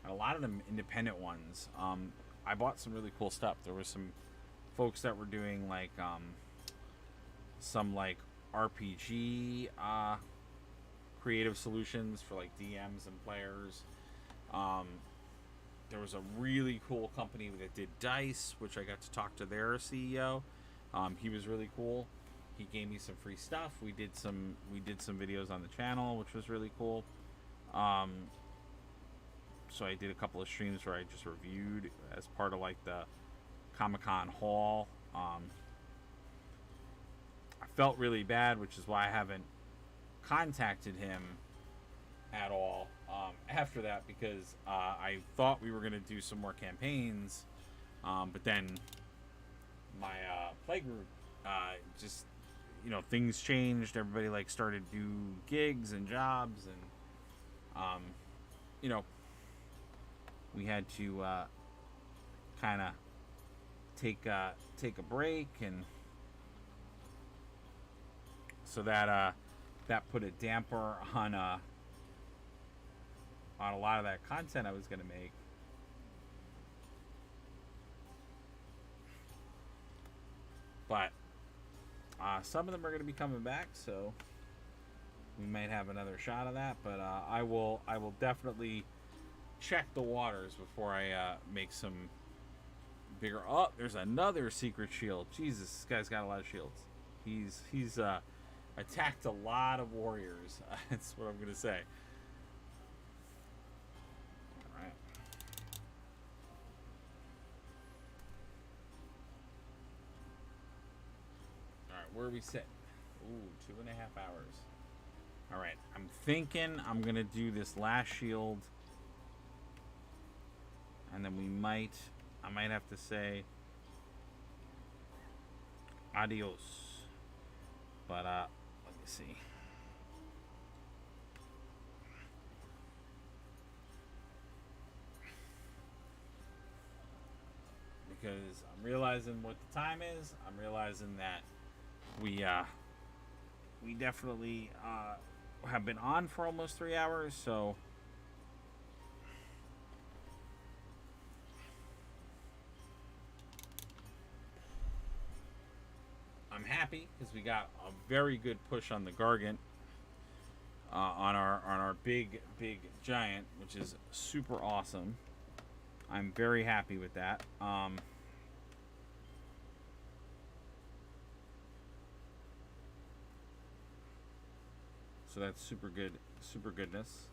and a lot of them independent ones. I bought some really cool stuff. There were some folks that were doing like some like RPG creative solutions for like DMs and players. There was a really cool company that did dice, which I got to talk to their CEO. He was really cool. He gave me some free stuff. We did some videos on the channel, which was really cool. So I did a couple of streams where I just reviewed as part of like the Comic-Con haul. I felt really bad, which is why I haven't contacted him at all after that, because I thought we were going to do some more campaigns, but then my playgroup just things changed. Everybody like started to do gigs and jobs, and we had to kind of take a break, and so that put a damper on a lot of that content I was going to make. But some of them are going to be coming back, so we might have another shot of that. But I will definitely check the waters before I make some bigger. Oh, there's another secret shield. Jesus, this guy's got a lot of shields. He's attacked a lot of warriors. That's what I'm gonna say. All right. All right, where are we sitting? Ooh, 2.5 hours. All right, I'm thinking I'm gonna do this last shield, and then I might have to say adios. But let me see. Because I'm realizing what the time is. I'm realizing that we definitely have been on for almost 3 hours, so I'm happy because we got a very good push on the Gargant on our big giant, which is super awesome. I'm very happy with that. So that's super good, super goodness.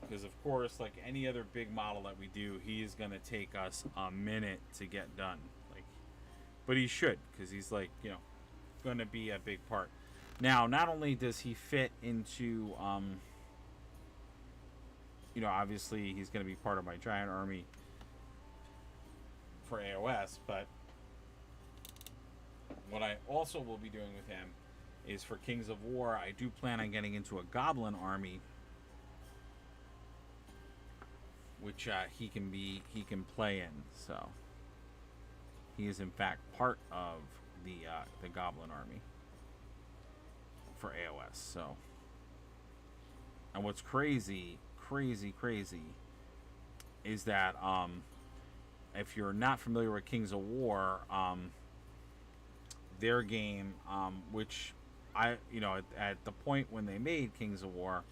Because of course, like any other big model that we do, he's gonna take us a minute to get done. But he should, because he's like, going to be a big part. Now, not only does he fit into, obviously he's going to be part of my giant army for AOS, but what I also will be doing with him is for Kings of War. I do plan on getting into a Goblin army, which he can play in. So he is in fact part of the Goblin army for AOS. So, and what's crazy is that if you're not familiar with Kings of War, their game, which at the point when they made Kings of War,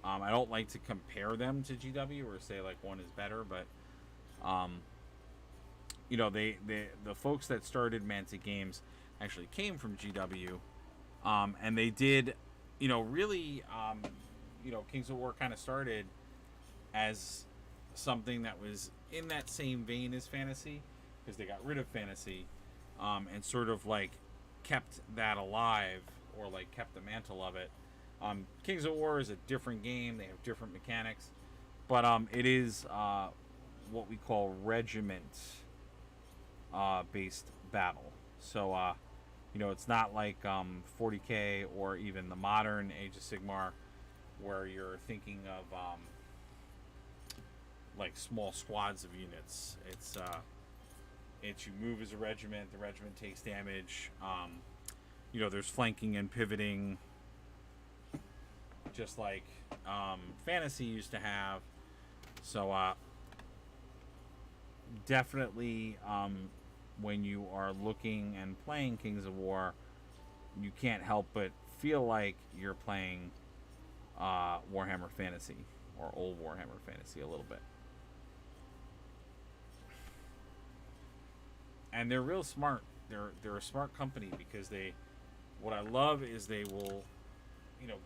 I don't like to compare them to GW or say like one is better, but the folks that started Mantic Games actually came from GW, and they did, really, Kings of War kind of started as something that was in that same vein as fantasy, because they got rid of fantasy, and sort of like kept that alive, or like kept the mantle of it. Kings of War is a different game. They have different mechanics, but it is what we call regiment based battle. So it's not like 40K or even the modern Age of Sigmar, where you're thinking of like small squads of units. It's you move as a regiment. The regiment takes damage. There's flanking and pivoting, just like fantasy used to have. So definitely, when you are looking and playing Kings of War, you can't help but feel like you're playing Warhammer Fantasy, or old Warhammer Fantasy a little bit. And they're real smart. They're a smart company, because what I love is they will,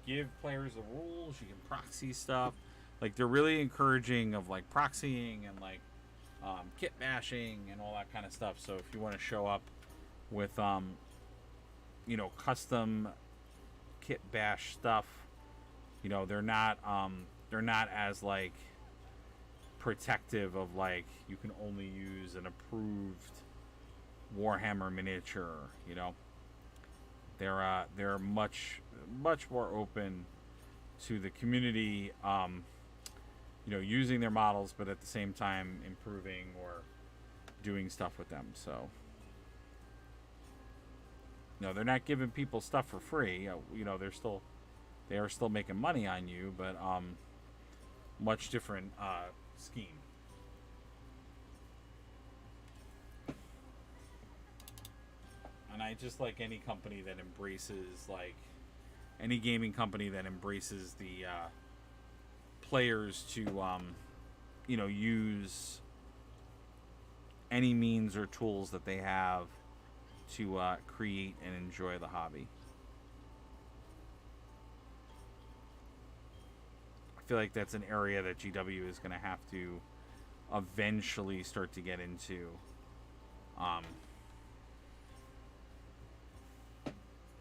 give players the rules. You can proxy stuff. Like, they're really encouraging of like proxying and like kit bashing and all that kind of stuff. So if you want to show up with custom kit bash stuff, they're not as like protective of like you can only use an approved Warhammer miniature. They're much more open to the community, using their models, but at the same time improving or doing stuff with them. So they're not giving people stuff for free. They are still making money on you, but much different scheme. And I just like any company that embraces, like any gaming company that embraces the players to use any means or tools that they have to create and enjoy the hobby. I feel like that's an area that GW is going to have to eventually start to get into,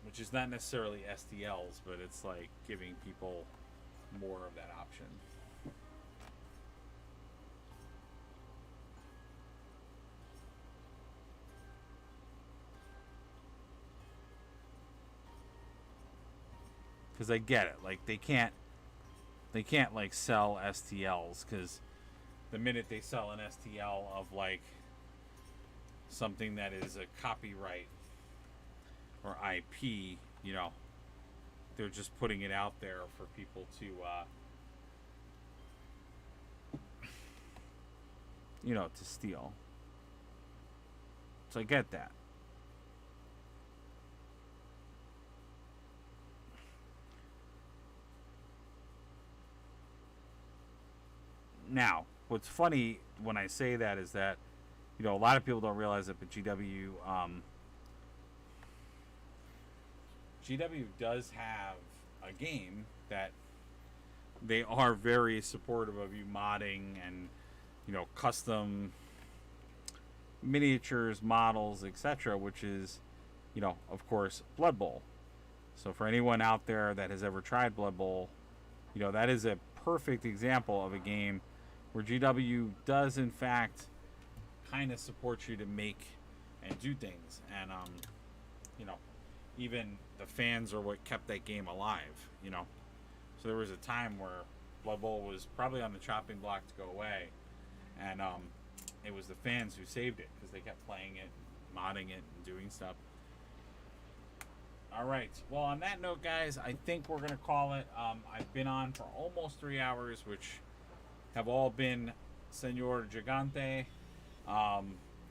which is not necessarily STLs, but it's like giving people more of that option. Because I get it, like they can't like sell STLs, because the minute they sell an STL of like something that is a copyright or IP, they're just putting it out there for people to to steal. So I get that. Now, what's funny when I say that is that, a lot of people don't realize it, but GW does have a game that they are very supportive of you modding and, custom miniatures, models, etc., which is, of course, Blood Bowl. So for anyone out there that has ever tried Blood Bowl, that is a perfect example of a game where GW does, in fact, kind of support you to make and do things. And, even the fans are what kept that game alive, you know. So there was a time where Blood Bowl was probably on the chopping block to go away, and it was the fans who saved it because they kept playing it, modding it, and doing stuff. All right. Well, on that note, guys, I think we're gonna call it. I've been on for almost 3 hours, which have all been Senor Gigante.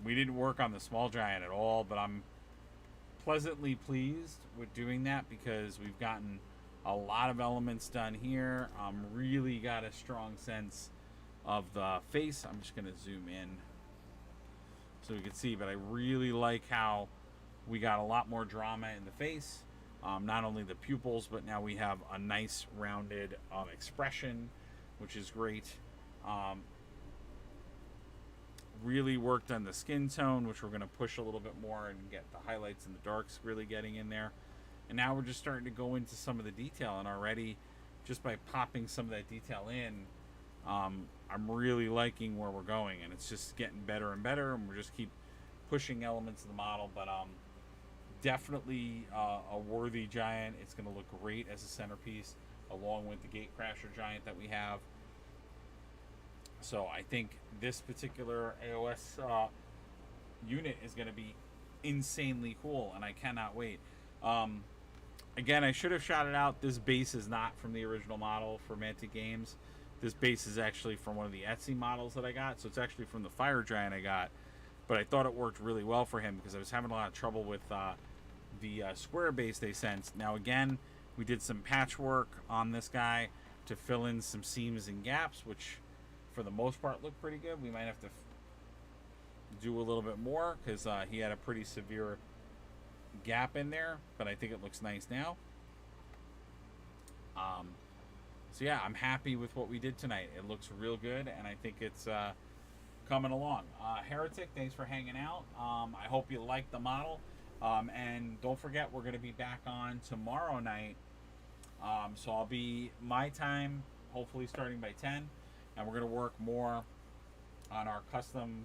We didn't work on the small giant at all, but I'm pleasantly pleased with doing that because we've gotten a lot of elements done here. Really got a strong sense of the face. I'm just gonna zoom in so we can see, but I really like how we got a lot more drama in the face. Not only the pupils, but now we have a nice rounded expression, which is great. Really worked on the skin tone, which we're going to push a little bit more and get the highlights and the darks really getting in there. And now we're just starting to go into some of the detail, and already just by popping some of that detail in, I'm really liking where we're going, and it's just getting better and better, and we're just keep pushing elements of the model. But definitely a worthy giant. It's going to look great as a centerpiece along with the Gatecrasher giant that we have. So I think this particular AOS unit is going to be insanely cool, and I cannot wait. Again, I should have shouted out, this base is not from the original model for Mantic Games. This base is actually from one of the Etsy models that I got, so it's actually from the Fire Giant I got. But I thought it worked really well for him because I was having a lot of trouble with the square base they sent. Now again, we did some patchwork on this guy to fill in some seams and gaps, which for the most part look pretty good. We might have to do a little bit more because he had a pretty severe gap in there, but I think it looks nice now. So yeah, I'm happy with what we did tonight. It looks real good, and I think it's coming along. Heretic, thanks for hanging out. I hope you liked the model. And don't forget, we're going to be back on tomorrow night. So I'll be my time, hopefully starting by 10. And we're going to work more on our custom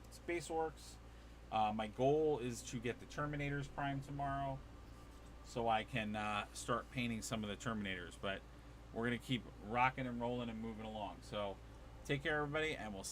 Space Orks. My goal is to get the Terminators primed tomorrow so I can start painting some of the Terminators. But we're going to keep rocking and rolling and moving along. So take care, everybody, and we'll see